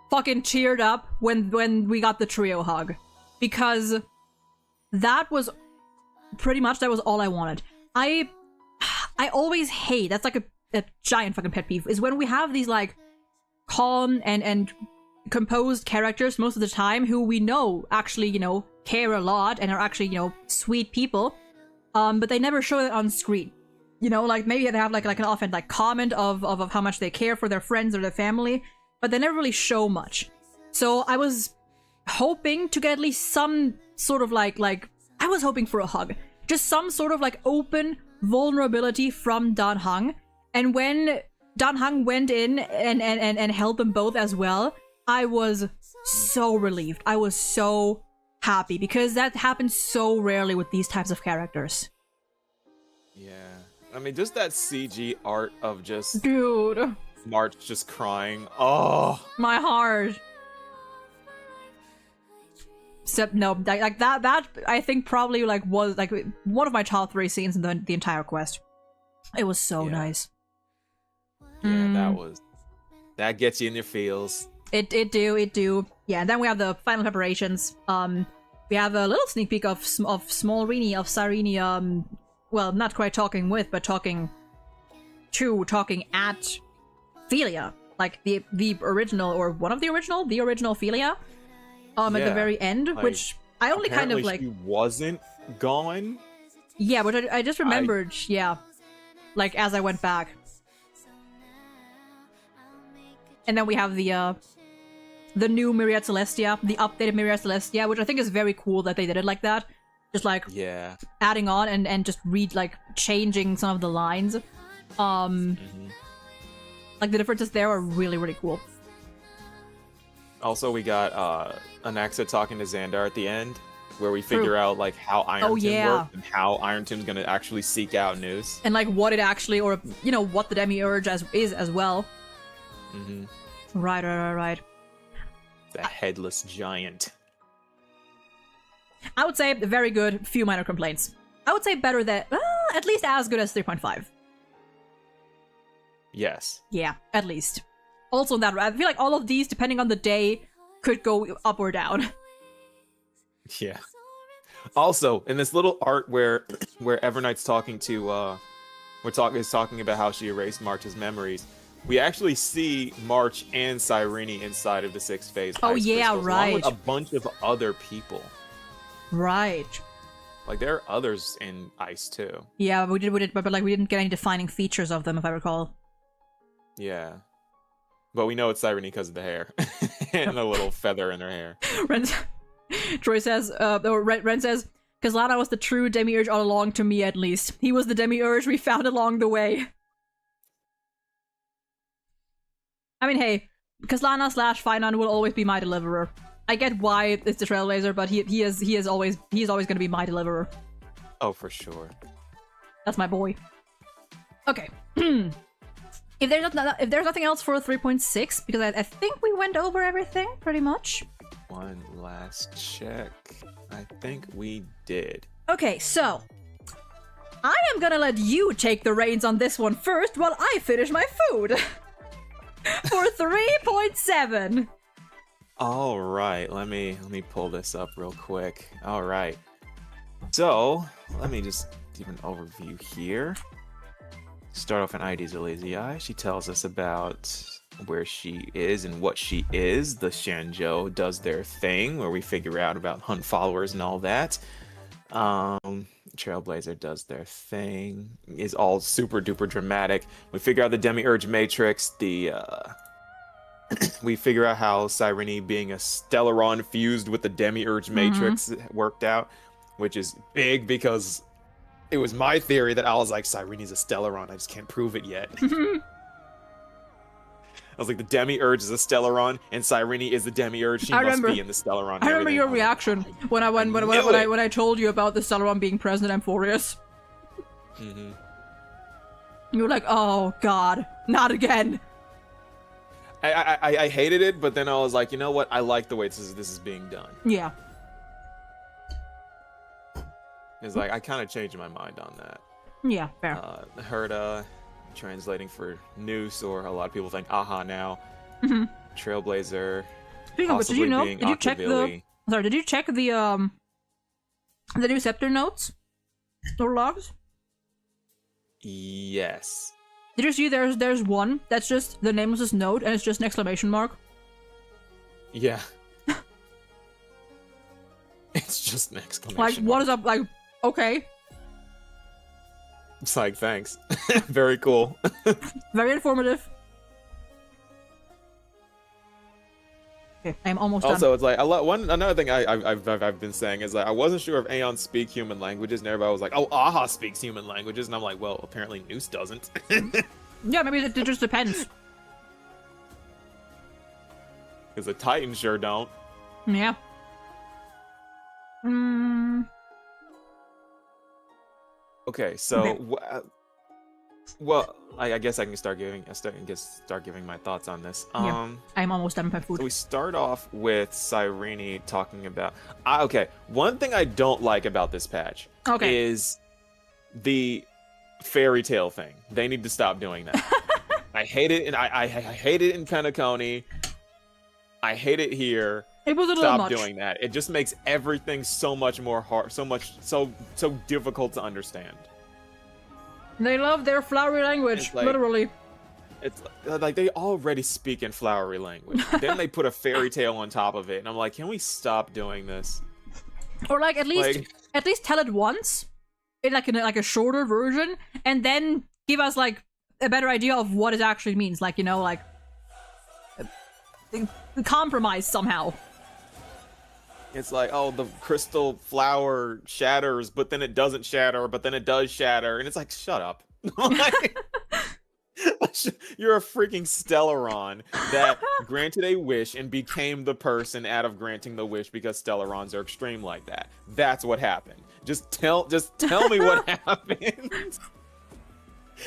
Speaker 1: fucking cheered up when we got the trio hug, because that was pretty much, that was all I wanted. I always hate, that's like a giant fucking pet peeve, is when we have these like calm and composed characters most of the time who we know actually, you know, care a lot and are actually, you know, sweet people, but they never show it on screen. You know, like maybe they have like an often like comment of how much they care for their friends or their family, but they never really show much. So I was hoping to get at least some sort of like I was hoping for a hug. Just some sort of like open vulnerability from Dan Heng. And when Dan Heng went in and held them both as well, I was so relieved. I was so happy, because that happens so rarely with these types of characters.
Speaker 2: Yeah. I mean, just that CG art of just
Speaker 1: dude,
Speaker 2: March just crying. Oh,
Speaker 1: my heart. Except no, like that I think probably like was like one of my top 3 scenes in the entire quest. It was so nice.
Speaker 2: Yeah, that gets you in your feels.
Speaker 1: It do. Yeah, and then we have the final preparations. We have a little sneak peek of small Rini, of Sarini, well, not quite talking with, but talking at Philia, like the original, or one of the original Philia, at the very end, like, which I only kind of like.
Speaker 2: She wasn't gone.
Speaker 1: Yeah, but I just remembered. Yeah, like as I went back, and then we have the new Myriad Celestia, the updated Myriad Celestia, which I think is very cool that they did it like that. Just like adding on and just changing some of the lines. Like the differences there are really, really cool.
Speaker 2: Also, we got Anaxa talking to Xandar at the end, where we figure out like how Iron Tomb works and how Iron Tomb's gonna actually seek out news. And
Speaker 1: like what it actually, or you know, what the Demiurge is as well. Right.
Speaker 2: The headless giant.
Speaker 1: I would say very good, few minor complaints. I would say better than, at least as good as 3.5.
Speaker 2: Yes.
Speaker 1: Yeah, at least. Also in that, I feel like all of these, depending on the day, could go up or down.
Speaker 2: Yeah. Also, in this little art where Evernight's talking to is talking about how she erased March's memories, we actually see March and Cyrene inside of the 6-phase.
Speaker 1: Oh
Speaker 2: ice
Speaker 1: yeah,
Speaker 2: crystals,
Speaker 1: right.
Speaker 2: along with a bunch of other people.
Speaker 1: Right.
Speaker 2: Like there are others in ice too.
Speaker 1: Yeah, we did, but like we didn't get any defining features of them, if I recall.
Speaker 2: Yeah. But we know it's Cyrene because of the hair and the little feather in her hair.
Speaker 1: Troy says, or Ren says, Kazlana was the true demiurge all along, to me at least. He was the demiurge we found along the way. I mean, hey, Kazlana / Finon will always be my deliverer. I get why it's the Trailblazer, but he is always gonna be my deliverer.
Speaker 2: Oh, for sure.
Speaker 1: That's my boy. Okay. If there's nothing else for 3.6, because I think we went over everything pretty much.
Speaker 2: One last check. I think we did.
Speaker 1: Okay, so I am gonna let you take the reins on this one first while I finish my food. For 3.7.
Speaker 2: All right, let me pull this up real quick. All right. So, let me just give an overview here. Start off in ID's a Lazy Eye. She tells us about where she is and what she is. The Shanzhou does their thing, where we figure out about hunt followers and all that. Trailblazer does their thing. Is all super duper dramatic. We figure out the Demiurge Matrix. We figure out how Cyrene being a Stellaron fused with the Demiurge Matrix worked out, which is big because it was my theory that I was like, Cyrene's a Stellaron, I just can't prove it yet. I was like, the Demiurge is a Stellaron, and Cyrene is the Demiurge. She must be in the Stellaron.
Speaker 1: I remember your reaction when I told you about the Stellaron being present in AMPHOREUS. You were like, oh god, not again.
Speaker 2: I hated it, but then I was like, you know what? I like the way this is being done.
Speaker 1: Yeah.
Speaker 2: It's like, I kind of changed my mind on that.
Speaker 1: Yeah, fair.
Speaker 2: Herda translating for noose, or a lot of people think aha now. Trailblazer.
Speaker 1: Speaking of which, did you check the new Scepter notes? Or logs?
Speaker 2: Yes.
Speaker 1: Did you see there's one that's just the name of this note and it's just an exclamation mark?
Speaker 2: Yeah. It's just an exclamation
Speaker 1: mark. What is up? Like, okay.
Speaker 2: It's like, thanks. Very cool.
Speaker 1: Very informative. Okay, I'm almost done.
Speaker 2: Also, it's like another thing I've been saying is like, I wasn't sure if Aeons speak human languages, and everybody was like, oh, Aha speaks human languages, and I'm like, well, apparently Noose doesn't.
Speaker 1: Yeah, maybe it just depends.
Speaker 2: Because the Titans sure don't.
Speaker 1: Yeah.
Speaker 2: Okay, so well, I guess I can start giving my thoughts on this.
Speaker 1: Yeah, I'm almost done with my food.
Speaker 2: So we start off with Cyrene talking about. Okay, one thing I don't like about this patch is the fairy tale thing. They need to stop doing that. I hate it, and I hate it in Penacony. I hate it here.
Speaker 1: It was a little much.
Speaker 2: Stop doing that. It just makes everything so much more hard, so difficult to understand.
Speaker 1: They love their flowery language,
Speaker 2: like,
Speaker 1: literally.
Speaker 2: It's like they already speak in flowery language. Then they put a fairy tale on top of it, and I'm like, can we stop doing this?
Speaker 1: Or like at least tell it once, in like a shorter version, and then give us like a better idea of what it actually means. Like, you know, like compromise somehow.
Speaker 2: It's like, oh, the crystal flower shatters, but then it doesn't shatter, but then it does shatter, and it's like, shut up. You're a freaking Stellaron that granted a wish and became the person out of granting the wish because Stellarons are extreme like that. That's what happened. Just tell me what happened.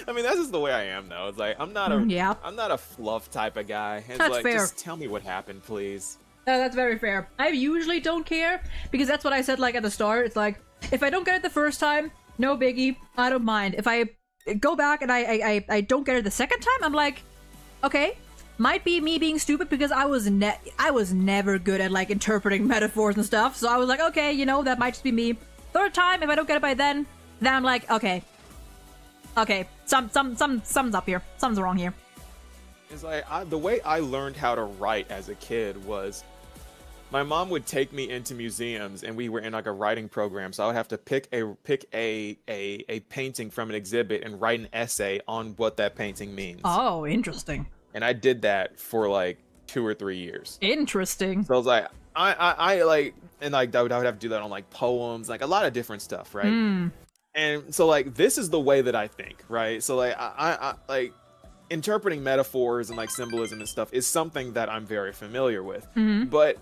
Speaker 2: I mean, that's just the way I am, though. It's like, I'm not a fluff type of guy. It's
Speaker 1: that's
Speaker 2: like,
Speaker 1: fair.
Speaker 2: Just tell me what happened, please.
Speaker 1: No, that's very fair. I usually don't care, because that's what I said, like, at the start. It's like, if I don't get it the first time, no biggie, I don't mind. If I go back and I don't get it the second time, I'm like, okay, might be me being stupid because I was never good at like interpreting metaphors and stuff. So I was like, okay, you know, that might just be me. Third time, if I don't get it by then I'm like, okay, something's up here, something's wrong here.
Speaker 2: It's like the way I learned how to write as a kid was my mom would take me into museums and we were in like a writing program, so I would have to pick a painting from an exhibit and write an essay on what that painting means.
Speaker 1: Oh, interesting.
Speaker 2: And I did that for like 2 or 3 years.
Speaker 1: Interesting.
Speaker 2: So I was like, I like, and like I would have to do that on like poems, like a lot of different stuff, right? And so like this is the way that I think, right? So like I like interpreting metaphors and like symbolism and stuff is something that I'm very familiar with. But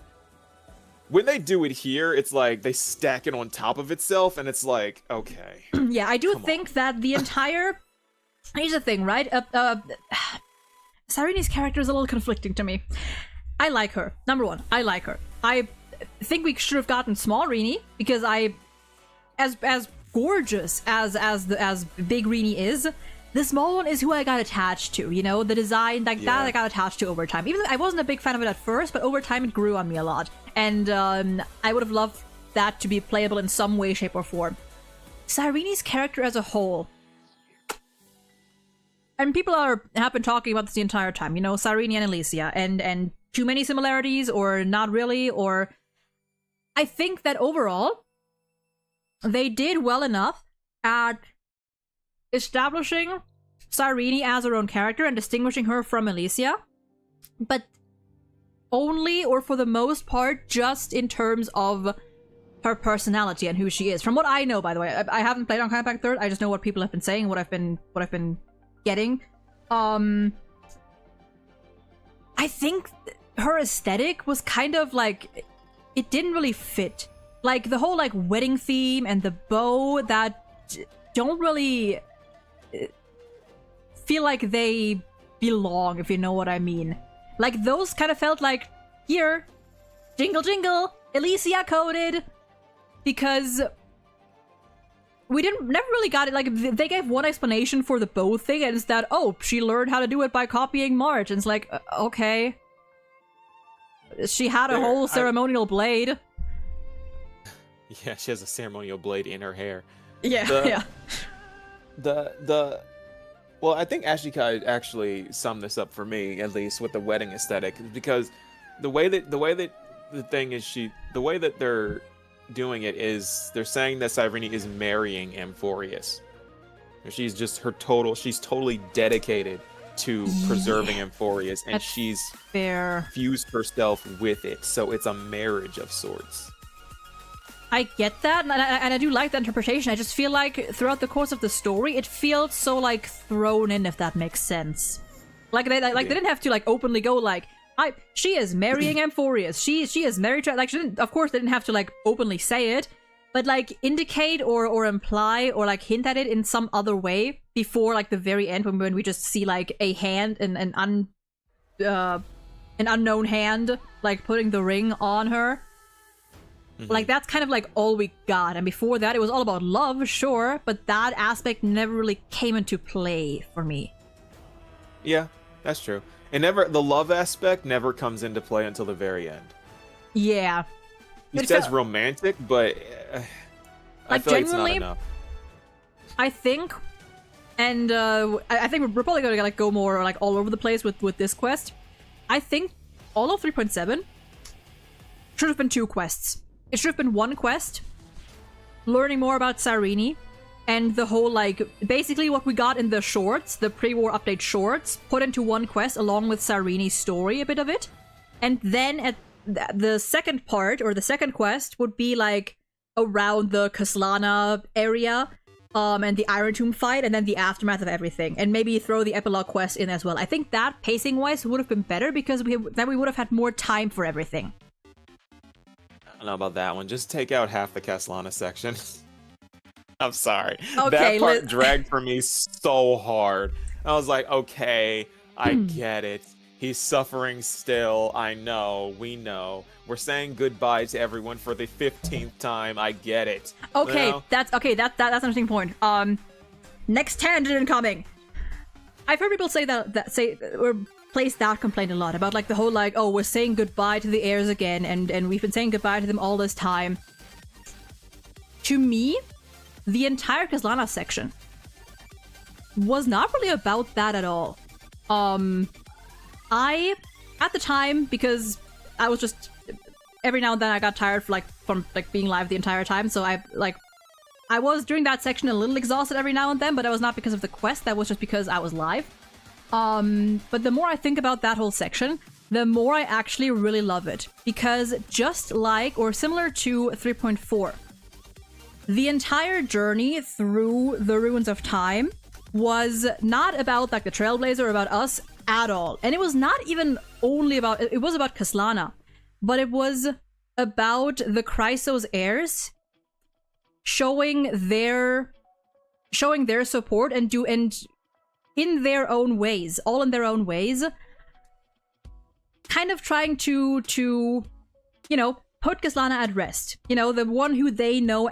Speaker 2: when they do it here, it's like they stack it on top of itself, and it's like, okay.
Speaker 1: Yeah, I do think that the entire. Here's the thing, right? Cyreni's character is a little conflicting to me. I like her. Number one, I like her. I think we should have gotten small Rini because as gorgeous as big Rini is, the small one is who I got attached to. You know, the design that I got attached to over time. Even though I wasn't a big fan of it at first, but over time it grew on me a lot. And I would have loved that to be playable in some way, shape, or form. Cyreni's character as a whole. And people have been talking about this the entire time, you know, Cyrene and Alicia, and too many similarities, or not really, or... I think that overall, they did well enough at establishing Cyrene as her own character and distinguishing her from Alicia, but only, or for the most part, just in terms of her personality and who she is. From what I know, by the way, I haven't played on Impact 3rd, I just know what people have been saying, what I've been getting. I think her aesthetic was kind of like, it didn't really fit. Like the whole like wedding theme and the bow that don't really feel like they belong, if you know what I mean. Like those kind of felt like, here, jingle jingle, Alicia coded, because we never really got it. Like they gave one explanation for the bow thing, and it's that, oh, she learned how to do it by copying March, and it's like, okay, she had a whole ceremonial blade.
Speaker 2: Yeah, she has a ceremonial blade in her hair.
Speaker 1: Yeah,
Speaker 2: Well, I think Ashika actually summed this up for me, at least with the wedding aesthetic, because the way that they're doing it is they're saying that Cyrene is marrying Amphoreus. She's totally dedicated to preserving Amphoreus, and she's fused herself with it, so it's a marriage of sorts.
Speaker 1: I get that, and I do like that interpretation. I just feel like throughout the course of the story, it feels so like thrown in, if that makes sense. Like they didn't have to like openly go like, she is marrying Amphoreus. She is married to, like, she didn't, of course they didn't have to like openly say it, but like indicate or imply or like hint at it in some other way before like the very end, when we just see like a hand and an unknown hand like putting the ring on her. Like that's kind of like all we got, and before that it was all about love, sure, but that aspect never really came into play for me.
Speaker 2: Yeah, that's true. And the love aspect never comes into play until the very end. Yeah. He says romantic, but I feel like it's not enough.
Speaker 1: I think, and I think we're probably gonna like go more like all over the place with this quest. I think all of 3.7 should have been 2 quests. It should have been 1 quest, learning more about Cyrene, and the whole, like, basically what we got in the shorts, the pre-war update shorts, put into 1 quest along with Cyrene's story, a bit of it. And then at the second part, or the second quest, would be, like, around the Kaslana area, and the Iron Tomb fight, and then the aftermath of everything. And maybe throw the epilogue quest in as well. I think that, pacing-wise, would have been better, because then we would have had more time for everything.
Speaker 2: I don't know about that one. Just take out half the Kaslana section. I'm sorry.
Speaker 1: Okay,
Speaker 2: that part dragged for me so hard. I was like, okay, I get it. He's suffering still. I know. We know. We're saying goodbye to everyone for the 15th time. I get it.
Speaker 1: Okay,
Speaker 2: you know?
Speaker 1: that's an interesting point. Next tangent incoming. I've heard people say say or place that complaint a lot about like the whole like, oh, we're saying goodbye to the heirs again, and we've been saying goodbye to them all this time. To me, the entire Kaslana section was not really about that at all. I, at the time, because I was just, every now and then I got tired from being live the entire time, so I was during that section a little exhausted every now and then, but that was not because of the quest, that was just because I was live. But the more I think about that whole section, the more I actually really love it. Because just like, or similar to 3.4, the entire journey through the Ruins of Time was not about like the Trailblazer or about us at all. And it was not even only about, it was about Kaslana, but it was about the Chrysos heirs showing their support and in their own ways, all in their own ways, kind of trying to you know, put Kaslana at rest. You know, the one who they know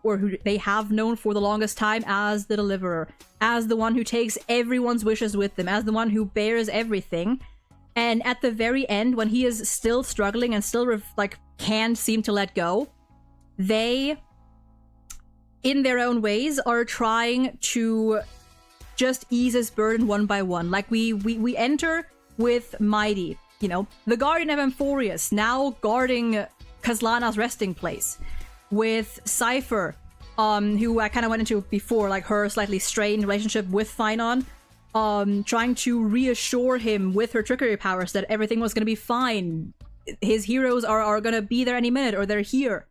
Speaker 1: or who they have known for the longest time as the Deliverer, as the one who takes everyone's wishes with them, as the one who bears everything. And at the very end, when he is still struggling and still can't seem to let go, they, in their own ways, are trying to just ease his burden one by one. Like we enter with Mighty, you know, the Guardian of AMPHOREUS, now guarding Kaslana's resting place, with Cypher, who I kind of went into before, like her slightly strained relationship with Finon, trying to reassure him with her trickery powers that everything was going to be fine. His heroes are going to be there any minute, or they're here.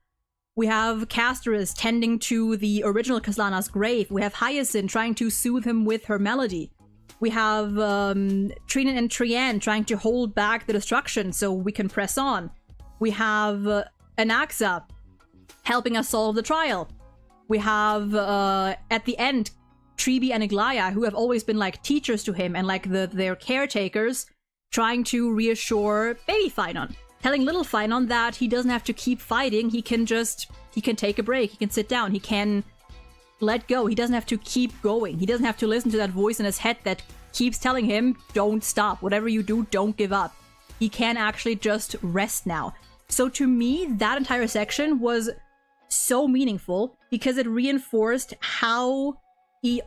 Speaker 1: We have Casterus tending to the original Kaslana's grave. We have Hyacinth trying to soothe him with her melody. We have Trinan and Trian trying to hold back the destruction so we can press on. We have Anaxa helping us solve the trial. We have, at the end, Tribi and Iglaya, who have always been like teachers to him and like their caretakers, trying to reassure baby Finon. Telling little Finon that he doesn't have to keep fighting, he can take a break, he can sit down, he can let go, he doesn't have to keep going, he doesn't have to listen to that voice in his head that keeps telling him, don't stop, whatever you do, don't give up. He can actually just rest now. So to me, that entire section was so meaningful because it reinforced how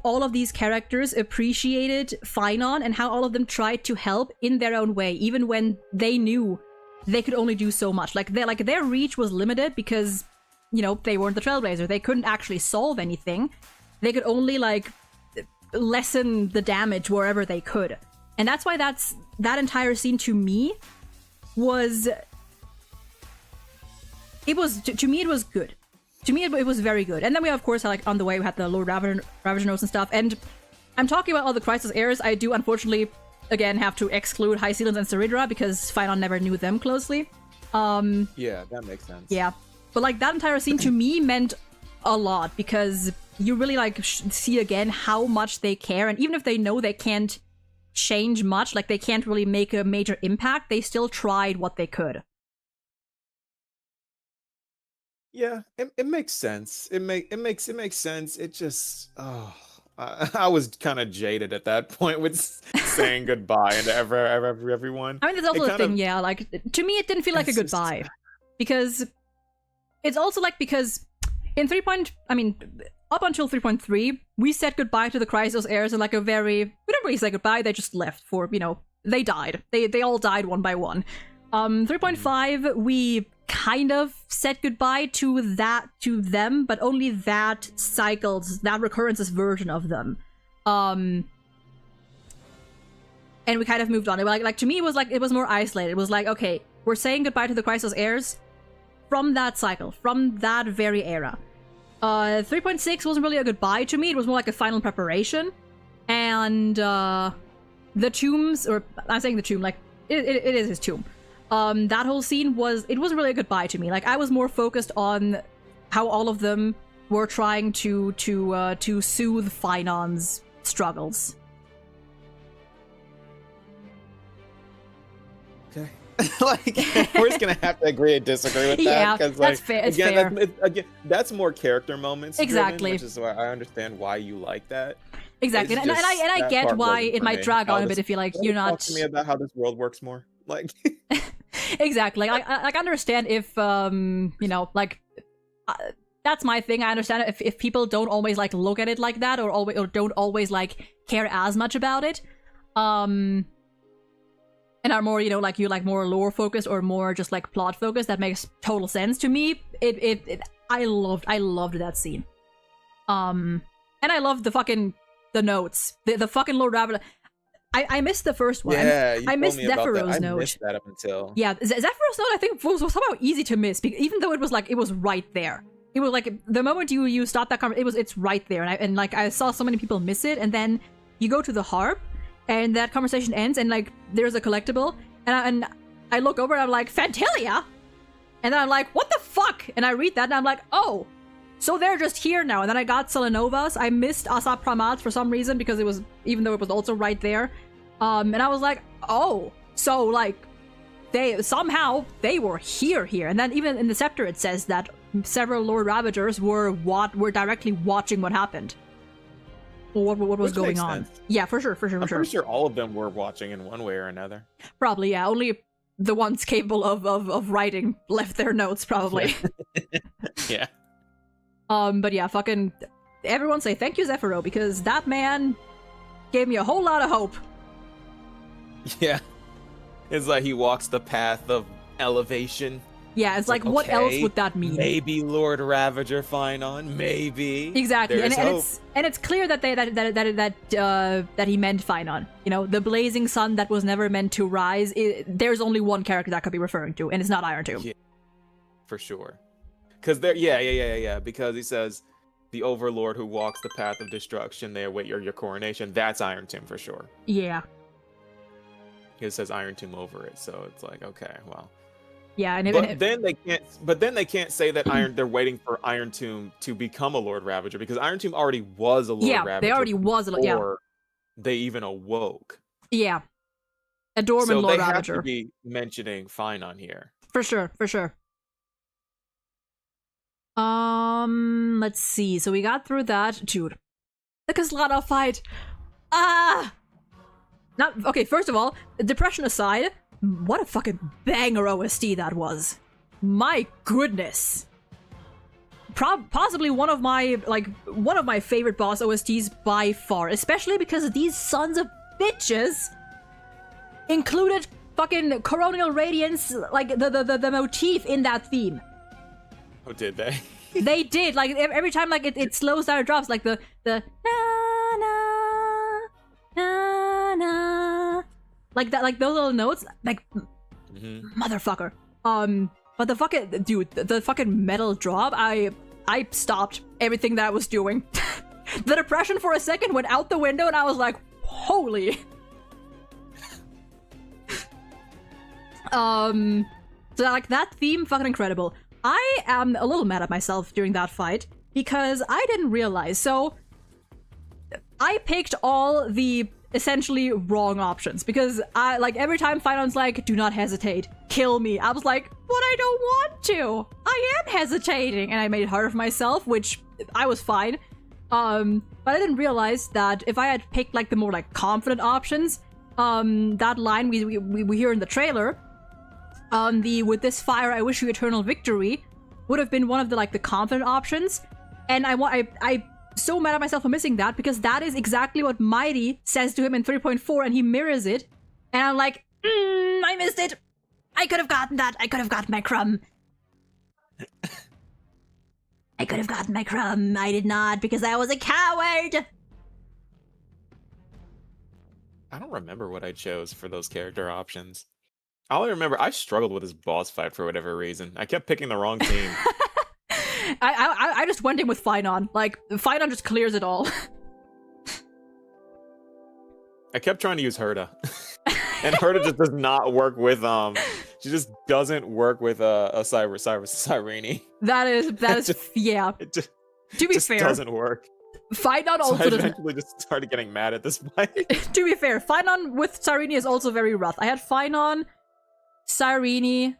Speaker 1: all of these characters appreciated Finon and how all of them tried to help in their own way, even when they knew they could only do so much. Like their reach was limited because, you know, they weren't the Trailblazer. They couldn't actually solve anything. They could only like lessen the damage wherever they could. And that's why that entire scene to me was, to me it was good. To me it was very good. And then we of course like on the way we had the Lord Ravager notes and stuff. And I'm talking about all the Chrysos heirs. I do unfortunately again have to exclude High Sealans and Saridra because Finon never knew them closely.
Speaker 2: Yeah, that makes sense.
Speaker 1: Yeah. But like that entire scene to me meant a lot because you really like see again how much they care, and even if they know they can't change much, like they can't really make a major impact, they still tried what they could.
Speaker 2: Yeah, it makes sense. It makes sense. It just I was kind of jaded at that point with saying goodbye and everyone.
Speaker 1: I mean, there's also the thing, yeah, like to me it didn't feel like a goodbye because it's also like because in up until 3.3 we said goodbye to the Chrysos heirs in like we didn't really say goodbye, they just left for, you know, they died. They all died one by one. 3.5 we kind of said goodbye to them, but only that recurrence's version of them. And we kind of moved on. It was like to me it was more isolated. It was like, okay, we're saying goodbye to the Chrysos heirs from that cycle, from that very era. 3.6 wasn't really a goodbye to me, it was more like a final preparation. And the tombs, or I'm saying the tomb, like it is his tomb. That whole scene wasn't really a goodbye to me. Like I was more focused on how all of them were trying to soothe Finon's struggles.
Speaker 2: Okay. Like, we're just gonna have to agree and disagree with that.
Speaker 1: Yeah,
Speaker 2: Like,
Speaker 1: that's fair. It's
Speaker 2: again,
Speaker 1: fair.
Speaker 2: Again, that's more character moments.
Speaker 1: Exactly.
Speaker 2: Driven, which is why I understand why you like that.
Speaker 1: Exactly, and I get why it might drag on a bit if you like you're not.
Speaker 2: Talk to me about how this world works more. Like,
Speaker 1: exactly. I understand if you know, like that's my thing. I understand if people don't always like look at it like that, or don't always like care as much about it, and are more, you know, like you like more lore focused or more just like plot focused. That makes total sense to me. I loved that scene. And I loved the notes, the fucking Lord Rabbit. I missed the first one.
Speaker 2: Yeah,
Speaker 1: I missed Zephyros' note.
Speaker 2: I missed that up until.
Speaker 1: Yeah, Zephyros' note I think was somehow easy to miss, even though it was right there. It was like the moment you stop that conversation, it's right there, and like I saw so many people miss it, and then you go to the harp, and that conversation ends, and like there's a collectible, and I look over and I'm like, Fantilia, and then I'm like, what the fuck? And I read that and I'm like, oh, so they're just here now. And then I got Selenovas. I missed Asap Pramat for some reason because it was, even though it was also right there, and I was like, oh, so like they were here, and then even in the Scepter it says that several Lord Ravagers were directly watching what happened. What was going on.
Speaker 2: Sense.
Speaker 1: Yeah, for sure.
Speaker 2: I'm pretty sure all of them were watching in one way or another.
Speaker 1: Probably, yeah. Only the ones capable of writing left their notes, probably.
Speaker 2: Yeah.
Speaker 1: But yeah, fucking everyone say thank you, Zephyro, because that man gave me a whole lot of hope.
Speaker 2: Yeah. It's like he walks the path of elevation.
Speaker 1: Yeah, it's like what else would that mean?
Speaker 2: Maybe Lord Ravager Finon, maybe.
Speaker 1: Exactly, and it's clear that that he meant Finon. You know, the blazing sun that was never meant to rise. There's only one character that could be referring to, and it's not Iron Tomb.
Speaker 2: Yeah, for sure. Because yeah. Because he says the Overlord who walks the path of destruction. They await your coronation. That's Iron Tomb for sure.
Speaker 1: Yeah.
Speaker 2: It says Iron Tomb over it, so it's like, okay, well.
Speaker 1: Yeah, and
Speaker 2: then they can't say that they're waiting for Iron Tomb to become a Lord Ravager, because Iron Tomb already was a Lord Ravager.
Speaker 1: Yeah, they already was a Lord. Yeah.
Speaker 2: They even awoke.
Speaker 1: Yeah, a dormant Lord Ravager.
Speaker 2: So they have to be mentioning Finon here.
Speaker 1: For sure. Let's see. So we got through that, dude. The Kaslana fight. Okay. First of all, depression aside. What a fucking banger OST that was. My goodness. Possibly one of my favorite boss OSTs by far, especially because these sons of bitches included fucking Coronal Radiance, like the motif in that theme.
Speaker 2: Oh, did they?
Speaker 1: They did. Like every time like it slows down or drops, like the na na na na, like that, like those little notes, like motherfucker. But the fucking metal drop, I stopped everything that I was doing. The depression for a second went out the window, and I was like, holy. So like that theme, fucking incredible. I am a little mad at myself during that fight because I didn't realize. So I picked all the essentially wrong options because I like every time Finon's like, do not hesitate, kill me. I was like, but I don't want to. I am hesitating, and I made it harder for myself, which I was fine. But I didn't realize that if I had picked like the more like confident options, that line we hear in the trailer, with this fire I wish you eternal victory, would have been one of the like the confident options, and I so mad at myself for missing that because that is exactly what Mighty says to him in 3.4, and he mirrors it, and I'm like, I missed it. I could have gotten that. I could have gotten my crumb. I could have gotten my crumb. I did not because I was a coward.
Speaker 2: I don't remember what I chose for those character options. All I remember, I struggled with this boss fight for whatever reason. I kept picking the wrong team.
Speaker 1: I just went in with Finon. Like, Finon just clears it all.
Speaker 2: I kept trying to use Herta. And Herta just does not work with, she just doesn't work with a Cyrene.
Speaker 1: That is, yeah.
Speaker 2: It just,
Speaker 1: to be fair,
Speaker 2: doesn't work.
Speaker 1: Finon
Speaker 2: so
Speaker 1: also
Speaker 2: I eventually just started getting mad at this fight.
Speaker 1: To be fair, Finon with Cyrene is also very rough. I had Finon, Cyrene,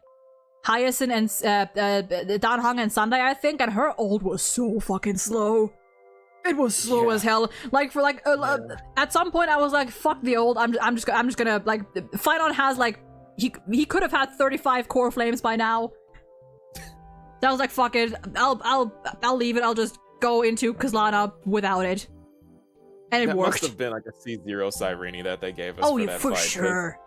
Speaker 1: Hyacinth, and Danhong and Sunday, I think, and her ult was so fucking slow. It was slow as hell. Like for like at some point I was like, fuck the ult. I'm just gonna like Finon has like he could have had 35 core flames by now. I was like, fuck it. I'll leave it. I'll just go into Kazlana without it. And it
Speaker 2: that
Speaker 1: worked.
Speaker 2: Must have been like a C0 Cyrene that they gave us
Speaker 1: Oh,
Speaker 2: for
Speaker 1: yeah,
Speaker 2: that
Speaker 1: for
Speaker 2: fight.
Speaker 1: sure.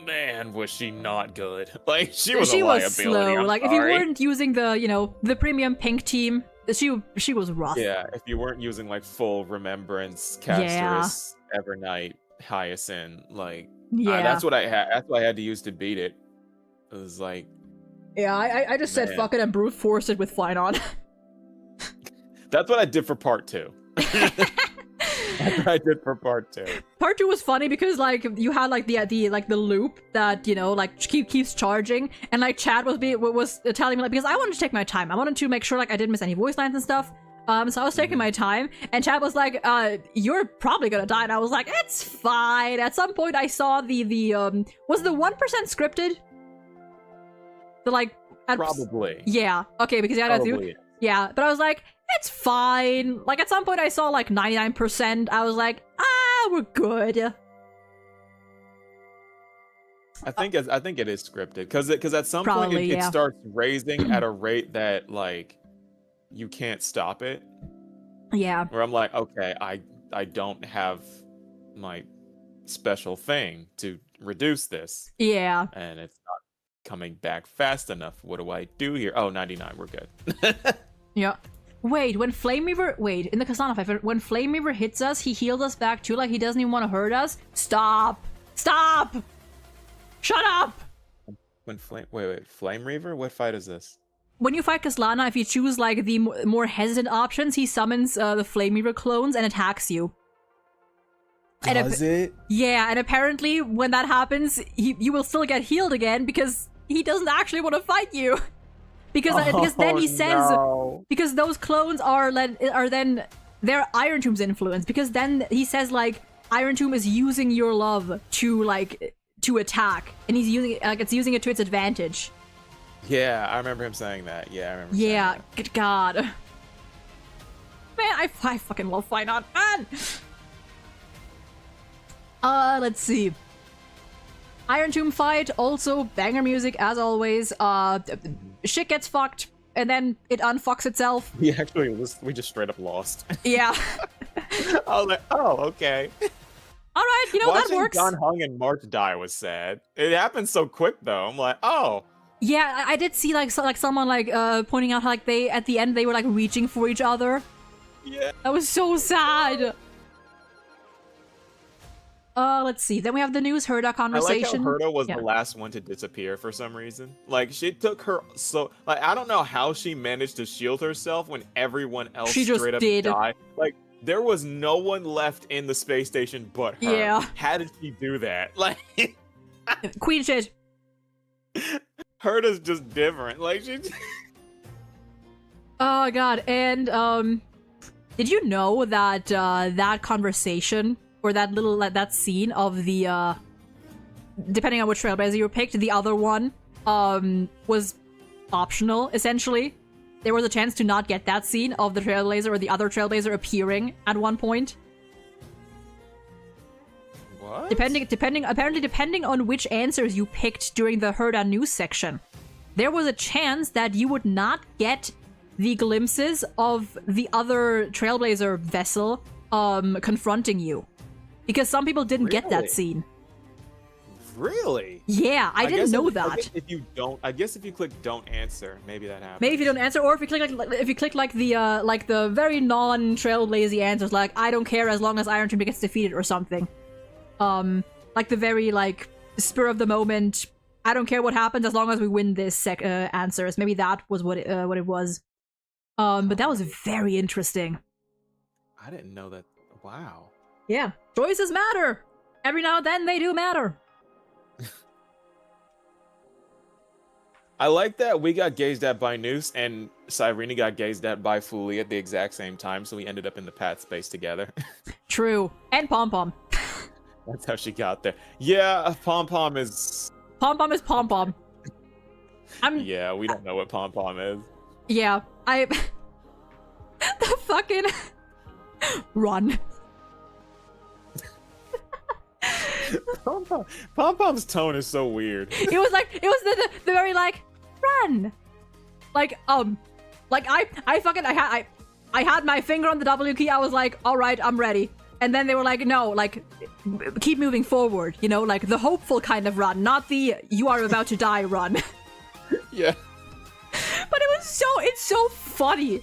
Speaker 2: Man, was she not good. Like, she was
Speaker 1: She
Speaker 2: a
Speaker 1: was
Speaker 2: liability.
Speaker 1: slow.
Speaker 2: I'm
Speaker 1: like,
Speaker 2: sorry.
Speaker 1: if you weren't using the, you know, the premium pink team, she was rough.
Speaker 2: Yeah, if you weren't using, like, full Remembrance, Casterus, Evernight, Hyacinth, like...
Speaker 1: Yeah.
Speaker 2: That's what I had. That's what I had to use to beat it. It was like...
Speaker 1: Yeah, I just said fuck it and brute forced it with Finon.
Speaker 2: That's what I did for part 2. That's what I did for part 2.
Speaker 1: Part 2 was funny because like you had like the loop that, you know, like keeps charging, and like Chad was telling me like, because I wanted to take my time. I wanted to make sure like I didn't miss any voice lines and stuff. So I was taking my time, and Chad was like, you're probably gonna die, and I was like, it's fine. At some point I saw was the 1% scripted? The like
Speaker 2: Probably.
Speaker 1: Yeah. Okay, because yeah,
Speaker 2: Probably.
Speaker 1: yeah, but I was like, it's fine. Like at some point I saw like 99%. I was like, we're good.
Speaker 2: I think it is scripted because at some
Speaker 1: Probably,
Speaker 2: point it
Speaker 1: yeah.
Speaker 2: starts raising at a rate that like you can't stop it.
Speaker 1: Yeah.
Speaker 2: Where I'm like, okay, I don't have my special thing to reduce this,
Speaker 1: Yeah.
Speaker 2: and it's not coming back fast enough. What do I do here? Oh, 99, we're good.
Speaker 1: Yeah. Wait, in the Kasana fight, when Flame Reaver hits us, he heals us back too, like he doesn't even want to hurt us? Stop! Stop! Shut up!
Speaker 2: When Flame Reaver? What fight is this?
Speaker 1: When you fight Kaslana, if you choose like the more hesitant options, he summons the Flame Reaver clones and attacks you.
Speaker 2: Does it?
Speaker 1: Yeah, and apparently when that happens, you will still get healed again because he doesn't actually want to fight you. Because then he says, because those clones are then they're Iron Tomb's influence. Because then he says like Iron Tomb is using your love to attack, and he's using it's using it to its advantage.
Speaker 2: Yeah, I remember him saying that. Yeah, I remember.
Speaker 1: Yeah, good God, man, I fucking love Finon, man. Let's see. Iron Tomb fight, also banger music as always. Shit gets fucked, and then it unfucks itself.
Speaker 2: We just straight up lost.
Speaker 1: Yeah.
Speaker 2: I was like, oh, okay.
Speaker 1: All right, you know,
Speaker 2: Watching
Speaker 1: that works.
Speaker 2: John Hung and March die was sad. It happened so quick though. I'm like, oh.
Speaker 1: Yeah, I did see like someone like pointing out like they at the end they were like reaching for each other.
Speaker 2: Yeah.
Speaker 1: That was so sad. Let's see. Then we have the news Herda conversation.
Speaker 2: I like how Herda was the last one to disappear for some reason. Like, she took her so... Like, I don't know how she managed to shield herself when everyone else straight up died. Like, there was no one left in the space station but her.
Speaker 1: Yeah.
Speaker 2: How did she do that? Like...
Speaker 1: Queen shit.
Speaker 2: Herda's just different. Like, she...
Speaker 1: Oh, God. And, did you know that, that conversation... or that scene of the, depending on which Trailblazer you picked, the other one, was optional, essentially. There was a chance to not get that scene of the Trailblazer or the other Trailblazer appearing at one point.
Speaker 2: What?
Speaker 1: Apparently depending on which answers you picked during the Herda news section, there was a chance that you would not get the glimpses of the other Trailblazer vessel, confronting you. Because some people didn't get that scene.
Speaker 2: Really?
Speaker 1: Yeah, I didn't know that.
Speaker 2: I guess if you click "Don't Answer," maybe that happens.
Speaker 1: Maybe if you don't answer, or if you click like the very non-Trailblazy answers, like I don't care as long as Iron Tomb gets defeated or something. Like the very like spur of the moment. I don't care what happens as long as we win this answers. Maybe that was what it was. But that was very interesting.
Speaker 2: I didn't know that. Wow.
Speaker 1: Yeah, choices matter. Every now and then they do matter.
Speaker 2: I like that we got gazed at by Noose and Cyrene got gazed at by Fuli at the exact same time, so we ended up in the path space together.
Speaker 1: True. And Pom Pom.
Speaker 2: That's how she got there. Yeah, Pom Pom is
Speaker 1: Pom Pom is Pom Pom.
Speaker 2: Yeah, we don't know what Pom Pom is.
Speaker 1: Yeah, the fucking run.
Speaker 2: Pom Pom's tone is so weird.
Speaker 1: It was the very like run, like I had my finger on the W key. I was like, all right, I'm ready. And then they were like, no, like keep moving forward. You know, like the hopeful kind of run, not the you are about to die run.
Speaker 2: Yeah.
Speaker 1: But it's so funny.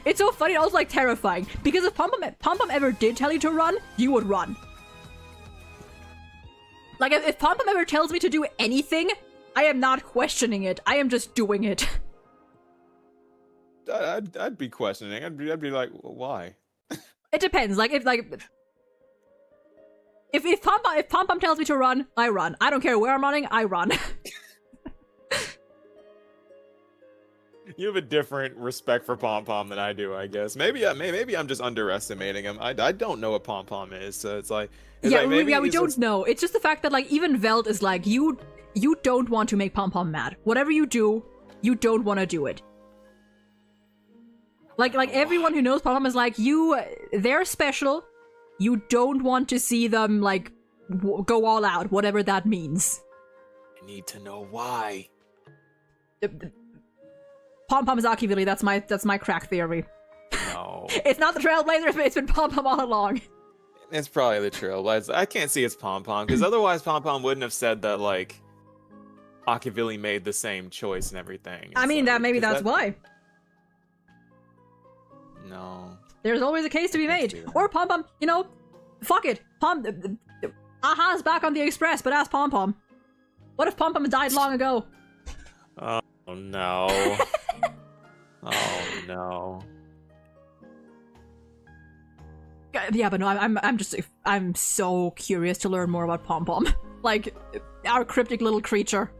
Speaker 1: It's so funny and also like terrifying. Because if Pom Pom ever did tell you to run, you would run. Like if Pom Pom ever tells me to do anything, I am not questioning it. I am just doing it.
Speaker 2: I'd be questioning. I'd be like, why?
Speaker 1: It depends. Like if Pom Pom tells me to run, I run. I don't care where I'm running, I run.
Speaker 2: You have a different respect for Pom Pom than I do, I guess. Maybe I'm just underestimating him. I don't know what Pom Pom is, so it's like
Speaker 1: we don't know. It's just the fact that like even Veld is like you don't want to make Pom Pom mad. Whatever you do, you don't want to do it. Like everyone who knows Pom Pom is like they're special. You don't want to see them like go all out, whatever that means.
Speaker 2: I need to know why.
Speaker 1: Pom Pom is Akivili, that's my crack theory.
Speaker 2: No.
Speaker 1: It's not the Trailblazers, but it's been Pom Pom all along.
Speaker 2: It's probably the Trailblazers. I can't see it's Pom Pom, because otherwise Pom Pom wouldn't have said that, like, Akivili made the same choice and everything.
Speaker 1: I mean, that's why.
Speaker 2: No.
Speaker 1: There's always a case to be made. Or Pom Pom, you know, fuck it. Aha's back on the Express, but ask Pom Pom. What if Pom Pom died long ago?
Speaker 2: Oh, no. Oh, no.
Speaker 1: Yeah, but no, I'm so curious to learn more about Pom Pom. Like, our cryptic little creature.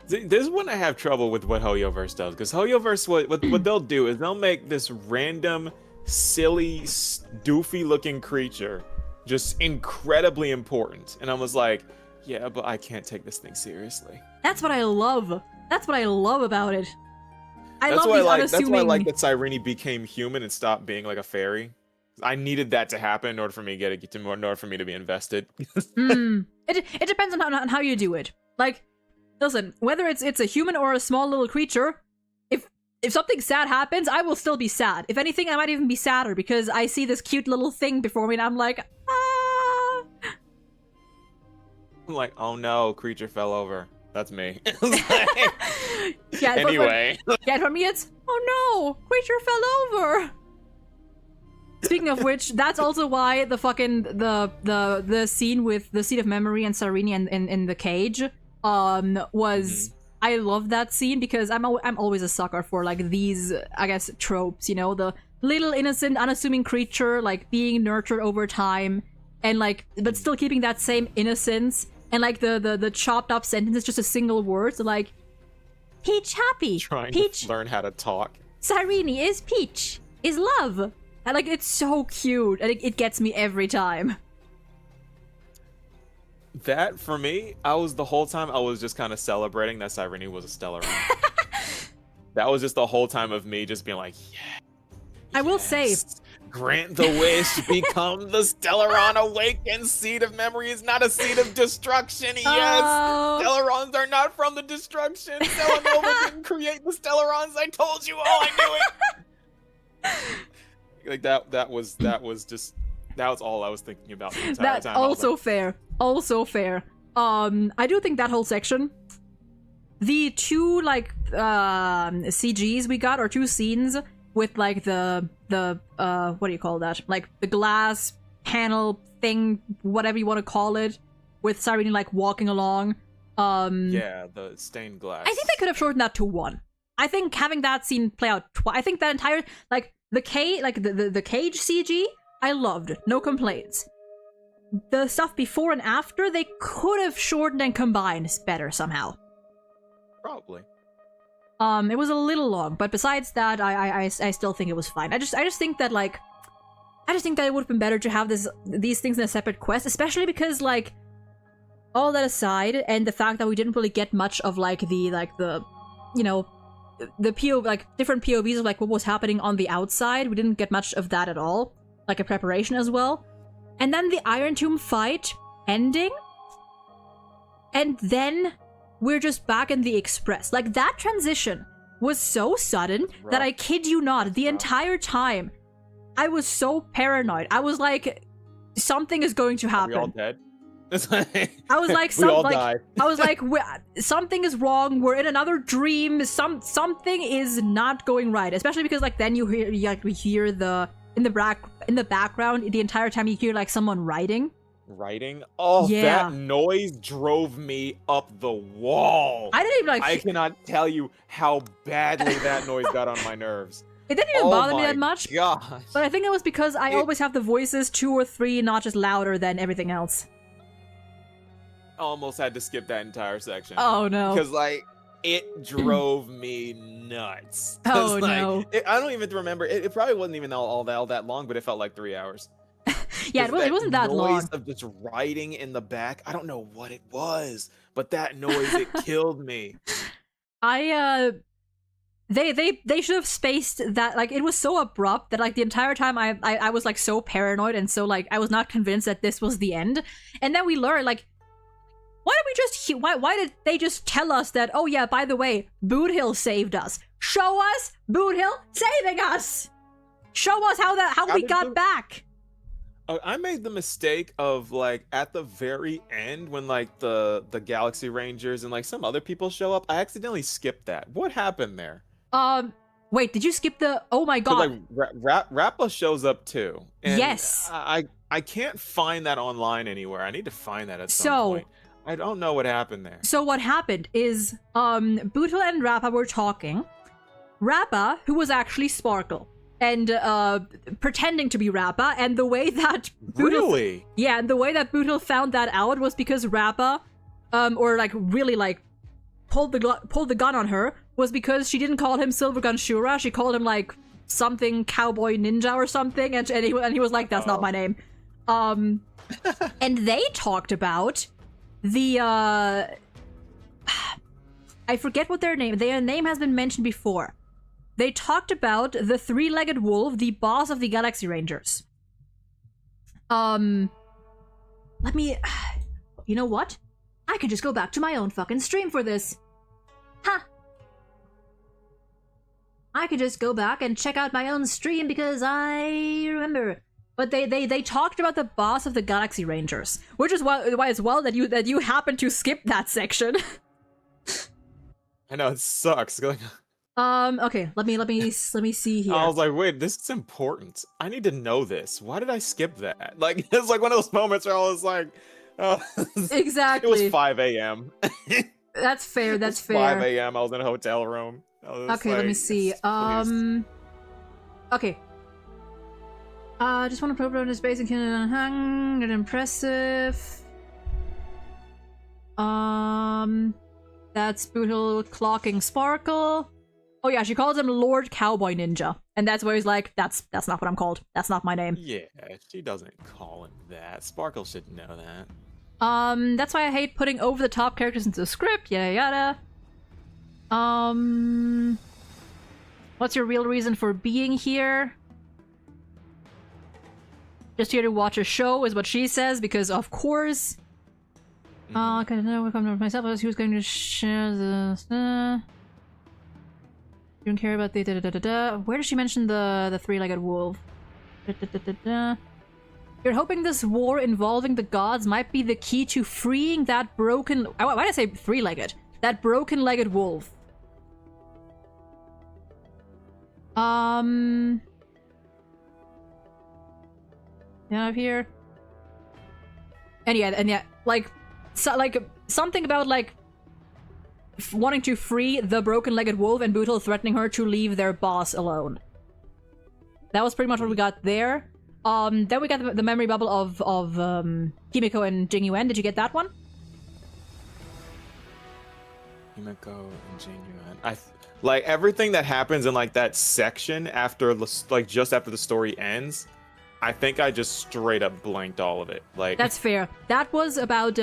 Speaker 2: This is when I have trouble with what Hoyoverse does, because Hoyoverse, what they'll do is they'll make this random, silly, doofy-looking creature just incredibly important. And I was like, yeah, but I can't take this thing seriously.
Speaker 1: That's what I love. That's what I love about it.
Speaker 2: That's why I like that Cyrene became human and stopped being like a fairy. I needed that to happen in order for me to in order for me to be invested.
Speaker 1: It depends on how you do it. Like, listen, whether it's a human or a small little creature, if something sad happens, I will still be sad. If anything, I might even be sadder because I see this cute little thing before me and I'm like, ah.
Speaker 2: I'm like, oh no, creature fell over. That's me.
Speaker 1: Yeah.
Speaker 2: Anyway.
Speaker 1: For me it's, oh no, creature fell over. Speaking of which, that's also why the fucking the scene with the Seed of Memory and Cyrene in the cage was I love that scene because I'm always a sucker for like these, I guess, tropes, you know, the little innocent unassuming creature like being nurtured over time and like but still keeping that same innocence and like the chopped up sentences, just a single word, so like Peach happy,
Speaker 2: trying
Speaker 1: Peach
Speaker 2: to learn how to talk.
Speaker 1: Cyrene is Peach is love. And like it's so cute and it gets me every time.
Speaker 2: That, for me, the whole time I was just kind of celebrating that Cyrene was a Stellaron. That was just the whole time of me just being like, yeah.
Speaker 1: I will say,
Speaker 2: grant the wish, become the Stellaron awakened. Seed of Memory is not a seed of destruction. Yes, Stellarons are not from the destruction. Stellanova didn't create the Stellarons. I told you all. I knew it. Like that was all I was thinking about the entire time.
Speaker 1: That's also fair. Also fair. I do think that whole section, the two like CGs we got, or two scenes with like the what do you call that? Like the glass panel thing, whatever you want to call it, with Cyrene like walking along.
Speaker 2: Yeah, the stained glass.
Speaker 1: I think they could have shortened that to one. I think having that scene play out I think that entire like the cage CG, I loved. No complaints. The stuff before and after, they could have shortened and combined better somehow.
Speaker 2: Probably.
Speaker 1: It was a little long, but besides that, I still think it was fine. I just think that like, it would have been better to have these things in a separate quest, especially because like, all that aside, and the fact that we didn't really get much of like the you know, the POV, like different POVs of like what was happening on the outside, we didn't get much of that at all, like a preparation as well. And then the Iron Tomb fight ending, and then we're just back in the Express. Like, that transition was so sudden that I kid you not, the entire time I was so paranoid. I was like, something is going to happen.
Speaker 2: Are we all dead?
Speaker 1: I was like,
Speaker 2: we all died.
Speaker 1: I was like, something is wrong. We're in another dream. Something is not going right. Especially because like then we hear the in the background the entire time you hear like someone writing.
Speaker 2: Oh,
Speaker 1: yeah.
Speaker 2: That noise drove me up the wall.
Speaker 1: I didn't even like.
Speaker 2: I cannot tell you how badly that noise got on my nerves.
Speaker 1: It didn't even bother me that much.
Speaker 2: Gosh.
Speaker 1: But I think it was because I always have the voices 2 or 3 notches louder than everything else.
Speaker 2: Almost had to skip that entire section.
Speaker 1: Oh no.
Speaker 2: Because like it drove me nuts.
Speaker 1: Oh
Speaker 2: like,
Speaker 1: no.
Speaker 2: I don't even remember. It probably wasn't even all that long, but it felt like 3 hours.
Speaker 1: Yeah, it wasn't that long.
Speaker 2: Noise of just writing in the back. I don't know what it was, but that noise, it killed me.
Speaker 1: They should have spaced that. Like, it was so abrupt that like the entire time I was like so paranoid, and so like I was not convinced that this was the end. And then we learned like, why did they just tell us that, oh yeah, by the way, Boot Hill saved us? Show us Boot Hill saving us. Show us how we got back.
Speaker 2: I made the mistake of like at the very end when like the Galaxy Rangers and like some other people show up. I accidentally skipped that. What happened there?
Speaker 1: Wait, did you skip the? Oh my god!
Speaker 2: Like Rappa shows up too. And
Speaker 1: yes.
Speaker 2: I can't find that online anywhere. I need to find that at some point. I don't know what happened there.
Speaker 1: So what happened is Boot Hill and Rappa were talking. Rappa, who was actually Sparkle, and pretending to be Rappa, and the way that
Speaker 2: really,
Speaker 1: yeah, and the way that Boot Hill found that out was because Rappa, or like really like pulled the gun on her, was because she didn't call him Silvergun Shura. She called him like something Cowboy Ninja or something, and he was like, that's not my name. And they talked about the I forget what their name has been mentioned before. They talked about the 3-legged wolf, the boss of the Galaxy Rangers. Let me... You know what? I could just go back to my own fucking stream for this. Ha! I could just go back and check out my own stream because I remember. But they talked about the boss of the Galaxy Rangers, which is why as well that you happen to skip that section.
Speaker 2: I know, it sucks.
Speaker 1: Okay, let me see here.
Speaker 2: I was like, wait, this is important. I need to know this. Why did I skip that? Like, it's like one of those moments where I was like, oh,
Speaker 1: exactly.
Speaker 2: It was 5 a.m.
Speaker 1: That's fair, that's fair.
Speaker 2: 5 a.m. I was in a hotel room.
Speaker 1: Okay,
Speaker 2: like,
Speaker 1: let me see. Okay. Just want to probe around this basic hang, get impressive. That's Boot Hill clocking Sparkle. Oh yeah, she calls him Lord Cowboy Ninja, and that's where he's like, that's not what I'm called. That's not my name.
Speaker 2: Yeah, she doesn't call him that. Sparkle should know that.
Speaker 1: That's why I hate putting over-the-top characters into the script. Yada yada. What's your real reason for being here? Just here to watch a show is what she says, because of course. I don't know if I'm myself. I was who's going to share this. You don't care about the Where does she mention the 3-legged wolf? You're hoping this war involving the gods might be the key to freeing that broken... Why did I say 3-legged? That broken-legged wolf. Yeah, up here. And yeah, like, something about like wanting to free the broken-legged wolf and Boot Hill threatening her to leave their boss alone. That was pretty much what we got there. Then we got the memory bubble of Himiko and Jing Yuan. Did you get that one?
Speaker 2: Himiko and Jing Yuan. Like everything that happens in like that section after like just after the story ends, I think I just straight up blanked all of it. Like
Speaker 1: That's fair. That was about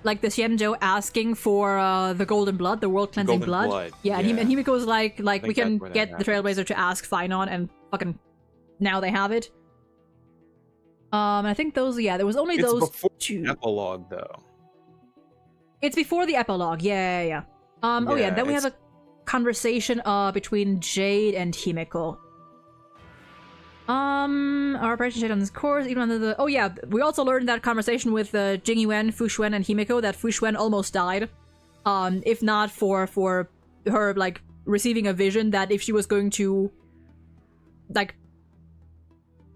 Speaker 1: like the Xianzhou asking for the golden blood, the world cleansing
Speaker 2: golden blood.
Speaker 1: Yeah, and Himiko was like we can
Speaker 2: that's where
Speaker 1: get
Speaker 2: that
Speaker 1: the Trailblazer to ask Finon, and fucking now they have it. I think those, there was only those
Speaker 2: before
Speaker 1: two.
Speaker 2: the epilogue though.
Speaker 1: It's before the epilogue. Yeah. Then we have a conversation between Jade and Himiko. Our operation stayed on this course, even under the... Oh yeah, we also learned that conversation with Jing Yuan, Fu Xuan, and Himiko, that Fu Xuan almost died. If not for her, like, receiving a vision that if she was going to... Like...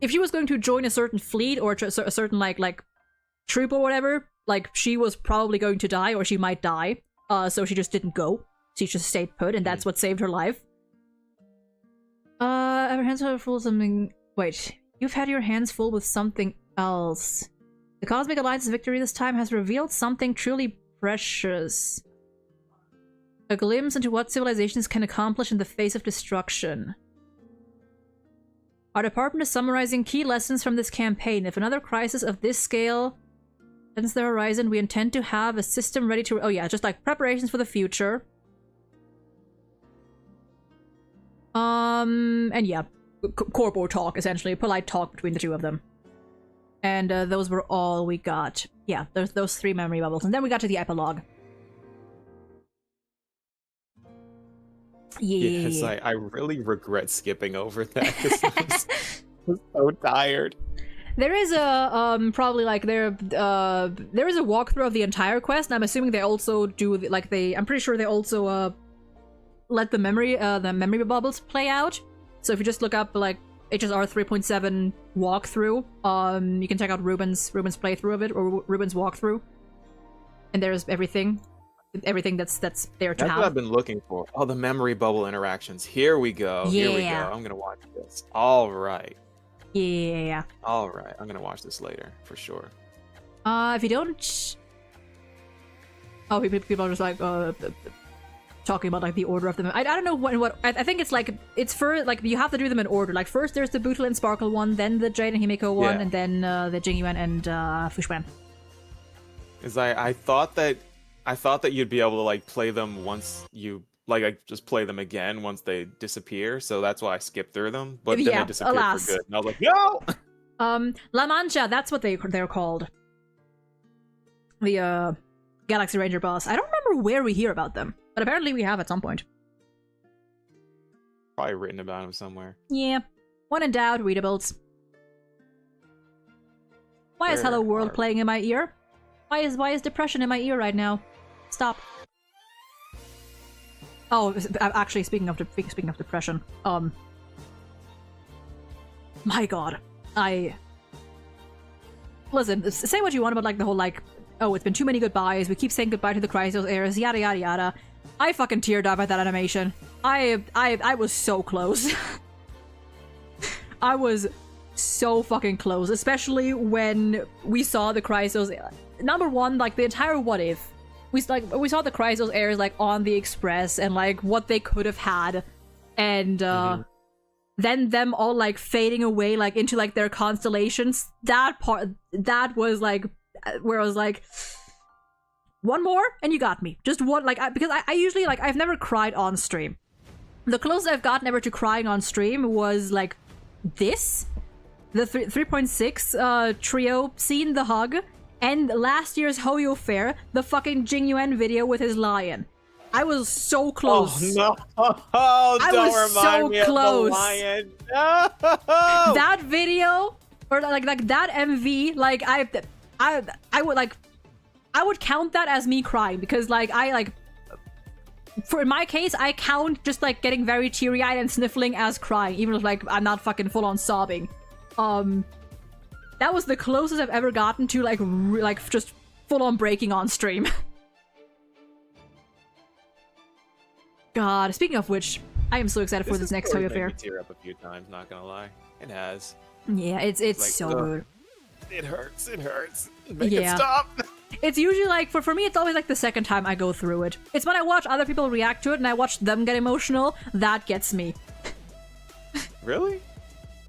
Speaker 1: If she was going to join a certain fleet, or a certain, like, troop or whatever, like, she was probably going to die, or she might die. So she just didn't go. She just stayed put, and that's what saved her life. Ever hands full of something... Wait, you've had your hands full with something else. The Cosmic Alliance's victory this time has revealed something truly precious. A glimpse into what civilizations can accomplish in the face of destruction. Our department is summarizing key lessons from this campaign. If another crisis of this scale ends the horizon, we intend to have a system ready to... Oh yeah, just like preparations for the future. And yeah, corpo talk, essentially. Polite talk between the two of them. And those were all we got. Yeah, there's those 3 memory bubbles. And then we got to the epilogue. Yeah.
Speaker 2: It's like, I really regret skipping over that because I'm so tired.
Speaker 1: There is a, probably like, there is a walkthrough of the entire quest, and I'm assuming they also do, like, I'm pretty sure they also, let the memory bubbles play out. So if you just look up like HSR 3.7 walkthrough, you can check out Ruben's playthrough of it, or Ruben's walkthrough, and there's everything that's there to have.
Speaker 2: That's what I've been looking for. Oh, the memory bubble interactions. Here we go.
Speaker 1: Yeah.
Speaker 2: Here we go. I'm gonna watch this. All right.
Speaker 1: Yeah.
Speaker 2: All right. I'm gonna watch this later for sure.
Speaker 1: If you don't, people are just like talking about like the order of them. I don't know what I think it's like. It's for like you have to do them in order. Like first there's the Bootle and Sparkle one, then the Jade and Himiko one, and then the Jing Yuan and Fu Xuan.
Speaker 2: Is I thought that you'd be able to like play them once you like just play them again once they disappear. So that's why I skipped through them. But then they disappeared for good, and I was like, no.
Speaker 1: La Mancha. That's what they're called. The Galaxy Ranger boss. I don't remember where we hear about them. But apparently we have at some point.
Speaker 2: Probably written about him somewhere.
Speaker 1: Yeah. When in doubt, readables. Why is Hello World playing in my ear? Why is depression in my ear right now? Stop. Oh, actually, speaking of depression, my god, listen. Say what you want about like the whole like, oh, it's been too many goodbyes. We keep saying goodbye to the Chrysos heirs. Yada yada yada. I fucking teared up at that animation. I was so close. I was so fucking close, especially when we saw the Chrysos. Number one, like the entire what if. We saw the Chrysos heirs like on the Express and like what they could have had, and then them all like fading away like into like their constellations. That was like where I was like, one more and you got me. Just one, like because I usually like I've never cried on stream. The closest I've gotten ever to crying on stream was like this, the 3.6 trio scene, the hug, and last year's Hoyo Fair, the fucking Jing Yuan video with his lion. I was so close.
Speaker 2: Oh no! Oh,
Speaker 1: I
Speaker 2: don't
Speaker 1: was
Speaker 2: remind
Speaker 1: so
Speaker 2: me
Speaker 1: close.
Speaker 2: Of the lion. No!
Speaker 1: That video, or like that MV, like I would count that as me crying, because like for in my case I count just like getting very teary-eyed and sniffling as crying, even if like I'm not fucking full-on sobbing. That was the closest I've ever gotten to like just full-on breaking on stream. God, speaking of which, I am so excited for this next Hoyo Fair.
Speaker 2: Tear up a few times, not gonna lie. It has.
Speaker 1: Yeah, it's like, so good.
Speaker 2: It hurts. Make it stop.
Speaker 1: It's usually like, for me, it's always like the second time I go through it. It's when I watch other people react to it and I watch them get emotional, that gets me.
Speaker 2: Really?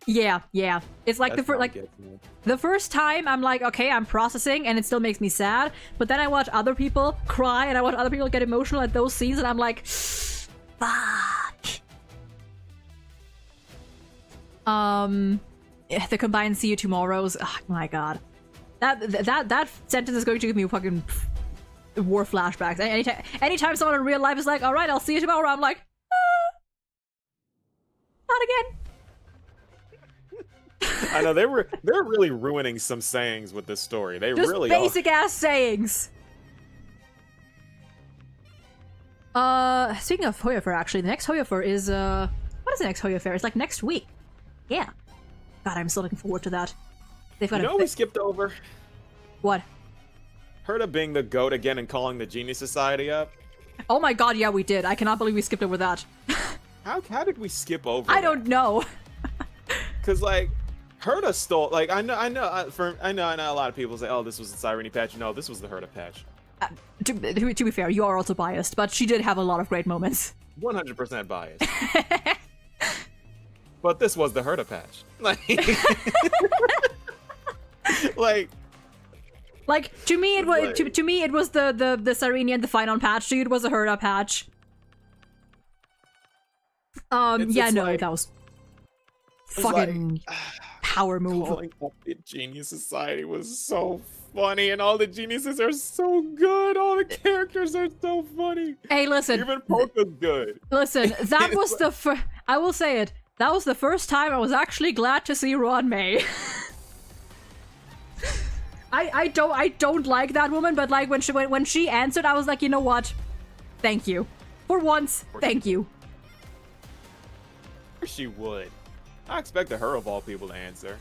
Speaker 1: Yeah, yeah. It's like
Speaker 2: That's not good.
Speaker 1: the first time I'm like, okay, I'm processing and it still makes me sad. But then I watch other people cry and I watch other people get emotional at those scenes and I'm like, fuck. The combined see you tomorrows. Oh my god. That sentence is going to give me fucking war flashbacks. Anytime someone in real life is like, alright, I'll see you tomorrow, I'm like, not again.
Speaker 2: I know they're really ruining some sayings with this story. They
Speaker 1: Just
Speaker 2: really
Speaker 1: basic ass sayings. Speaking of Hoya Fair, actually, the next Hoya Fair is what is the next Hoya Fair? It's like next week. Yeah. God, I'm still looking forward to that. They've got
Speaker 2: we skipped over?
Speaker 1: What?
Speaker 2: Herta being the goat again and calling the Genius Society up.
Speaker 1: Oh my god, yeah, we did. I cannot believe we skipped over that.
Speaker 2: How did we skip over?
Speaker 1: I don't know.
Speaker 2: Cause like Herta stole. Like I know a lot of people say, oh, this was the Cyrene patch. No, this was the Herta patch.
Speaker 1: To be fair, you are also biased, but she did have a lot of great moments.
Speaker 2: 100% biased. But this was the Herta patch.
Speaker 1: Like to me it was to me it was the Cyrene and the Phynon patch. To you it was a Herta patch. Yeah, no,
Speaker 2: like,
Speaker 1: that was fucking power move.
Speaker 2: Calling up the Genius Society was so funny, and all the geniuses are so good. All the characters are so funny.
Speaker 1: Hey, listen.
Speaker 2: Even Polka's good.
Speaker 1: Listen, that was the first. I will say it. That was the first time I was actually glad to see Ron May. I don't like that woman, but like when she answered, I was like, you know what? Thank you. For once, thank you.
Speaker 2: She would. I expected her of all people to answer.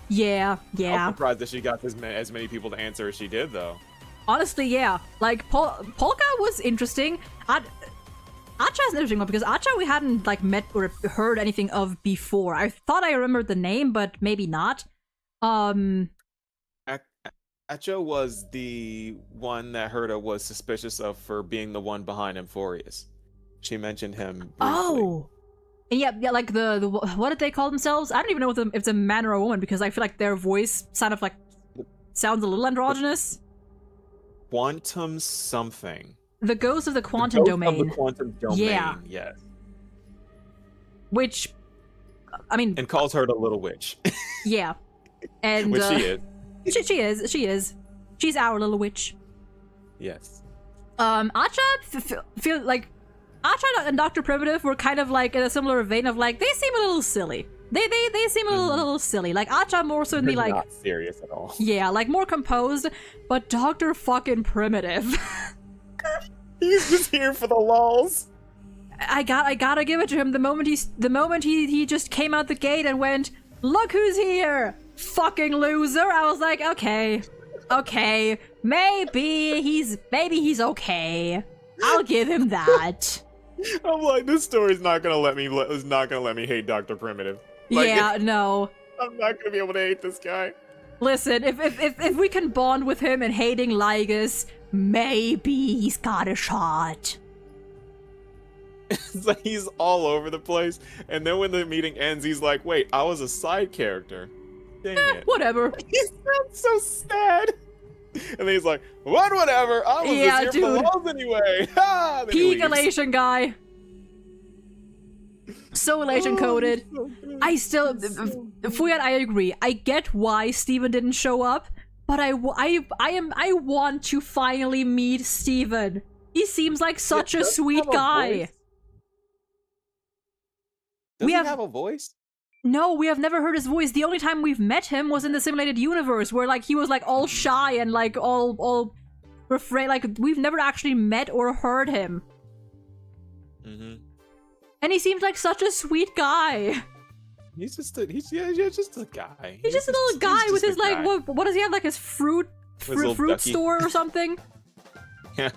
Speaker 1: Yeah.
Speaker 2: I'm surprised that she got as many people to answer as she did, though.
Speaker 1: Honestly, yeah. Like Polka was interesting. Acha is an interesting one because Acha we hadn't like met or heard anything of before. I thought I remembered the name, but maybe not.
Speaker 2: Acha was the one that Herta was suspicious of for being the one behind AMPHOREUS. She mentioned him briefly.
Speaker 1: Oh. And yeah, like the what did they call themselves? I don't even know if it's a man or a woman because I feel like their voice sounds a little androgynous.
Speaker 2: Quantum something.
Speaker 1: The ghost of the quantum domain.
Speaker 2: Of the quantum domain.
Speaker 1: Yeah.
Speaker 2: Yes.
Speaker 1: Which, I mean,
Speaker 2: and calls her the little witch.
Speaker 1: Yeah, and
Speaker 2: which she is.
Speaker 1: She is. She's our little witch.
Speaker 2: Yes.
Speaker 1: Acha feel like. Acha and Dr. Primitive were kind of like in a similar vein of like they seem a little silly. They seem a little silly. Like Acha more so than the like
Speaker 2: not serious at all.
Speaker 1: Yeah, like more composed, but Dr. fucking Primitive.
Speaker 2: He's just here for the lulz.
Speaker 1: I gotta give it to him. The moment he just came out the gate and went, "Look who's here, fucking loser!" I was like, okay, maybe he's okay. I'll give him that.
Speaker 2: I'm like, this story's not gonna let me hate Dr. Primitive. Like,
Speaker 1: yeah, no.
Speaker 2: I'm not gonna be able to hate this guy.
Speaker 1: Listen, if we can bond with him and hating Lygus, maybe he's got a shot.
Speaker 2: It's like he's all over the place, and then when the meeting ends, he's like, "Wait, I was a side character." Dang it.
Speaker 1: Whatever.
Speaker 2: He sounds so sad. And then he's like, whatever, I was just here for the lulz anyway.
Speaker 1: Peak elation guy. So elation coded. I still, Fuyat, I agree. I get why Steven didn't show up, but I want to finally meet Steven. He seems like such a sweet guy.
Speaker 2: Does he have a voice?
Speaker 1: No, we have never heard his voice. The only time we've met him was in the simulated universe, where like he was like all shy and like all refrain. Like we've never actually met or heard him.
Speaker 2: Mm-hmm.
Speaker 1: And he seems like such a sweet guy.
Speaker 2: He's just a guy.
Speaker 1: He's just a little guy with his like what does he have, like his fruit store or something?
Speaker 2: Yeah.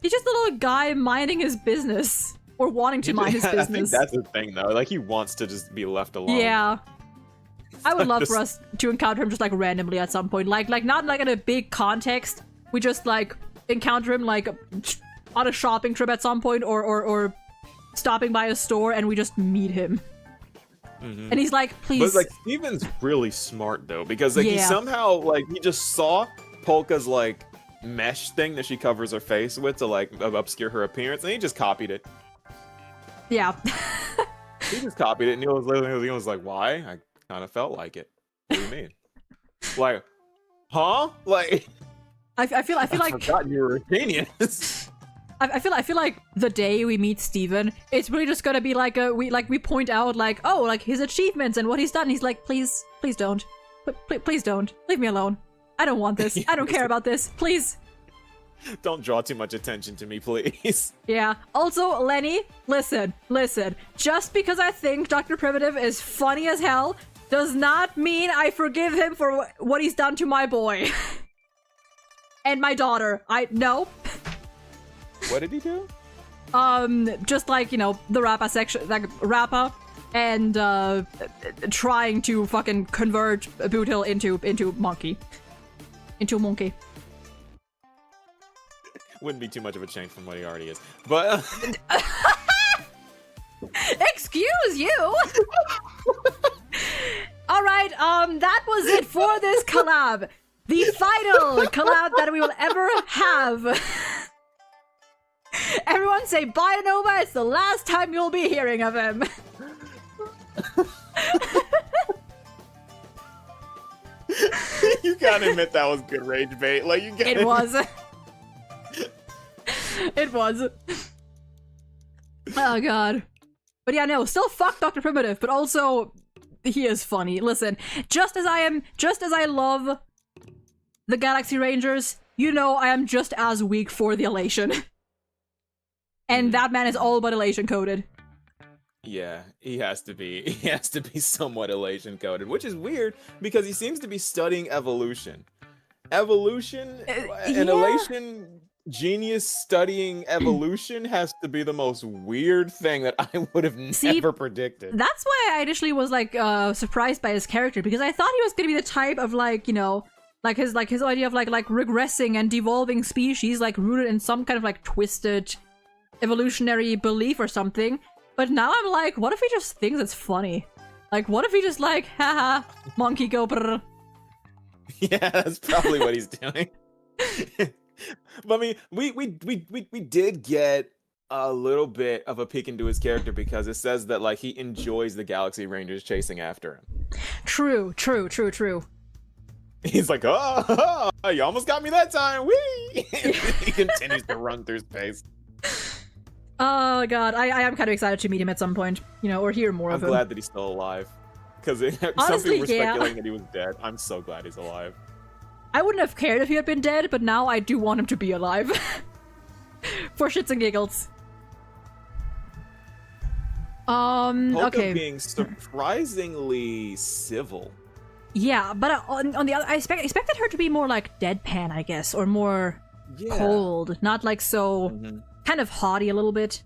Speaker 1: He's just a little guy minding his business. Or wanting to mind his business.
Speaker 2: I think that's the thing, though. Like, he wants to just be left alone.
Speaker 1: Yeah. I would love for us to encounter him just, like, randomly at some point. Like not, like, in a big context. We just, like, encounter him, like, on a shopping trip at some point. Or stopping by a store and we just meet him.
Speaker 2: Mm-hmm.
Speaker 1: And he's like, please.
Speaker 2: But like Steven's really smart though, because like he somehow like he just saw Polka's like mesh thing that she covers her face with to like obscure her appearance, and he just copied it.
Speaker 1: Yeah.
Speaker 2: He just copied it, and he was like, "Why? I kind of felt like it. What do you mean? Like, huh? Like,
Speaker 1: I feel like
Speaker 2: I forgot you were a genius."
Speaker 1: I feel like the day we meet Steven, it's really just gonna be like we point out like, oh, like his achievements and what he's done. He's like, please don't, please don't, leave me alone. I don't want this. I don't care about this. Please.
Speaker 2: Don't draw too much attention to me, please.
Speaker 1: Yeah. Also, Lenny, listen. Just because I think Dr. Primitive is funny as hell does not mean I forgive him for what he's done to my boy. And my daughter. No.
Speaker 2: What did he do?
Speaker 1: Just like, you know, the Rappa section, like Rappa, and trying to fucking convert Bootil into monkey. Into a monkey.
Speaker 2: Wouldn't be too much of a change from what he already is. But
Speaker 1: excuse you. All right, that was it for this collab. The final collab that we will ever have. Everyone say bye to Nova. It's the last time you'll be hearing of him.
Speaker 2: You gotta admit that was good rage bait. Like you gotta.
Speaker 1: It was. It was. Oh god. But yeah, no, still fuck Dr. Primitive, but also he is funny. Listen, just as I love the Galaxy Rangers, you know I am just as weak for the elation. And that man is all but elation coded.
Speaker 2: Yeah, he has to be. He has to be somewhat elation coded, which is weird because he seems to be studying evolution. Evolution, an elation genius studying evolution has to be the most weird thing that I would have never predicted.
Speaker 1: That's why I initially was like surprised by his character, because I thought he was gonna be the type of like, you know, like his idea of like regressing and devolving species, like rooted in some kind of like twisted evolutionary belief or something. But now I'm like, what if he just thinks it's funny? Like, what if he just like, haha, monkey go brr.
Speaker 2: Yeah, that's probably what he's doing. But I mean, we did get a little bit of a peek into his character, because it says that like he enjoys the Galaxy Rangers chasing after him. True. He's like, oh, you almost got me that time. Whee! He continues to run through space.
Speaker 1: Oh god, I am kind of excited to meet him at some point, you know, or hear more of him.
Speaker 2: I'm glad that he's still alive, because some people were speculating that he was dead. I'm so glad he's alive.
Speaker 1: I wouldn't have cared if he had been dead, but now I do want him to be alive. For shits and giggles.
Speaker 2: Polka
Speaker 1: okay.
Speaker 2: being surprisingly civil.
Speaker 1: Yeah, but on the other, I expected her to be more like deadpan, I guess, or more cold, not like so kind of haughty a little bit.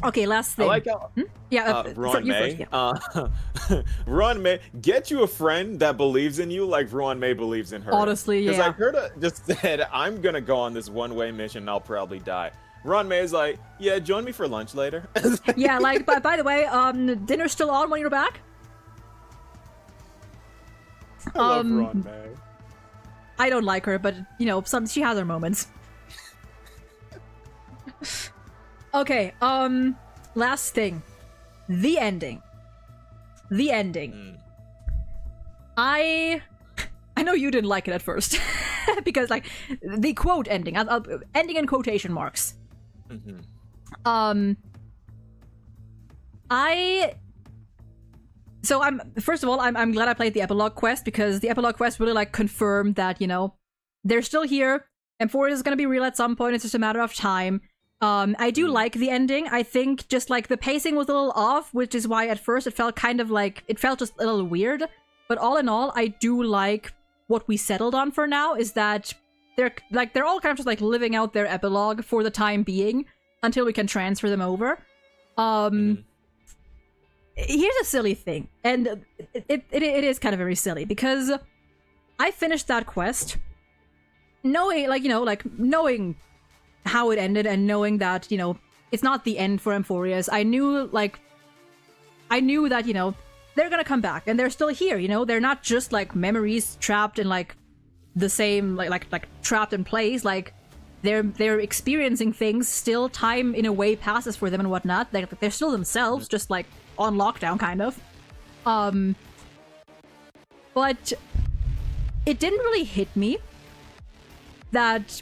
Speaker 1: Okay, last thing.
Speaker 2: I like how Ruan May. Ruan May, get you a friend that believes in you like Ruan May believes in her.
Speaker 1: Honestly, yeah.
Speaker 2: Because like Herta just said, I'm gonna go on this one-way mission and I'll probably die. Ruan May is like, yeah, join me for lunch later.
Speaker 1: Yeah, like, by the way, dinner's still on when you're back?
Speaker 2: I love Ruan May.
Speaker 1: I don't like her, but, you know, she has her moments. Okay, last thing. The ending. I know you didn't like it at first. Because, like, the quote ending. Ending in quotation marks. So first of all, I'm glad I played the epilogue quest, because the epilogue quest really like confirmed that, you know, they're still here. AMPHOREUS is gonna be real at some point. It's just a matter of time. I do like the ending. I think just like the pacing was a little off, which is why at first it felt kind of like, it felt just a little weird. But all in all, I do like what we settled on for now, is that they're all kind of just like living out their epilogue for the time being until we can transfer them over. Here's a silly thing, and it is kind of very silly, because I finished that quest knowing, like, you know, like knowing how it ended and knowing that, you know, it's not the end for AMPHOREUS, I knew that, you know, they're gonna come back and they're still here, you know? They're not just like memories trapped in like the same, like trapped in place. Like they're experiencing things still. Time in a way passes for them and whatnot. They're still themselves, just like on lockdown kind of. But it didn't really hit me that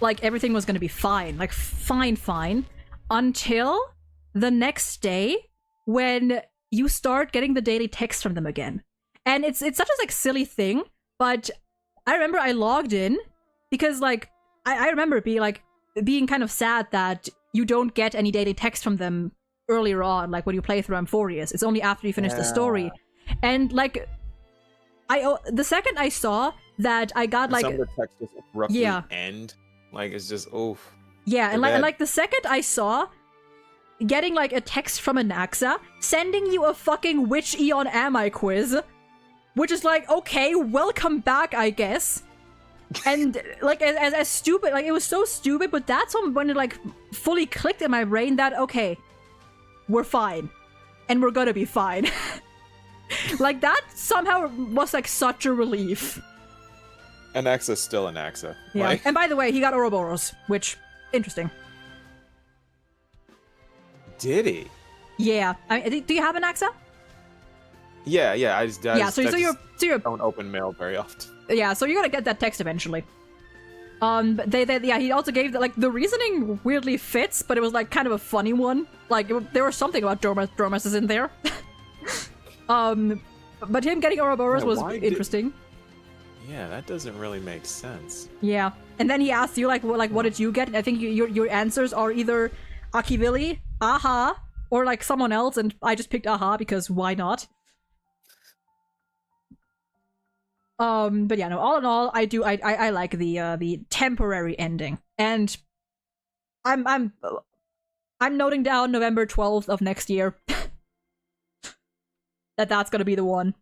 Speaker 1: like everything was gonna be fine, like fine, until the next day when you start getting the daily text from them again. And it's such a like silly thing, but I remember I logged in because like I remember being kind of sad that you don't get any daily text from them earlier on, like when you play through AMPHOREUS. It's only after you finish the story. And like the second I saw that I got like
Speaker 2: some of the text just abruptly end. Like it's just oof.
Speaker 1: Yeah, and like the second I saw getting like a text from Anaxa sending you a fucking which Eon am I quiz, which is like, okay, welcome back, I guess. And like as stupid, like it was so stupid, but that's when it like fully clicked in my brain that okay, we're fine, and we're gonna be fine. Like that somehow was like such a relief.
Speaker 2: Anaxa's still Anaxa.
Speaker 1: Yeah,
Speaker 2: like...
Speaker 1: and by the way, he got Ouroboros, which interesting.
Speaker 2: Did he?
Speaker 1: Yeah. Do you have Anaxa?
Speaker 2: Yeah. I just
Speaker 1: so you're
Speaker 2: don't open mail very often.
Speaker 1: Yeah, so you're gonna get that text eventually. But he also gave like the reasoning weirdly fits, but it was like kind of a funny one. Like there was something about Dromas in there. But him getting Ouroboros was interesting.
Speaker 2: Yeah, that doesn't really make sense.
Speaker 1: Yeah, and then he asked you like what did you get? And I think your answers are either Akivili, Aha, or like someone else, and I just picked Aha because why not? But yeah, no, all in all, I like the temporary ending. And I'm noting down November 12th of next year. that's gonna be the one.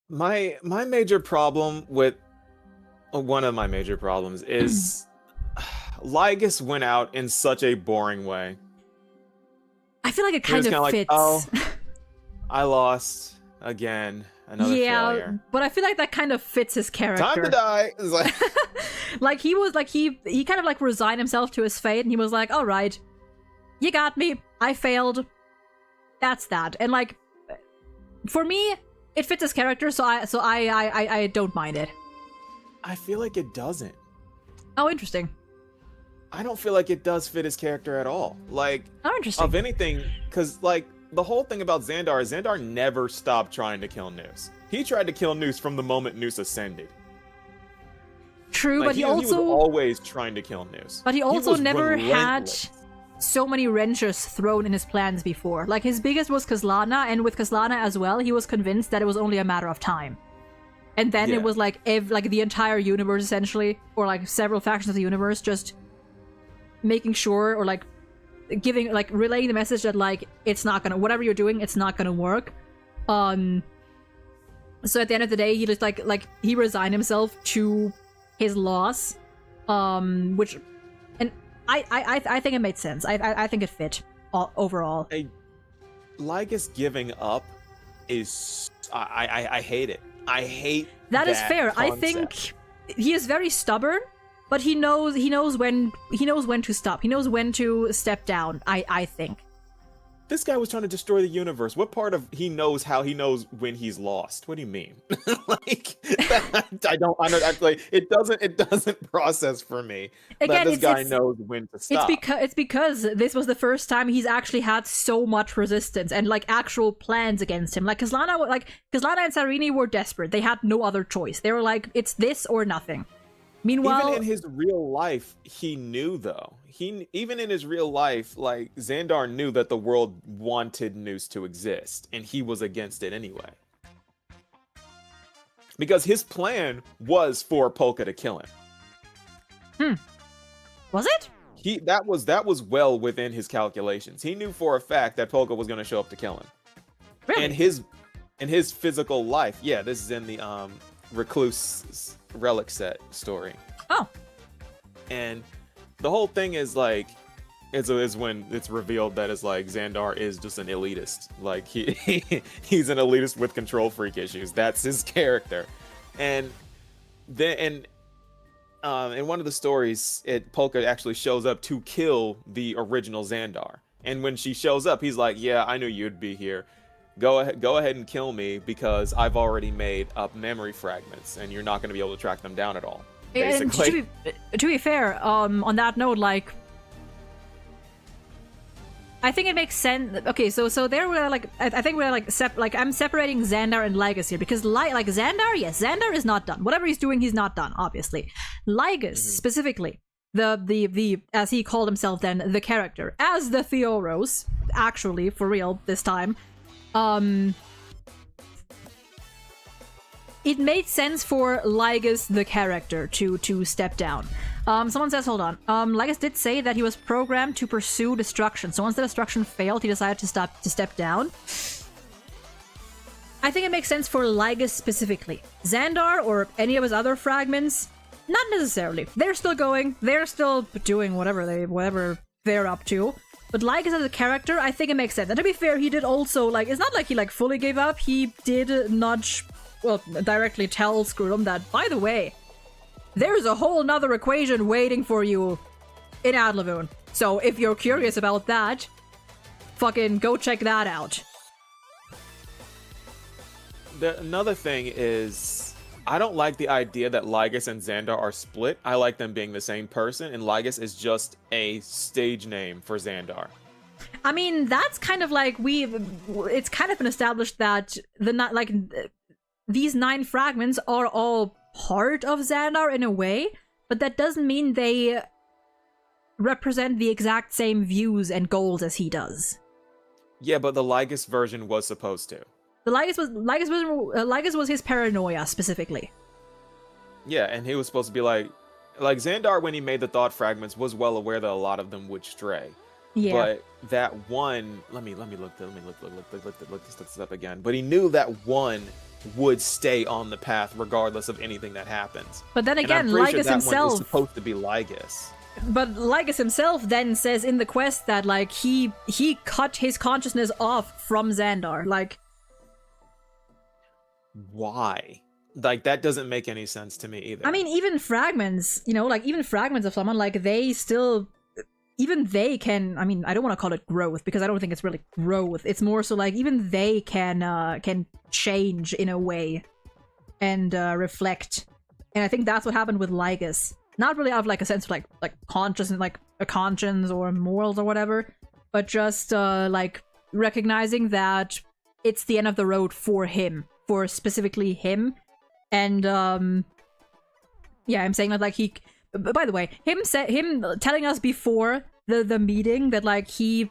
Speaker 2: My major problem with one of my major problems is Lygus went out in such a boring way.
Speaker 1: I feel like it kind of fits.
Speaker 2: Like, oh, I lost again. Another failure.
Speaker 1: But I feel like that kind of fits his character.
Speaker 2: Time to die. Like...
Speaker 1: like he was like he kind of like resigned himself to his fate, and he was like, all right, you got me. I failed. That's that. And like for me, it fits his character, so I don't mind it.
Speaker 2: I feel like it doesn't.
Speaker 1: Oh, interesting.
Speaker 2: I don't feel like it does fit his character at all. Like,
Speaker 1: oh, interesting.
Speaker 2: Of anything, because like the whole thing about Xandar is Xandar never stopped trying to kill Noose. He tried to kill Noose from the moment Noose ascended.
Speaker 1: True,
Speaker 2: like,
Speaker 1: but he also
Speaker 2: was always trying to kill Noose.
Speaker 1: But he also never had so many wrenches thrown in his plans before. Like his biggest was Kazlana, and with Kazlana as well, he was convinced that it was only a matter of time. And then it was like the entire universe essentially, or like several factions of the universe, just making sure or like giving like relaying the message that like it's not gonna, whatever you're doing, it's not gonna work. So at the end of the day, he just like he resigned himself to his loss, which, and I think it made sense. I think it fit overall.
Speaker 2: Lygus giving up is I hate it. I hate
Speaker 1: that is fair.
Speaker 2: Concept.
Speaker 1: I think he is very stubborn, but he knows when to stop. He knows when to step down. I think.
Speaker 2: This guy was trying to destroy the universe. What part of he knows how he knows when he's lost? What do you mean? Like I don't like it doesn't process for me. Again, that this guy knows when to stop.
Speaker 1: It's because this was the first time he's actually had so much resistance and like actual plans against him. Like Kazlana and Sarini were desperate. They had no other choice. They were like, it's this or nothing. Meanwhile,
Speaker 2: even in his real life, he knew though. Even in his real life, like Xandar knew that the world wanted Noose to exist, and he was against it anyway. Because his plan was for Polka to kill him.
Speaker 1: Was it?
Speaker 2: That was well within his calculations. He knew for a fact that Polka was going to show up to kill him.
Speaker 1: Really?
Speaker 2: In his physical life, yeah. This is in the Recluse relic set story.
Speaker 1: Oh.
Speaker 2: And the whole thing is like, is when it's revealed that it's like Xandar is just an elitist. Like he's an elitist with control freak issues. That's his character. And then in one of the stories, Polka actually shows up to kill the original Xandar. And when she shows up, he's like, "Yeah, I knew you'd be here. Go ahead and kill me because I've already made up memory fragments, and you're not going to be able to track them down at all." Basically.
Speaker 1: And to be fair, on that note, like, I think it makes sense. Okay, so there we're like, I think we're like, I'm separating Xandar and Lygus here because like Xandar, yes, Xandar is not done. Whatever he's doing, he's not done. Obviously, Lygus specifically, the as he called himself then, the character as the Theoros, actually for real this time. It made sense for Lygus the character to step down. Someone says, hold on. Lygus did say that he was programmed to pursue destruction. So once the destruction failed, he decided to step down. I think it makes sense for Lygus specifically. Xandar or any of his other fragments, not necessarily. They're still going. They're still doing whatever they're up to. But Lygus as a character, I think it makes sense. And to be fair, he did also, like, it's not like he, like, fully gave up. He did nudge, well, directly tell Screwdom that, by the way, there's a whole nother equation waiting for you in Adlavoon. So if you're curious about that, fucking go check that out.
Speaker 2: Another thing is, I don't like the idea that Lygus and Xandar are split. I like them being the same person, and Lygus is just a stage name for Xandar.
Speaker 1: I mean, that's kind of like it's kind of been established that these 9 fragments are all part of Xandar in a way, but that doesn't mean they represent the exact same views and goals as he does.
Speaker 2: Yeah, but the Lygus version was supposed to.
Speaker 1: The Lygus was his paranoia specifically.
Speaker 2: Yeah, and he was supposed to be like Xandar when he made the thought fragments was well aware that a lot of them would stray.
Speaker 1: Yeah.
Speaker 2: But that one, let me look this up again. But he knew that one would stay on the path regardless of anything that happens.
Speaker 1: But then again,
Speaker 2: and I'm pretty
Speaker 1: Lygus
Speaker 2: sure that
Speaker 1: himself
Speaker 2: one is supposed to be Lygus.
Speaker 1: But Lygus himself then says in the quest that like he cut his consciousness off from Xandar. Like,
Speaker 2: why? Like, that doesn't make any sense to me either.
Speaker 1: I mean, even fragments, like even fragments of someone, like they still, even they can, I mean, I don't want to call it growth because I don't think it's really growth. It's more so like even they can change in a way and reflect. And I think that's what happened with Lygus. Not really out of like a sense of like conscious and like a conscience or morals or whatever, but just like recognizing that it's the end of the road for him, for specifically him. And yeah, I'm saying that like he, by the way, him telling us before the meeting that like he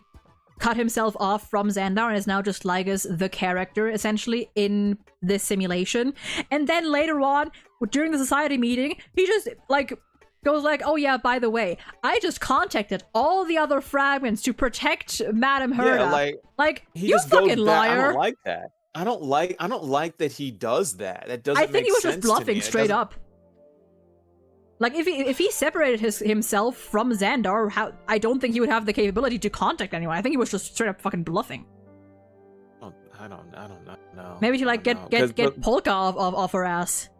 Speaker 1: cut himself off from Xandar and is now just Lygus the character essentially in this simulation. And then later on during the society meeting, he just like goes like, oh yeah, by the way, I just contacted all the other fragments to protect Madame Herda.
Speaker 2: Yeah, like
Speaker 1: you fucking liar.
Speaker 2: I don't like that. I don't like that he does that. That doesn't make sense. I think he was just
Speaker 1: bluffing straight up. Like if he separated himself from Xandar, I don't think he would have the capability to contact anyone. I think he was just straight up fucking bluffing.
Speaker 2: I don't know.
Speaker 1: Maybe to like get Polka off her ass.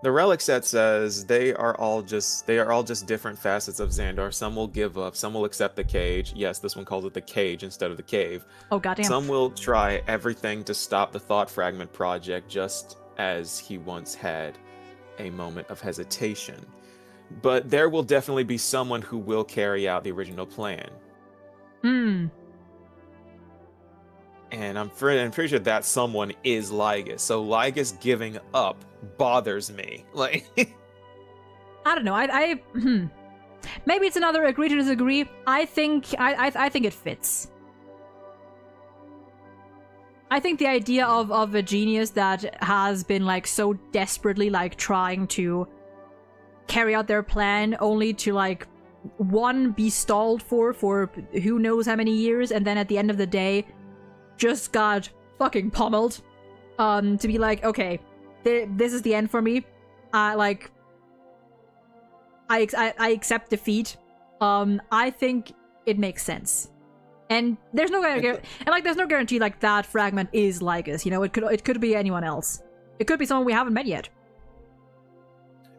Speaker 2: The relic set says they are all just different facets of Xandar. Some will give up, some will accept the cage. Yes, this one calls it the cage instead of the cave.
Speaker 1: Oh goddamn.
Speaker 2: Some will try everything to stop the Thought Fragment project, just as he once had a moment of hesitation. But there will definitely be someone who will carry out the original plan. And I'm pretty sure that someone is Lygus. So Lygus giving up bothers me. Like,
Speaker 1: I don't know. I maybe it's another agree to disagree. I think it fits. I think the idea of a genius that has been like so desperately like trying to carry out their plan only to like one be stalled for who knows how many years, and then at the end of the day just got fucking pummeled, to be like, okay, this is the end for me. Like, I accept defeat. I think it makes sense. And there's no there's no guarantee like that fragment is Lygus. You know, it could be anyone else. It could be someone we haven't met yet.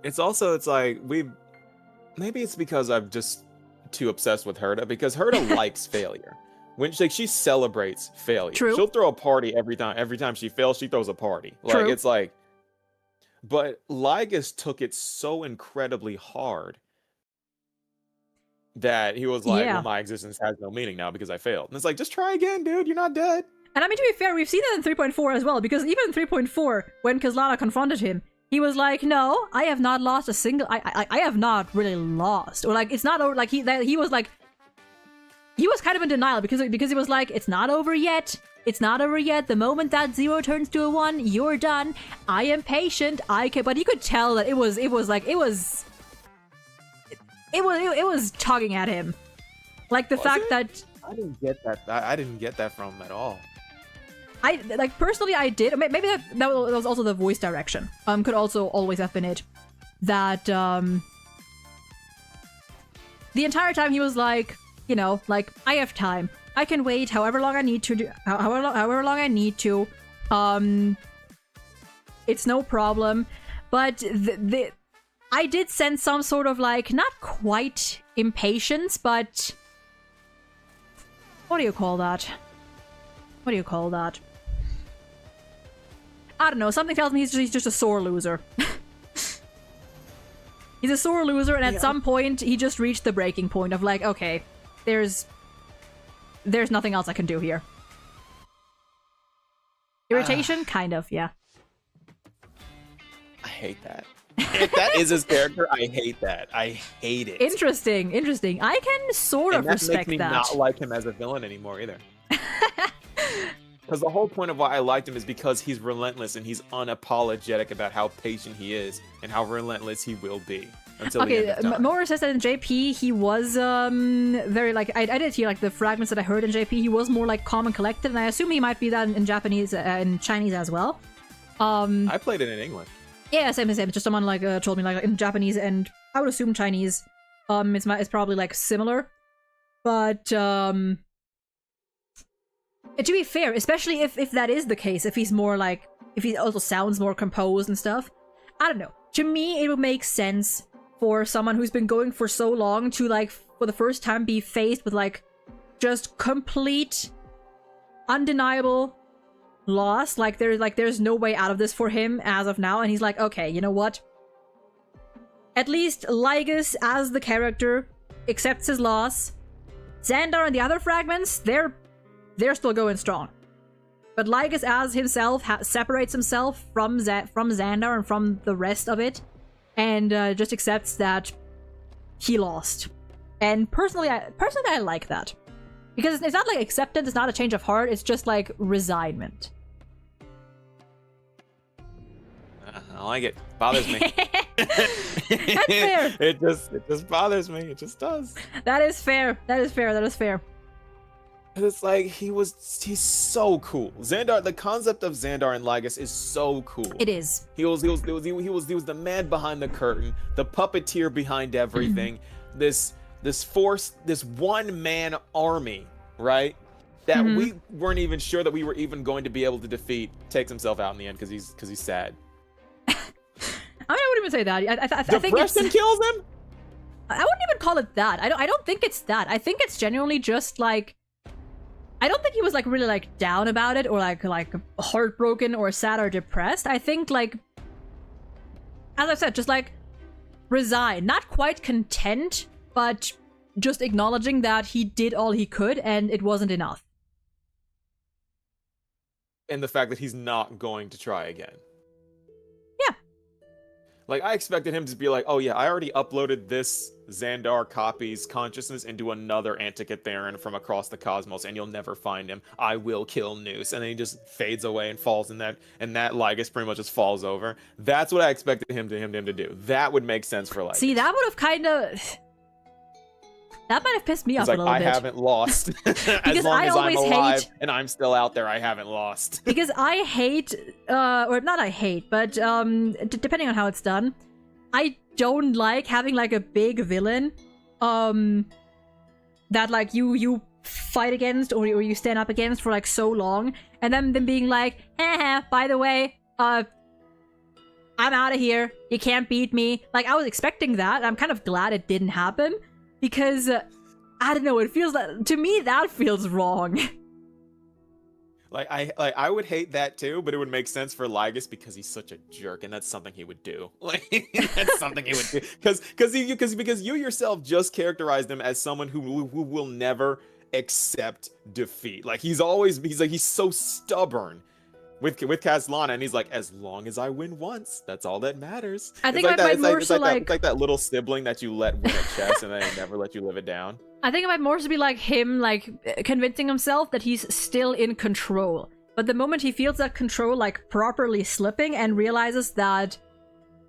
Speaker 2: It's like maybe it's because I'm just too obsessed with Herta, because Herta likes failure. When she celebrates failure.
Speaker 1: True.
Speaker 2: She'll throw a party every time she fails, she throws a party. Like
Speaker 1: True.
Speaker 2: It's like, but Lygus took it so incredibly hard that he was like, well, my existence has no meaning now because I failed. And it's like, just try again, dude. You're not dead.
Speaker 1: And I mean, to be fair, we've seen that in 3.4 as well, because even in 3.4, when Kazlana confronted him, he was like, no, I have not lost a single... I have not really lost. Or like, it's not over... Like, he was like... He was kind of in denial because he was like, it's not over yet. It's not over yet. The moment that 0 turns to a 1, you're done. I am patient. But you could tell that it was tugging at him. Like the fact that...
Speaker 2: I didn't get that. I didn't get that from him at all.
Speaker 1: Personally, I did. Maybe that was also the voice direction. Could also always have been it. That, the entire time he was like, you know, like, I have time. I can wait however long I need to. However long I need to. It's no problem. But I did sense some sort of like, not quite impatience, but what do you call that? What do you call that? I don't know. Something tells me he's just a sore loser. He's a sore loser, and at some point he just reached the breaking point of like, okay, there's nothing else I can do here. Irritation? Kind of, yeah.
Speaker 2: I hate that. If that is his character, I hate that. I hate it.
Speaker 1: Interesting. I can sort of respect that.
Speaker 2: That makes me not like him as a villain anymore either. Because the whole point of why I liked him is because he's relentless and he's unapologetic about how patient he is and how relentless he will be until the end of time.
Speaker 1: Mora says that in JP he was very like I did hear like the fragments that I heard in JP. He was more like calm and collected, and I assume he might be that in Japanese and Chinese as well.
Speaker 2: I played it in English.
Speaker 1: Yeah, same. Just someone like told me like in Japanese, and I would assume Chinese. It's probably like similar, but to be fair, especially if that is the case, if he's more like, if he also sounds more composed and stuff, I don't know. To me, it would make sense for someone who's been going for so long to like, for the first time, be faced with like, just complete, undeniable loss. Like there's no way out of this for him as of now, and he's like, okay, you know what? At least Lygus, as the character, accepts his loss. Xandar and the other fragments, they're still going strong. But Lygus as himself separates himself from Xandar and from the rest of it, and just accepts that he lost. And personally I like that. Because it's not like acceptance, it's not a change of heart, it's just like resignment.
Speaker 2: I like it. Bothers me.
Speaker 1: That's fair.
Speaker 2: It just bothers me. It just does.
Speaker 1: That is fair.
Speaker 2: It's like he's so cool. Xandar, the concept of Xandar and Lygus is so cool.
Speaker 1: It is.
Speaker 2: He was the man behind the curtain, the puppeteer behind everything. This force, this one-man army, right? That we weren't even sure that we were even going to be able to defeat. Takes himself out in the end because he's sad.
Speaker 1: I wouldn't even say that. I think
Speaker 2: depression kills him.
Speaker 1: I wouldn't even call it that. I don't think it's that. I think it's genuinely just like, I don't think he was like really like down about it or like heartbroken or sad or depressed. I think like, as I said, just like resigned, not quite content, but just acknowledging that he did all he could and it wasn't enough.
Speaker 2: And the fact that he's not going to try again.
Speaker 1: Yeah.
Speaker 2: Like, I expected him to be like, oh yeah, I already uploaded this Xandar copy's consciousness into another Antikythera from across the cosmos, and you'll never find him. I will kill Noose. And then he just fades away and falls in that, and that Lygus pretty much just falls over. That's what I expected him to do. That would make sense for Lygus.
Speaker 1: See, that would have kind of... That might have pissed me off
Speaker 2: like,
Speaker 1: a little bit.
Speaker 2: I haven't lost. As long as I'm alive and I'm still out there, I haven't lost.
Speaker 1: Because I hate, or not I hate, but depending on how it's done, I don't like having like a big villain that like you fight against or you stand up against for like so long, and then them being like, by the way, I'm out of here, you can't beat me. Like, I was expecting that. I'm kind of glad it didn't happen, because I don't know, it feels like, to me, that feels wrong.
Speaker 2: I would hate that too, but it would make sense for Lygus because he's such a jerk, and that's something he would do. Like, that's something he would do, because you yourself just characterized him as someone who will never accept defeat. Like, he's so stubborn with Caslana, and he's like, as long as I win once, that's all that matters.
Speaker 1: I think
Speaker 2: it's like that little sibling that you let win at chess and they never let you live it down.
Speaker 1: I think it might more so be like him, like, convincing himself that he's still in control. But the moment he feels that control, like, properly slipping and realizes that,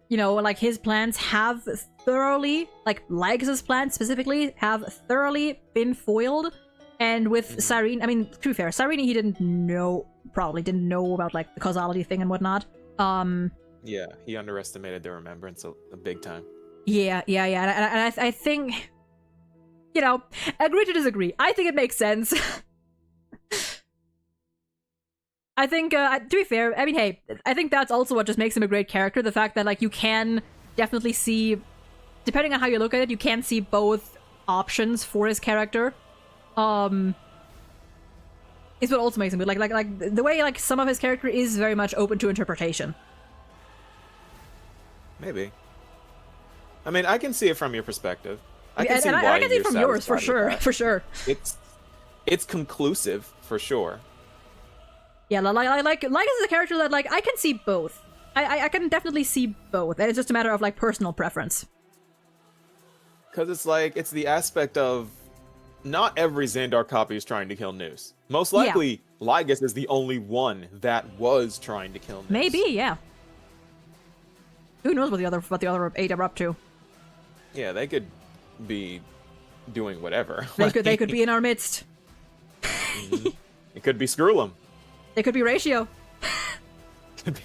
Speaker 1: you know, like, his plans have thoroughly, like, Lygus's plans specifically, have thoroughly been foiled. And with Cyrene, I mean, to be fair, Cyrene, he probably didn't know about, like, the causality thing and whatnot.
Speaker 2: Yeah, he underestimated the remembrance a big time.
Speaker 1: Yeah. And I think... You know, agree to disagree. I think it makes sense. I think, to be fair, I mean, hey, I think that's also what just makes him a great character. The fact that, like, you can definitely see, depending on how you look at it, you can see both options for his character. Is what also makes him good. Like the way, like, some of his character is very much open to interpretation.
Speaker 2: Maybe. I mean, I can see it from your perspective. I can see it from yours,
Speaker 1: for sure.
Speaker 2: It's conclusive, for sure.
Speaker 1: Yeah, like is a character that, like, I can see both. I can definitely see both, and it's just a matter of, like, personal preference.
Speaker 2: Because it's like, it's the aspect of, not every Xandar copy is trying to kill Noose. Most likely, Lygus is the only one that was trying to kill Noose.
Speaker 1: Maybe, yeah. Who knows what the other 8 are up to?
Speaker 2: Yeah, they could be doing whatever.
Speaker 1: They could be in our midst.
Speaker 2: Mm-hmm. It could be Skrullum.
Speaker 1: They could be Ratio.
Speaker 2: Could be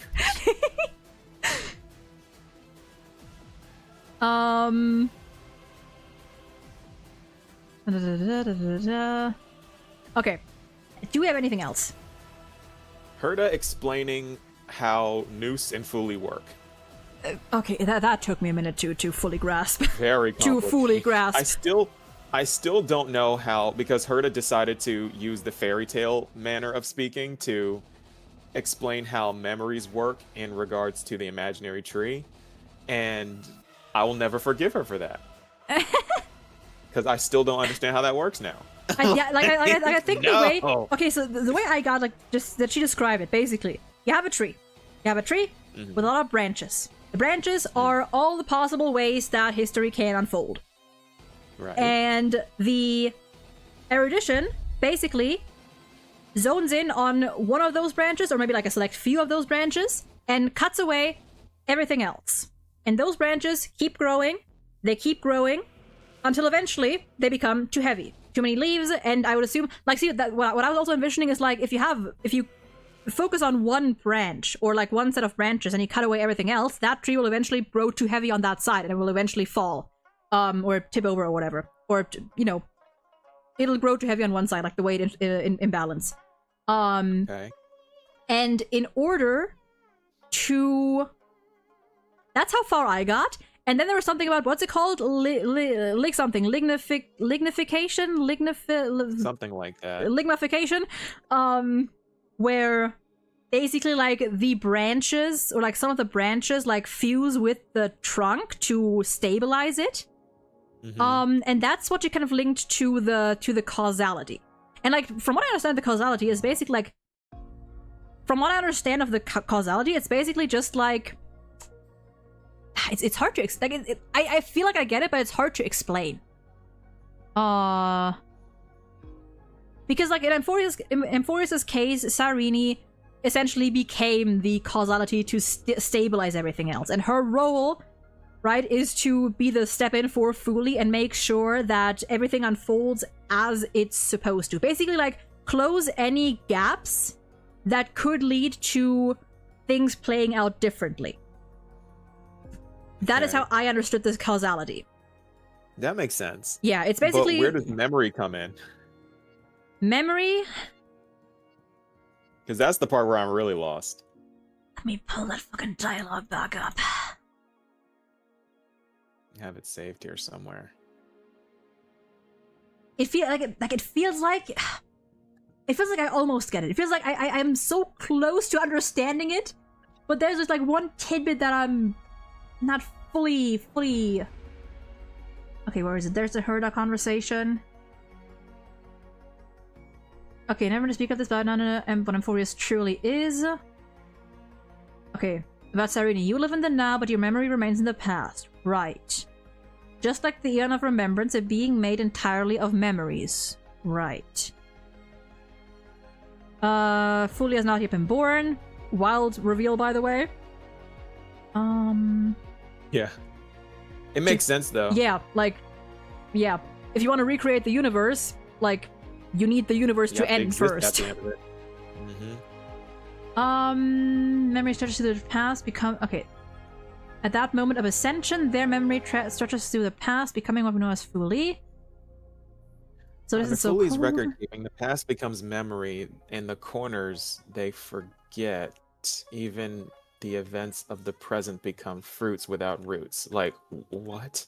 Speaker 1: Okay. Do we have anything else?
Speaker 2: Herta explaining how Noose and Fuli work.
Speaker 1: Okay, that took me a minute to fully grasp.
Speaker 2: Very complicated.
Speaker 1: To fully grasp.
Speaker 2: I still don't know how, because Herta decided to use the fairy tale manner of speaking to explain how memories work in regards to the imaginary tree, and I will never forgive her for that. Because I still don't understand how that works now.
Speaker 1: I think
Speaker 2: no.
Speaker 1: The way... Okay, so the way I got, like, just that she described it, basically, you have a tree. You have a tree with a lot of branches. The branches are all the possible ways that history can unfold.
Speaker 2: Right.
Speaker 1: And the erudition basically zones in on one of those branches, or maybe like a select few of those branches, and cuts away everything else. And those branches keep growing, they keep growing, until eventually they become too heavy. Too many leaves, and I would assume, like, see, that what I was also envisioning is, like, if you focus on one branch, or like one set of branches, and you cut away everything else, that tree will eventually grow too heavy on that side, and it will eventually fall. Or tip over or whatever. Or, you know, it'll grow too heavy on one side, like the weight imbalance.
Speaker 2: Okay.
Speaker 1: And in order to... That's how far I got. And then there was something about, what's it called? Something. Lignification?
Speaker 2: Something like that.
Speaker 1: Lignification. Where basically, like, the branches, or like some of the branches, like, fuse with the trunk to stabilize it. Mm-hmm. And that's what you kind of linked to the causality. And, like, from what I understand, the causality is basically, like, from what I understand of the causality, it's basically just like, it's hard to explain. Like, I feel like I get it, but it's hard to explain. Because, like, in Amphoreus' case, Cyrene essentially became the causality to stabilize everything else. And her role, right, is to be the step-in for Fuli and make sure that everything unfolds as it's supposed to. Basically, like, close any gaps that could lead to things playing out differently. That is
Speaker 2: Okay.
Speaker 1: how I understood this causality.
Speaker 2: That makes sense.
Speaker 1: Yeah, it's basically...
Speaker 2: But where does memory come in?
Speaker 1: Memory?
Speaker 2: Because that's the part where I'm really lost.
Speaker 1: Let me pull that fucking dialogue back up.
Speaker 2: I have it saved here somewhere.
Speaker 1: It feels like I almost get it. It feels like I am so close to understanding it, but there's just like one tidbit that I'm not fully. Okay, where is it? There's the Herda conversation. Okay, never to speak of this, but what AMPHOREUS truly is. Okay, about Cyrene, you live in the now, but your memory remains in the past. Right. Just like the Eon of Remembrance, a being made entirely of memories. Right. Fully has not yet been born. Wild reveal, by the way.
Speaker 2: Yeah. It makes sense, though.
Speaker 1: Yeah, like... Yeah. If you want to recreate the universe, like, you need the universe to end first. At the end of it. Memory stretches through the past, become... Okay. At that moment of ascension, their memory stretches through the past, becoming what we know as Fuli. So this is so
Speaker 2: Fuli's
Speaker 1: cool.
Speaker 2: record keeping, the past becomes memory. In the corners, they forget. Even the events of the present become fruits without roots. Like, what?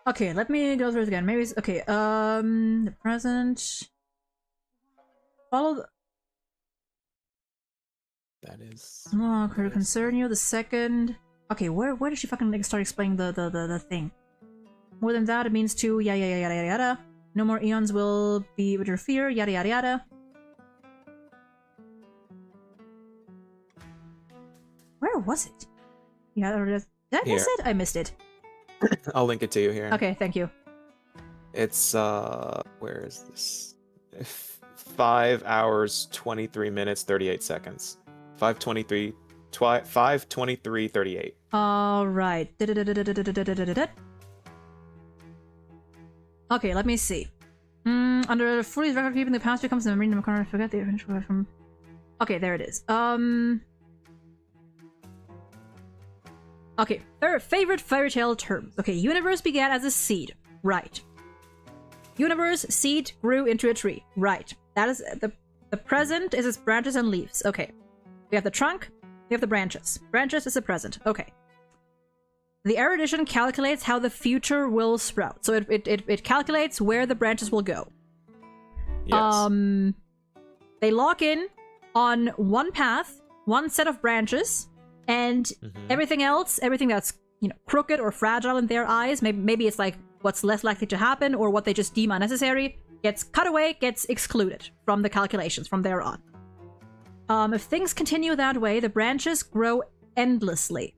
Speaker 1: Okay, let me go through it again. Maybe it's... Okay, the present... Follow the...
Speaker 2: That is...
Speaker 1: No, could concern you. The second... Okay, where did she fucking like start explaining the thing? More than that, it means to yada yada yada yada. No more eons will be with your fear, yada yada yada. Where was it? Yeah, did I miss it? I missed it.
Speaker 2: I'll link it to you here.
Speaker 1: Okay, thank you.
Speaker 2: It's, where is this? 5 hours, 23 minutes, 38 seconds. 5:23:38.
Speaker 1: Alright. Okay, let me see. Under Fuli's record keeping, the past becomes the memory, and the forget the eventual from... Okay, there it is. Okay, favorite fairy tale terms. Okay, universe began as a seed. Right. Universe, seed, grew into a tree. Right. That is... The present is its branches and leaves. Okay. We have the trunk, we have the branches. Branches is the present. Okay. The erudition calculates how the future will sprout. So it calculates where the branches will go.
Speaker 2: Yes.
Speaker 1: They lock in on one path, one set of branches, and everything else, everything that's, you know, crooked or fragile in their eyes, maybe it's like what's less likely to happen or what they just deem unnecessary, gets cut away, gets excluded from the calculations from there on. If things continue that way, the branches grow endlessly.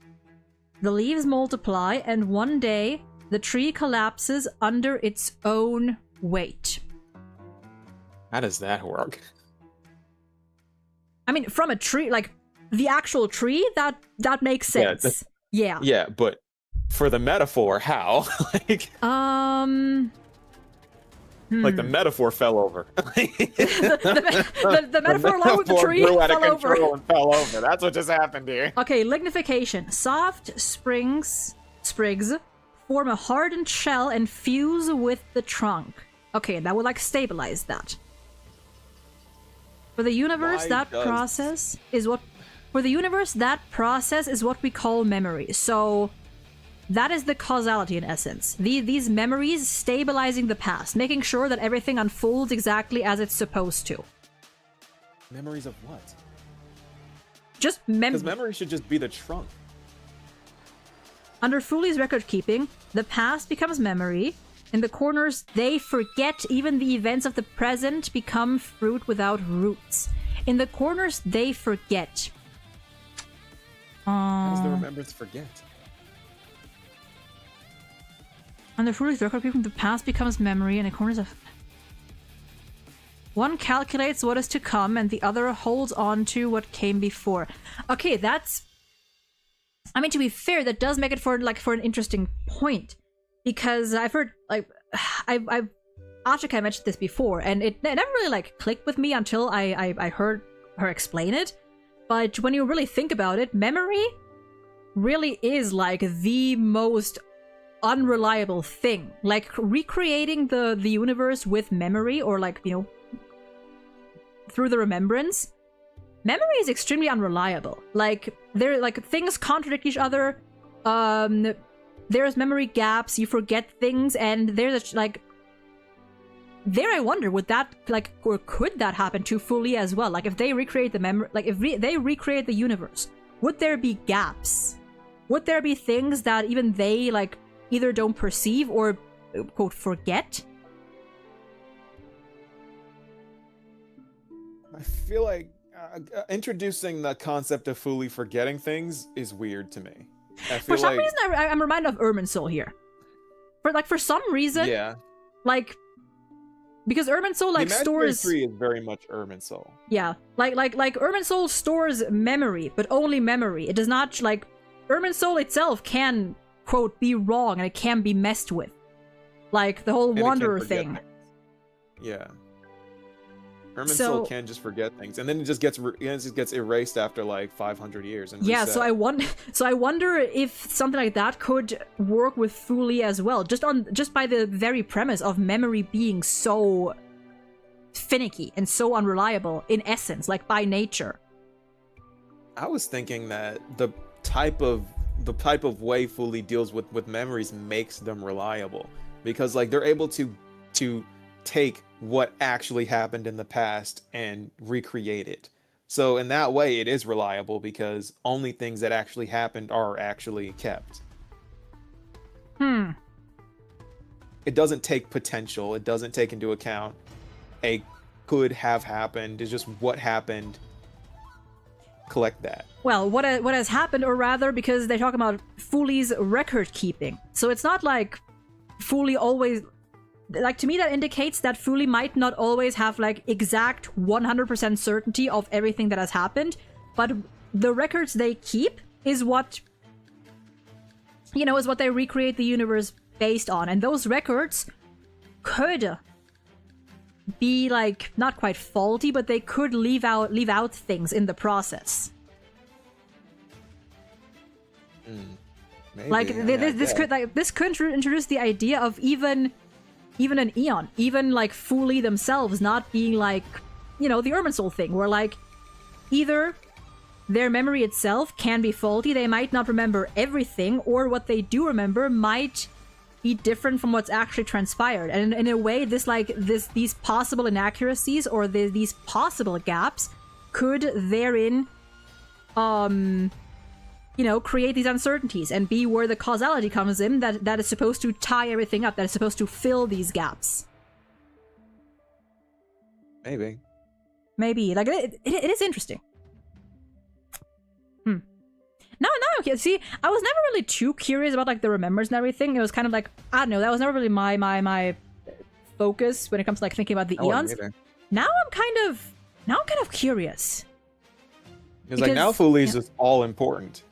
Speaker 1: The leaves multiply, and one day, the tree collapses under its own weight.
Speaker 2: How does that work?
Speaker 1: I mean, from a tree, like, the actual tree, that makes sense. Yeah.
Speaker 2: Yeah, but for the metaphor, how? Like... Like the metaphor fell over.
Speaker 1: the metaphor along with the tree
Speaker 2: grew out of
Speaker 1: fell
Speaker 2: control
Speaker 1: over.
Speaker 2: And fell over. That's what just happened here.
Speaker 1: Okay, lignification. Soft sprigs form a hardened shell and fuse with the trunk. Okay, that would like stabilize that. For the universe, process is what we call memory. So that is the causality in essence. These memories stabilizing the past, making sure that everything unfolds exactly as it's supposed to.
Speaker 2: Memories of what?
Speaker 1: Just
Speaker 2: Because memory should just be the trunk.
Speaker 1: Under Fuli's record keeping, the past becomes memory. In the corners, they forget even the events of the present become fruit without roots. In the corners, they forget.
Speaker 2: How does the remembrance forget?
Speaker 1: Under Fuli's record keeping, the past becomes memory, and the corners of... One calculates what is to come, and the other holds on to what came before. Okay, that's... I mean, to be fair, that does make it for an interesting point. Because I've heard, like... Ashika mentioned this before, and it never really, like, clicked with me until I heard her explain it. But when you really think about it, memory really is like the most unreliable thing. Like recreating the universe with memory, or like, you know, through the remembrance. Memory is extremely unreliable. Like things contradict each other. There's memory gaps, you forget things, and there's like there I wonder, would that like, or could that happen to Fully as well? Like if they recreate the memory, like if they recreate the universe, would there be gaps? Would there be things that even they like either don't perceive or quote forget?
Speaker 2: I feel like introducing the concept of Fully forgetting things is weird to me.
Speaker 1: For some reason, I'm reminded of Irminsul here. For some reason,
Speaker 2: yeah,
Speaker 1: like because Irminsul like
Speaker 2: the
Speaker 1: stores.
Speaker 2: Tree is very much Irminsul.
Speaker 1: Yeah, like Irminsul stores memory, but only memory. It does not like Irminsul itself can quote be wrong, and it can be messed with, like the whole Wanderer thing.
Speaker 2: Things. Yeah. Irminsul can just forget things, and then it just gets erased after like 500 years. And
Speaker 1: yeah,
Speaker 2: reset.
Speaker 1: so I wonder if something like that could work with Fully as well, just by the very premise of memory being so finicky and so unreliable in essence, like by nature.
Speaker 2: I was thinking that the type of way Fully deals with memories makes them reliable, because like they're able to take what actually happened in the past and recreate it. So in that way, it is reliable because only things that actually happened are actually kept. It doesn't take potential. It doesn't take into account a could have happened. It's just what happened. Collect that.
Speaker 1: Well, what has happened, or rather, because they talk about Fully's record keeping. So it's not like Fully always. Like, to me, that indicates that Fully might not always have, like, exact 100% certainty of everything that has happened, but the records they keep is what, you know, is what they recreate the universe based on. And those records could be, like, not quite faulty, but they could leave out things in the process.
Speaker 2: Maybe,
Speaker 1: like, this could introduce the idea of even an Eon, even like Fully themselves not being like, you know, the Irminsul thing, where like either their memory itself can be faulty, they might not remember everything, or what they do remember might be different from what's actually transpired. And in a way, these possible inaccuracies or these possible gaps could therein, you know, create these uncertainties and be where the causality comes in that is supposed to tie everything up, that is supposed to fill these gaps.
Speaker 2: Maybe.
Speaker 1: Like, it is interesting. Now, okay, see, I was never really too curious about, like, the remembers and everything. It was kind of like, I don't know, that was never really my focus when it comes to, like, thinking about the eons. Now I'm kind of curious.
Speaker 2: Because like, now Fully is just all important.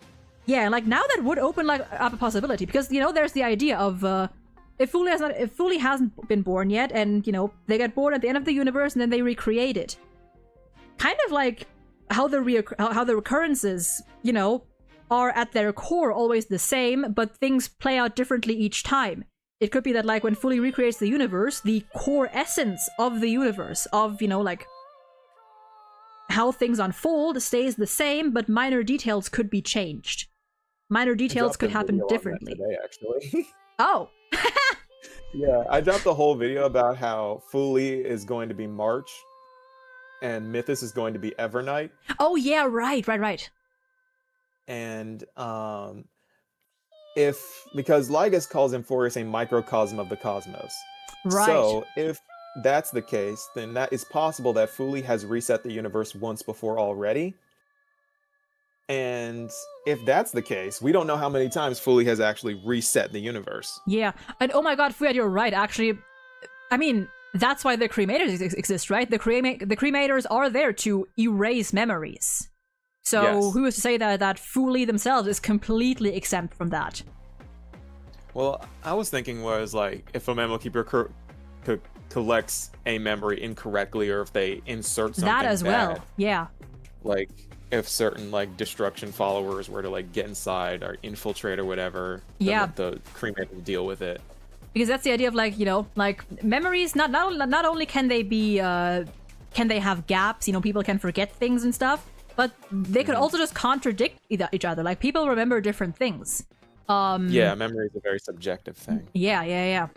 Speaker 1: Yeah, like now that would open like up a possibility, because you know there's the idea of if Fully hasn't been born yet, and you know they get born at the end of the universe and then they recreate it, kind of like how the recurrences, you know, are at their core always the same, but things play out differently each time. It could be that like when Fully recreates the universe, the core essence of the universe, of, you know, like how things unfold stays the same, but minor details could be changed. Minor details could happen differently.
Speaker 2: Today, actually.
Speaker 1: Oh.
Speaker 2: Yeah, I dropped the whole video about how Fully is going to be March and Mythos is going to be Evernight.
Speaker 1: Oh yeah, right.
Speaker 2: And because Lygus calls AMPHOREUS a microcosm of the cosmos.
Speaker 1: Right.
Speaker 2: So if that's the case, then that is possible that Fully has reset the universe once before already. And if that's the case, we don't know how many times Fully has actually reset the universe.
Speaker 1: Yeah, and oh my god, Fuyad, you're right, actually. I mean, that's why the cremators exist, right? The cremators are there to erase memories. So
Speaker 2: yes.
Speaker 1: Who is to say that Fully themselves is completely exempt from that?
Speaker 2: Well, I was thinking was like, if a memo keeper collects a memory incorrectly, or if they insert something
Speaker 1: that as
Speaker 2: bad,
Speaker 1: well, yeah.
Speaker 2: like if certain like destruction followers were to like get inside or infiltrate or whatever,
Speaker 1: Yeah.
Speaker 2: the cremator will deal with it.
Speaker 1: Because that's the idea of like, you know, like memories. Not only can they be can they have gaps, you know, people can forget things and stuff, but they could also just contradict each other. Like people remember different things.
Speaker 2: Yeah, memory is a very subjective thing.
Speaker 1: Yeah.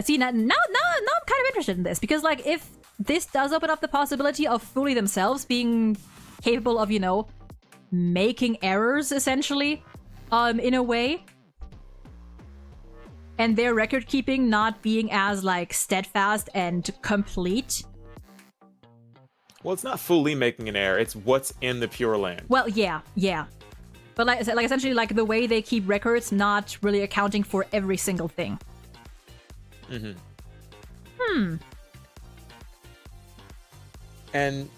Speaker 1: See, now I'm kind of interested in this, because like if this does open up the possibility of fully themselves being capable of, you know, making errors essentially, in a way, and their record keeping not being as like steadfast and complete.
Speaker 2: Well, it's not fully making an error. It's what's in the Pure Land.
Speaker 1: Well, yeah. But like essentially, like the way they keep records, not really accounting for every single thing.
Speaker 2: And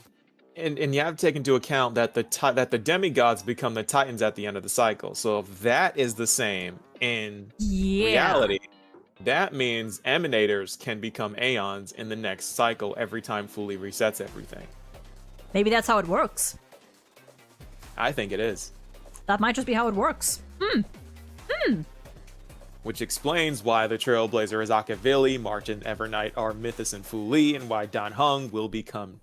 Speaker 2: you have to take into account that the demigods become the titans at the end of the cycle. So if that is the same in reality, that means emanators can become aeons in the next cycle every time fully resets everything.
Speaker 1: Maybe that's how it works.
Speaker 2: I think it is.
Speaker 1: That might just be how it works.
Speaker 2: Which explains why the Trailblazer is Akavili, March and Evernight are Mythos and Fu Li, and why Dan Heng will become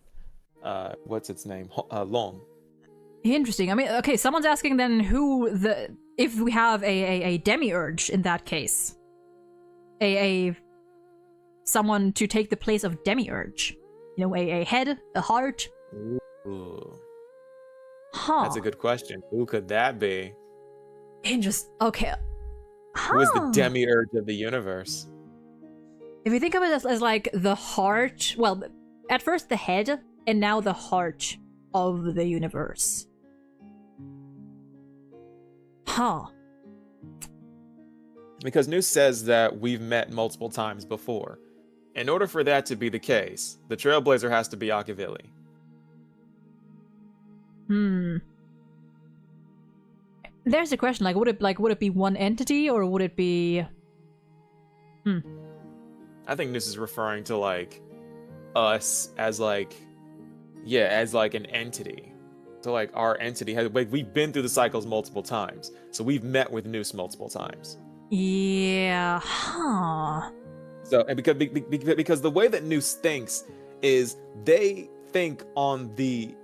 Speaker 2: what's its name? Long.
Speaker 1: Interesting. I mean, okay, someone's asking then if we have a demiurge in that case. Someone to take the place of demiurge. You know, a head, a heart.
Speaker 2: Ooh.
Speaker 1: Huh.
Speaker 2: That's a good question. Who could that be?
Speaker 1: Interesting. Okay. Huh.
Speaker 2: Who is the demiurge of the universe?
Speaker 1: If you think of it as like the heart, well, at first the head, and now the heart of the universe. Huh.
Speaker 2: Because Noose says that we've met multiple times before. In order for that to be the case, the Trailblazer has to be Akavili.
Speaker 1: There's a question, like would it be one entity, or would it be
Speaker 2: I think Noose is referring to like us as like an entity. So like our entity has, like, we've been through the cycles multiple times. So we've met with Noose multiple times.
Speaker 1: Yeah. Huh.
Speaker 2: So, and because the way that Noose thinks is they think on the,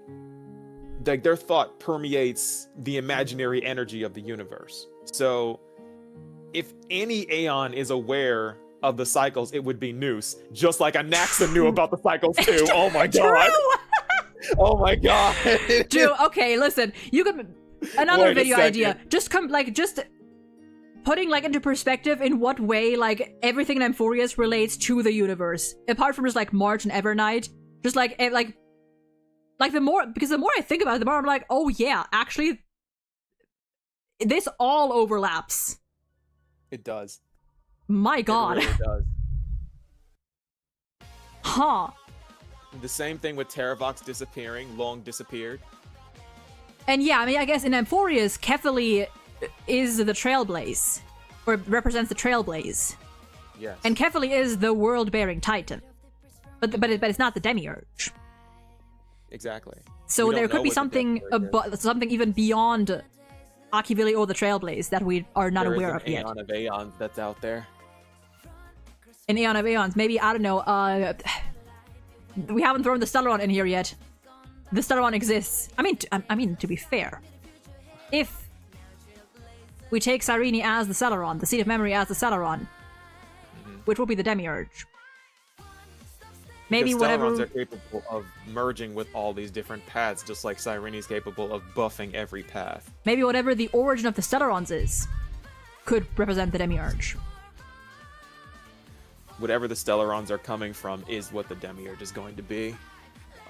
Speaker 2: like, their thought permeates the imaginary energy of the universe. So if any Aeon is aware of the cycles, it would be Noose, just like Anaxa knew about the cycles too. Oh my god. Oh my god.
Speaker 1: Dude, okay, listen, you could another video idea. Just putting like into perspective in what way like everything in Amphoreus relates to the universe, apart from just like March and Evernight. Just like the more I think about it, the more I'm like, oh yeah, actually this all overlaps.
Speaker 2: It does.
Speaker 1: My god.
Speaker 2: It really does.
Speaker 1: Huh.
Speaker 2: The same thing with Terravox disappearing. Long disappeared.
Speaker 1: And yeah, I mean, I guess in Amphoreus, Kefali is the Trailblaze, or represents the Trailblaze.
Speaker 2: Yes.
Speaker 1: And Kefali is the world-bearing titan, but it's not the demiurge.
Speaker 2: Exactly.
Speaker 1: So there could be something something even beyond Akavili or the Trailblaze that we are not aware of yet.
Speaker 2: Aeon of Aeons that's out there.
Speaker 1: An Aeon of Aeons, maybe, I don't know. We haven't thrown the Stellaron in here yet. The Stellaron exists. I mean, to be fair, if we take Cyrene as the Stellaron, the Seed of Memory as the Stellaron, which will be the Demiurge, maybe
Speaker 2: because
Speaker 1: whatever.
Speaker 2: Stellarons are capable of merging with all these different paths, just like Cyrene is capable of buffing every path.
Speaker 1: Maybe whatever the origin of the Stellarons is, could represent the Demiurge.
Speaker 2: Whatever the Stellarons are coming from is what the Demiurge is going to be.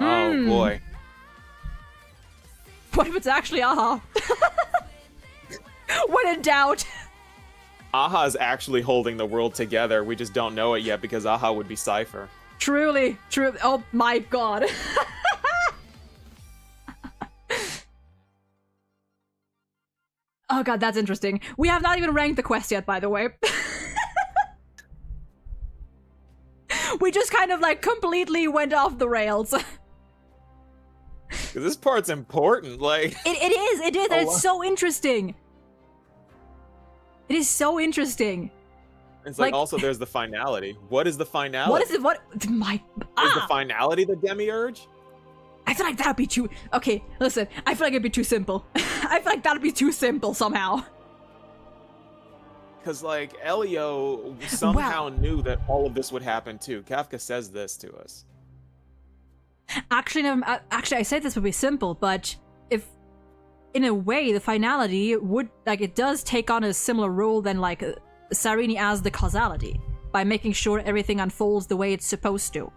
Speaker 2: Oh boy.
Speaker 1: What if it's actually Aha? When in doubt.
Speaker 2: Aha is actually holding the world together. We just don't know it yet because Aha would be Cypher.
Speaker 1: Truly. Oh my god. Oh god, that's interesting. We have not even ranked the quest yet, by the way. We just kind of like completely went off the rails.
Speaker 2: this part's important. Like
Speaker 1: it is. And it's so interesting. It is so interesting.
Speaker 2: It's like also there's the finality. What is the finality?
Speaker 1: What is it? What my
Speaker 2: is the finality the demiurge?
Speaker 1: I feel like that'd be too. Okay, listen. I feel like it'd be too simple. I feel like that'd be too simple somehow.
Speaker 2: Because like Elio somehow knew that all of this would happen too. Kafka says this to us.
Speaker 1: Actually, I said this would be simple, but if, in a way, the finality would it does take on a similar role than Cyrene as the causality by making sure everything unfolds the way it's supposed to.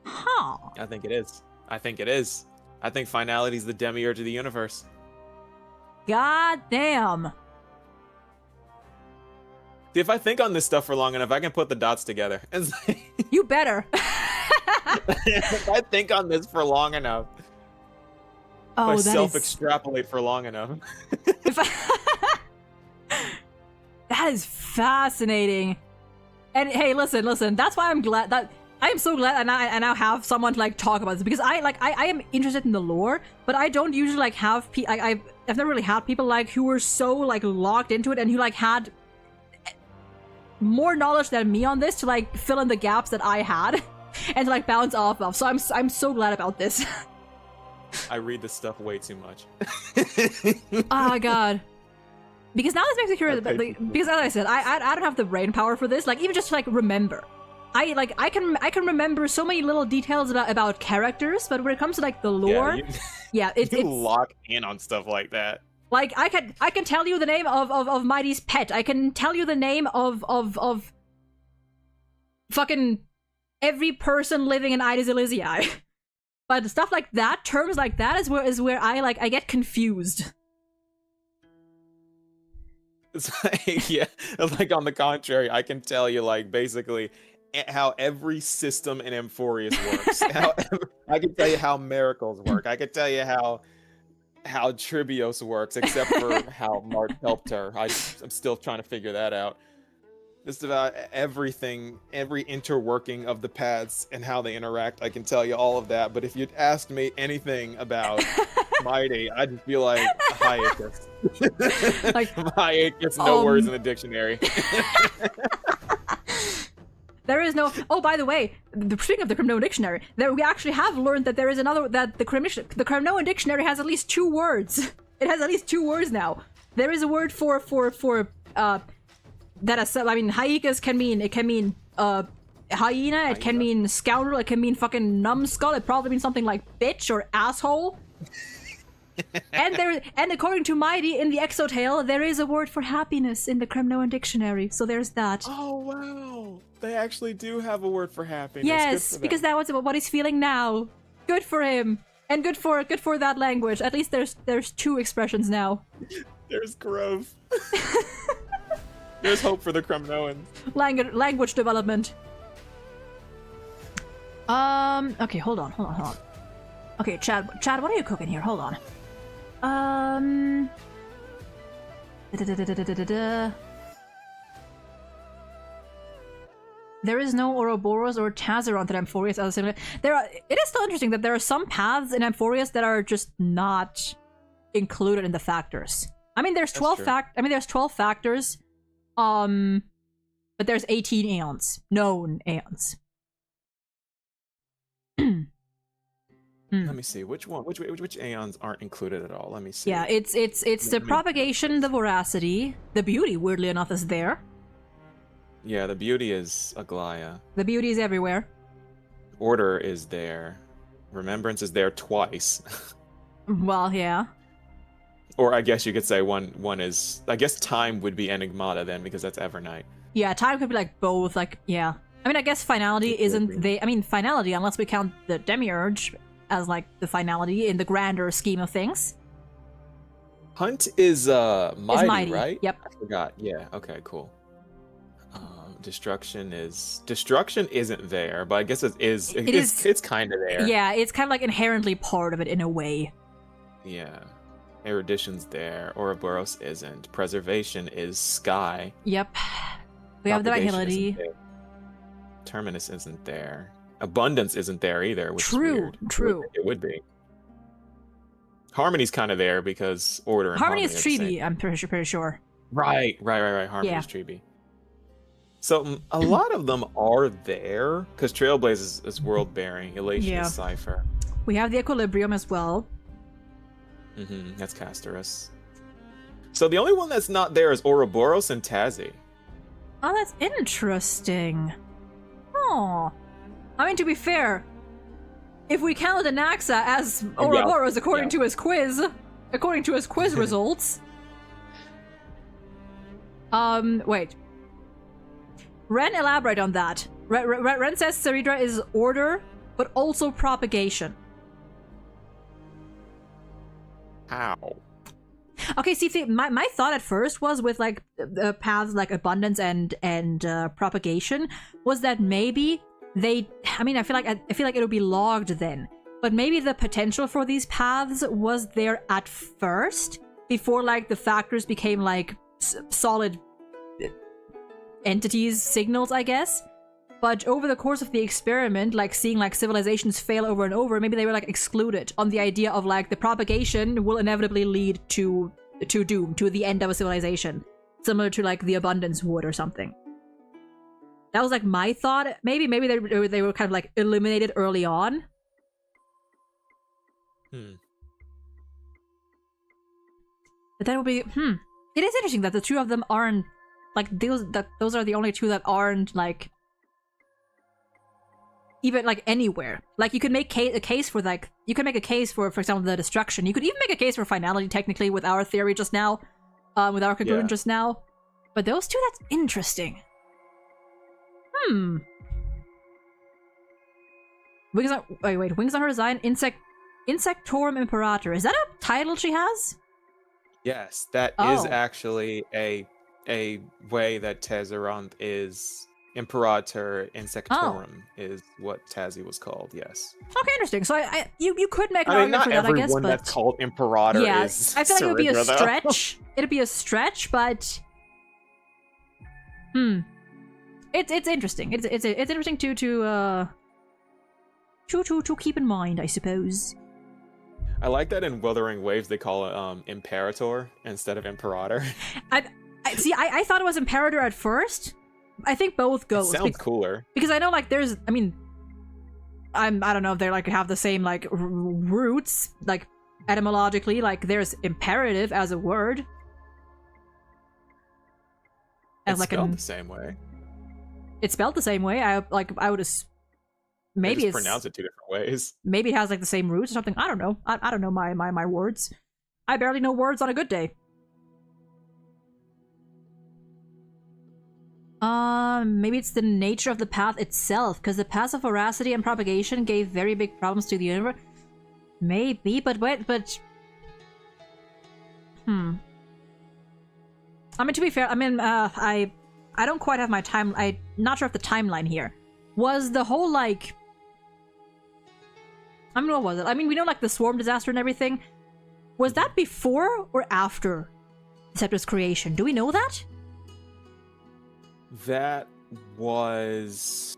Speaker 1: Huh.
Speaker 2: I think it is. I think finality is the demiurge of the universe.
Speaker 1: God damn.
Speaker 2: See, if I think on this stuff for long enough, I can put the dots together.
Speaker 1: You better.
Speaker 2: If I think on this for long enough.
Speaker 1: Oh,
Speaker 2: if I self-extrapolate for long enough.
Speaker 1: That is fascinating. And hey, listen. That's why I'm glad that I am so glad I now have someone to talk about this, because I am interested in the lore, but I don't usually have I've never really had people who were so locked into it and who had more knowledge than me on this to fill in the gaps that I had and to bounce off of. So I'm so glad about this.
Speaker 2: I read this stuff way too much.
Speaker 1: Oh my god. Because now this makes me curious, because as I said, I don't have the brain power for this, even just to remember. I can remember so many little details about characters, but when it comes to the lore, it's
Speaker 2: lock in on stuff like that.
Speaker 1: I can tell you the name of Mighty's pet. I can tell you the name of fucking every person living in Ida Elysiae. But stuff like that, terms like that is where I get confused.
Speaker 2: It's on the contrary, I can tell you basically how every system in Amphoreus works. I can tell you how miracles work. I can tell you how Tribios works, except for how Mart helped her. I'm still trying to figure that out. Just about everything, every interworking of the paths and how they interact, I can tell you all of that. But if you'd asked me anything about Mighty, I'd just be like, hiatus. Hiatus, no words in the dictionary.
Speaker 1: There is no. Oh, by the way, speaking of the Cremnoan dictionary, we actually have learned that there is another. That the Cremnoan dictionary has at least 2 words. It has at least 2 words now. There is a word for that. Haikas can mean hyena. It can mean scoundrel. It can mean fucking numbskull. It probably means something like bitch or asshole. and according to Mighty in the Exotale, there is a word for happiness in the Cremnoan dictionary. So there's that.
Speaker 2: Oh wow. They actually do have a word for happiness.
Speaker 1: Yes, because that was about what he's feeling now. Good for him, and good for that language. At least there's 2 expressions now.
Speaker 2: There's growth. There's hope for the Cremnoans.
Speaker 1: Language development. Okay, hold on. Okay, Chad, what are you cooking here? Hold on. There is no Ouroboros or Tazaron in Amphoreus as a similar. It is still interesting that there are some paths in Amphoreus that are just not included in the factors. There's 12 there's 12 factors. But there's 18 aeons, known aeons.
Speaker 2: Let me see which aeons aren't included at all. Let me see.
Speaker 1: Yeah, it's the propagation, the voracity, the beauty. Weirdly enough, is there.
Speaker 2: Yeah, the beauty is Aglaya.
Speaker 1: The beauty is everywhere.
Speaker 2: Order is there. Remembrance is there twice.
Speaker 1: Well, yeah.
Speaker 2: Or I guess you could say one is. I guess time would be Enigmata then, because that's Evernight.
Speaker 1: Yeah, time could be both. Yeah. I guess finality isn't finality, unless we count the Demiurge as the finality in the grander scheme of things.
Speaker 2: Hunt is mighty, right?
Speaker 1: Yep.
Speaker 2: I forgot. Yeah. Okay. Cool. Destruction isn't there, but I guess it's kind of there.
Speaker 1: Yeah, it's kind of inherently part of it in a way.
Speaker 2: Yeah. Erudition's there. Ouroboros isn't. Preservation is sky.
Speaker 1: Yep. We have the Nihility.
Speaker 2: Terminus isn't there. Abundance isn't there either, which is weird.
Speaker 1: True.
Speaker 2: It would be. Harmony's kind of there because order and
Speaker 1: Harmony
Speaker 2: harmony
Speaker 1: is
Speaker 2: are the same.
Speaker 1: Treeby, I'm pretty sure.
Speaker 2: Right. Harmony
Speaker 1: Yeah.
Speaker 2: is Treeby. So a lot of them are there because Trailblaze is world bearing. Elation
Speaker 1: Yeah.
Speaker 2: is Cypher.
Speaker 1: We have the Equilibrium as well.
Speaker 2: That's Castorus. So the only one that's not there is Ouroboros and Tazi.
Speaker 1: Oh, that's interesting. Oh. I mean, to be fair, if we count Anaxa as Ouroboros according to his quiz results. Wait. Ren, elaborate on that. Ren says Ceridra is order, but also propagation.
Speaker 2: How?
Speaker 1: Okay, see, my thought at first was with like the paths like abundance and propagation was that maybe they. I mean, I feel like it would be logged then, but maybe the potential for these paths was there at first before like the factors became like solid entities, signals, I guess. But over the course of the experiment, like seeing like civilizations fail over and over, maybe they were like excluded on the idea of like the propagation will inevitably lead to doom, to the end of a civilization, similar to like the abundance would or something. That was like my thought. Maybe they were kind of like eliminated early on. But that would be It is interesting that the two of them aren't like those are the only two that aren't like even like anywhere. Like you could make a case for like you could make a case for example the destruction. You could even make a case for finality technically with our theory just now, with our conclusion just now. But those two, that's interesting. Wings on Wings on her design, Insectorum Imperator. Is that a title she has?
Speaker 2: Yes, that is actually a way that Tezzerant is. Imperator Insectorum is what Tazi was called. Yes.
Speaker 1: Okay, interesting. So you could make an
Speaker 2: I mean,
Speaker 1: argument
Speaker 2: not
Speaker 1: for that, I guess,
Speaker 2: everyone
Speaker 1: but
Speaker 2: that's called Imperator is.
Speaker 1: I feel like it would be a
Speaker 2: Ceridra, though.
Speaker 1: stretch. It'd be a stretch, but it's interesting. It's interesting to keep in mind, I suppose.
Speaker 2: I like that in Wuthering Waves they call it Imperator instead of Imperator.
Speaker 1: I thought it was Imperator at first. I think both goes.
Speaker 2: It sounds cooler.
Speaker 1: Because I know like there's, I mean, I don't know if they like have the same like roots, like etymologically, like there's imperative as a word.
Speaker 2: As it's like spelled the same way.
Speaker 1: It's spelled the same way. I would maybe it's
Speaker 2: pronounced it two different ways.
Speaker 1: Maybe it has like the same roots or something. I don't know. I don't know my words. I barely know words on a good day. Maybe it's the nature of the path itself, because the paths of veracity and propagation gave very big problems to the universe. Maybe, but I mean, to be fair, I mean, I don't quite have my time. I'm not sure of the timeline here. Was the whole like, I mean, what was it? I mean, we know like the swarm disaster and everything. Was that before or after the Scepter's creation? Do we know that?
Speaker 2: That was...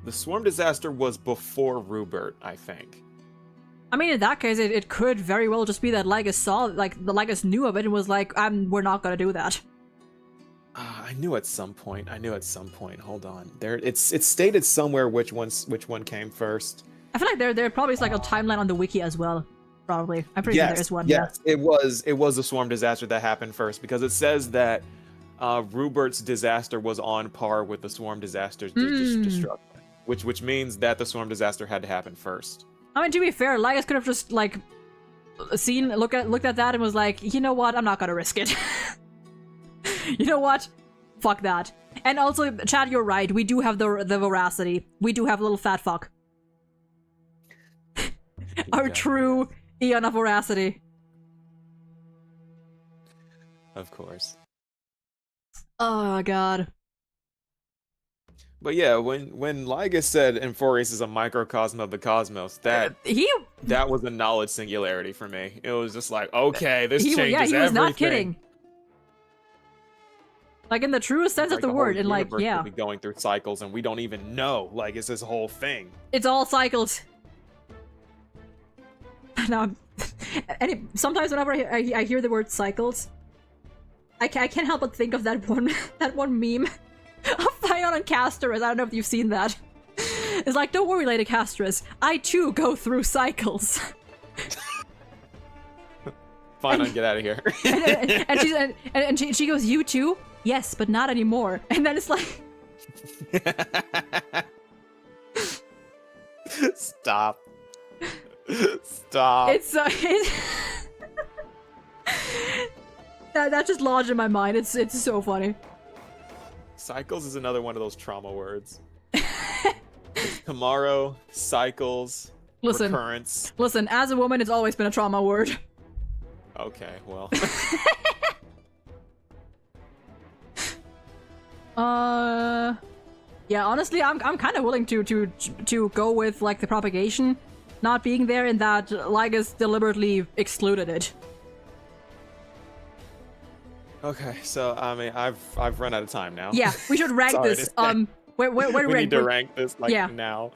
Speaker 2: The swarm disaster was before Rubert, I think.
Speaker 1: I mean, in that case, it could very well just be that Lygus saw, like, the Lygus knew of it and was like, we're not gonna do that.
Speaker 2: I knew at some point. Hold on. It's stated somewhere which one came first.
Speaker 1: I feel like there probably is like a timeline on the wiki as well. Probably. I'm pretty sure there is one.
Speaker 2: Yes, yeah. It was the swarm disaster that happened first, because it says that Rubert's disaster was on par with the swarm disaster's destruction, which means that the swarm disaster had to happen first.
Speaker 1: I mean, to be fair, Lygus could have just like looked at that and was like, you know what, I'm not gonna risk it. You know what, fuck that. And also, Chad, you're right. We do have the veracity. We do have little fat fuck. Our true Eon of veracity.
Speaker 2: Of course.
Speaker 1: Oh god.
Speaker 2: But yeah, when Lygus said AMPHOREUS is a microcosm of the cosmos, that was a knowledge singularity for me. It was just like, okay, this changes everything.
Speaker 1: Yeah, he was not kidding. Like in the truest sense of the word, and like, yeah.
Speaker 2: Be going through cycles and we don't even know, like, it's this whole thing.
Speaker 1: It's all cycles. Now, sometimes whenever I hear the word cycles, I can't help but think of that one meme of Fion and Castras. I don't know if you've seen that. It's like, don't worry, Lady Castras. I too go through cycles.
Speaker 2: Fine, get out of here.
Speaker 1: and she goes, you too? Yes, but not anymore. And then it's like...
Speaker 2: Stop. Stop.
Speaker 1: It's that just lodged in my mind. It's so funny.
Speaker 2: Cycles is another one of those trauma words. It's tomorrow, cycles, recurrence.
Speaker 1: Listen, as a woman, it's always been a trauma word.
Speaker 2: Okay, well.
Speaker 1: Yeah, honestly, I'm kind of willing to go with like the propagation not being there, in that Lygus deliberately excluded it.
Speaker 2: Okay, so I mean, I've run out of time now.
Speaker 1: Yeah, we should rank this. Where
Speaker 2: we need to rank this like now.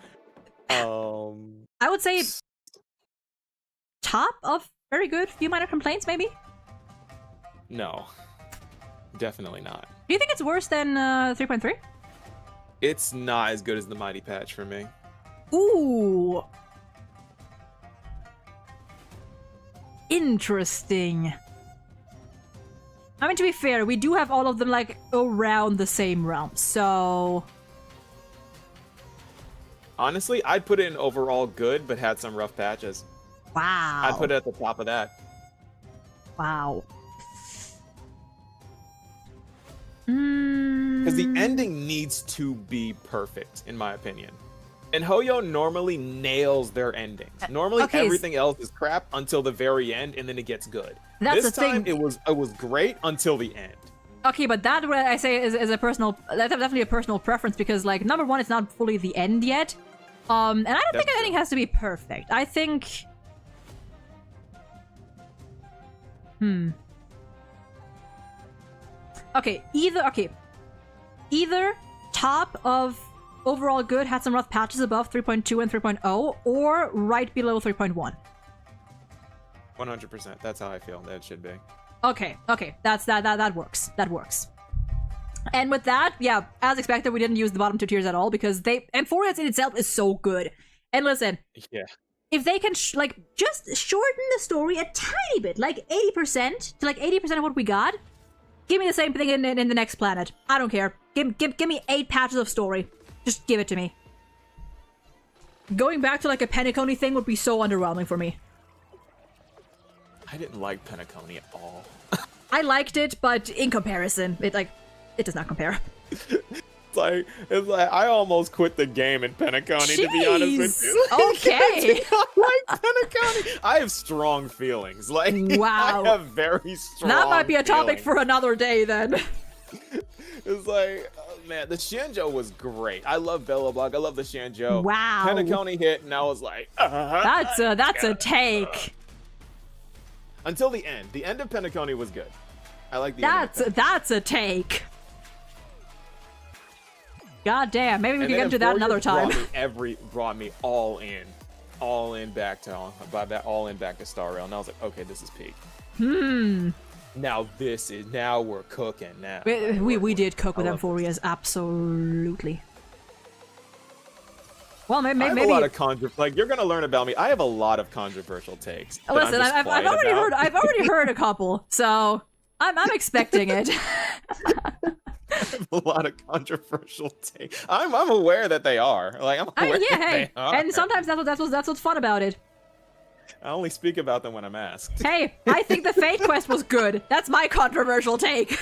Speaker 1: I would say top of very good, few minor complaints, maybe.
Speaker 2: No, definitely not.
Speaker 1: Do you think it's worse than 3.3?
Speaker 2: It's not as good as the Mighty Patch for me.
Speaker 1: Ooh. Interesting. I mean, to be fair, we do have all of them like around the same realm, so...
Speaker 2: Honestly, I'd put it in overall good, but had some rough patches.
Speaker 1: Wow.
Speaker 2: I'd put it at the top of that.
Speaker 1: Wow.
Speaker 2: Because the ending needs to be perfect, in my opinion. And Hoyo normally nails their endings. Normally, everything else is crap until the very end, and then it gets good.
Speaker 1: That's
Speaker 2: this
Speaker 1: the
Speaker 2: time,
Speaker 1: thing.
Speaker 2: it was great until the end.
Speaker 1: Okay, but that, what I say, is a personal... That's definitely a personal preference, because, like, number one, it's not fully the end yet. And I don't think an ending has to be perfect. I think... Okay, either top of overall good had some rough patches above 3.2 and 3.0, or right below 3.1.
Speaker 2: 100%. That's how I feel that it should be.
Speaker 1: Okay, that works. That works. And with that, yeah, as expected, we didn't use the bottom two tiers at all, because AMPHOREUS in itself is so good. And listen,
Speaker 2: yeah,
Speaker 1: if they can just shorten the story a tiny bit, like 80% to like 80% of what we got, give me the same thing in the next planet. I don't care. Give me 8 patches of story. Just give it to me. Going back to like a Penacony thing would be so underwhelming for me.
Speaker 2: I didn't like Penacony at all.
Speaker 1: I liked it, but in comparison, it does not compare.
Speaker 2: It's like I almost quit the game in Penacony, to be honest with you.
Speaker 1: Okay.
Speaker 2: I like Penacony. I have strong feelings. Like,
Speaker 1: wow.
Speaker 2: I have very strong
Speaker 1: That might be a topic
Speaker 2: feelings.
Speaker 1: for another day, then.
Speaker 2: It's like, oh, man, the Shanjo was great. I love Bellablock. I love the Shanjo.
Speaker 1: Wow.
Speaker 2: Penacony hit, and I was like,
Speaker 1: that's a take.
Speaker 2: Until the end. The end of Penacony was good. I like the end.
Speaker 1: That's a take. God damn, maybe we can get into that another time.
Speaker 2: Brought me all in back to Star Rail, and I was like, okay, this is peak. Now we're cooking. Now
Speaker 1: we did cook with AMPHOREUS, absolutely. Well, maybe
Speaker 2: I have a lot of like, you're gonna learn about me. I have a lot of controversial takes.
Speaker 1: Listen, I've already heard a couple, so I'm expecting it.
Speaker 2: I have a lot of controversial takes. I'm aware that they are. Like, I'm aware that they are.
Speaker 1: And sometimes that's what's fun about it.
Speaker 2: I only speak about them when I'm asked.
Speaker 1: Hey, I think the Fate Quest was good. That's my controversial take.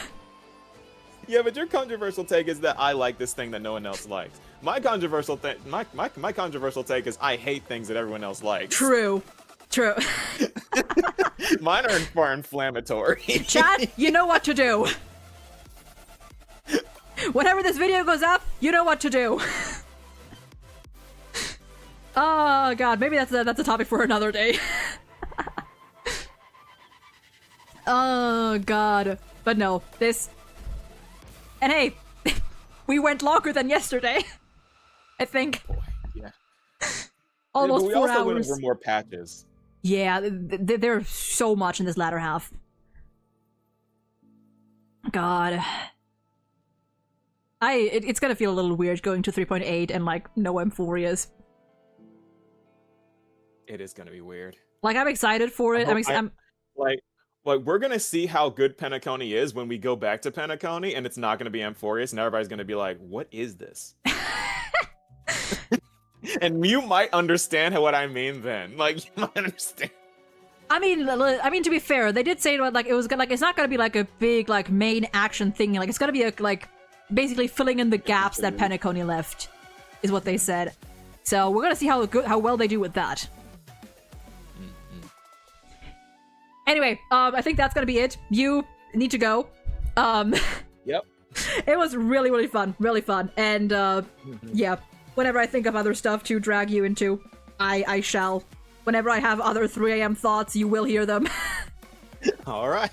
Speaker 2: Yeah, but your controversial take is that I like this thing that no one else likes. My controversial thing, my controversial take is I hate things that everyone else likes.
Speaker 1: True.
Speaker 2: Mine are far inflammatory.
Speaker 1: Chat, you know what to do. Whenever this video goes up, you know what to do. Oh god, maybe that's a topic for another day. Oh god, but no, this And hey, we went longer than yesterday. I think.
Speaker 2: Boy, yeah.
Speaker 1: Almost
Speaker 2: but we
Speaker 1: 4
Speaker 2: also went
Speaker 1: hours.
Speaker 2: over more patches.
Speaker 1: Yeah, there's so much in this latter half. God. It's gonna feel a little weird going to 3.8 and, like, no AMPHOREUS.
Speaker 2: It is gonna be weird.
Speaker 1: Like, I'm excited for it. I'm
Speaker 2: like, we're gonna see how good Penacony is when we go back to Penacony, and it's not gonna be AMPHOREUS, and everybody's gonna be like, what is this? And you might understand what I mean then. Like, you might understand.
Speaker 1: I mean, to be fair, they did say, like, it was like, it's not gonna be like a big, like, main action thing. Like, it's gonna be like basically filling in the gaps that Penacony left, is what they said. So we're gonna see how well they do with that. Anyway, I think that's gonna be it. You need to go.
Speaker 2: Yep.
Speaker 1: It was really, really fun, and yeah. Whenever I think of other stuff to drag you into, I shall. Whenever I have other 3 AM thoughts, you will hear them.
Speaker 2: All right.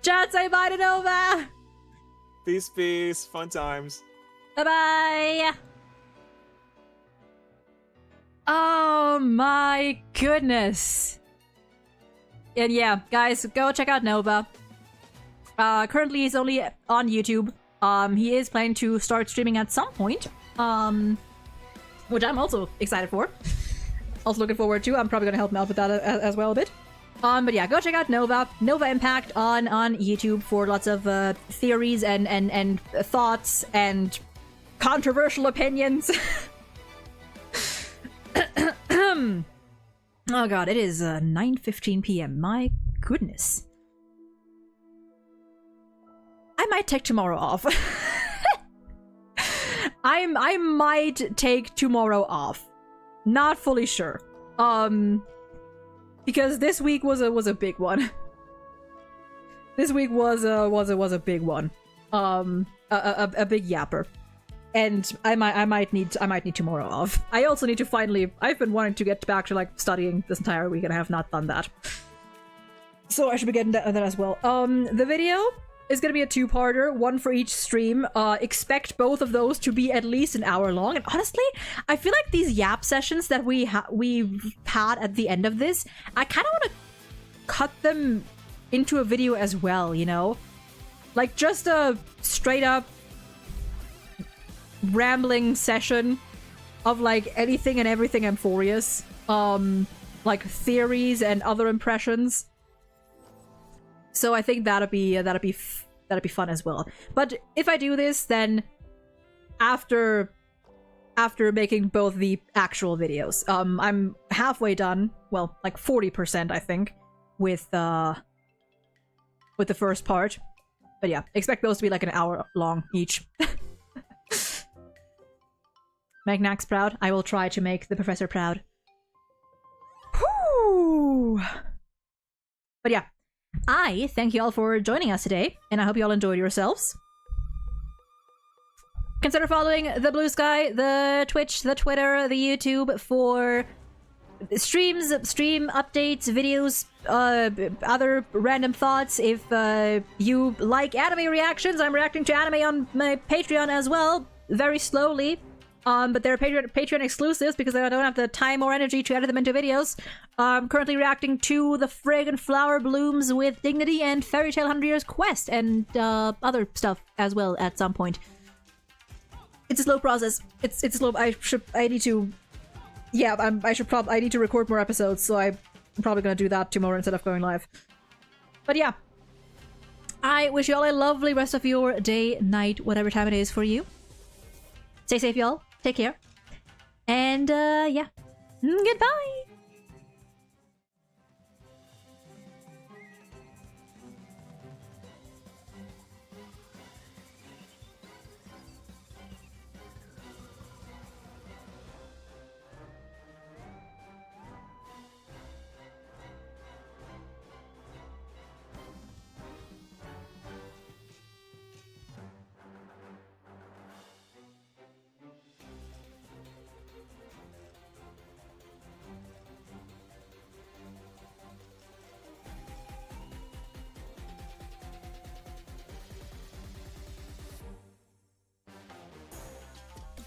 Speaker 1: Chat, say bye to Nova.
Speaker 2: Peace, peace. Fun times.
Speaker 1: Bye-bye. Oh my goodness. And yeah, guys, go check out Nova. Currently he's only on YouTube. He is planning to start streaming at some point. Which I'm also excited for. Also looking forward to. I'm probably gonna help him out with that as well a bit. But yeah, go check out Nova Impact on YouTube for lots of theories and thoughts and controversial opinions. Oh god, it is 9:15 p.m. My goodness. I might take tomorrow off. I might take tomorrow off. Not fully sure. Because this week was a big one. This week was a big one. A big yapper. And I might need tomorrow off. I also need to finally. I've been wanting to get back to, like, studying this entire week, and I have not done that. So I should be getting that as well. The video is gonna be a 2-parter, one for each stream. Expect both of those to be at least an hour long. And honestly, I feel like these yap sessions that we've had at the end of this, I kind of want to cut them into a video as well, you know? Like, just a straight up rambling session of, like, anything and everything AMPHOREUS. Like, theories and other impressions. So I think that'd be fun as well. But if I do this, then after making both the actual videos, I'm halfway done. Well, like 40%, I think, with the first part. But yeah, expect those to be like an hour long each. Make Nax proud. I will try to make the professor proud. Whew. But yeah. I thank you all for joining us today, and I hope you all enjoyed yourselves. Consider following the Blue Sky, the Twitch, the Twitter, the YouTube for streams, stream updates, videos, other random thoughts. If you like anime reactions, I'm reacting to anime on my Patreon as well, very slowly. But they're Patreon exclusives because I don't have the time or energy to edit them into videos. I'm currently reacting to The Friggin' Flower Blooms with Dignity and Fairy Tail 100 Years Quest and other stuff as well at some point. It's a slow process. It's slow. I need to record more episodes, so I'm probably gonna do that tomorrow instead of going live. But yeah. I wish you all a lovely rest of your day, night, whatever time it is for you. Stay safe, y'all. Take care. And, yeah. Goodbye!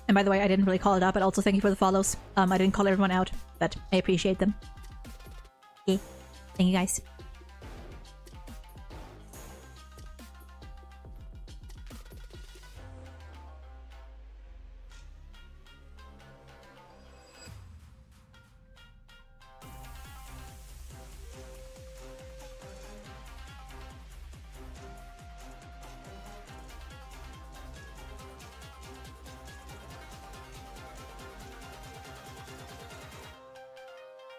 Speaker 1: And by the way, I didn't really call it out, but also thank you for the follows. I didn't call everyone out, but I appreciate them. Okay. Thank you guys.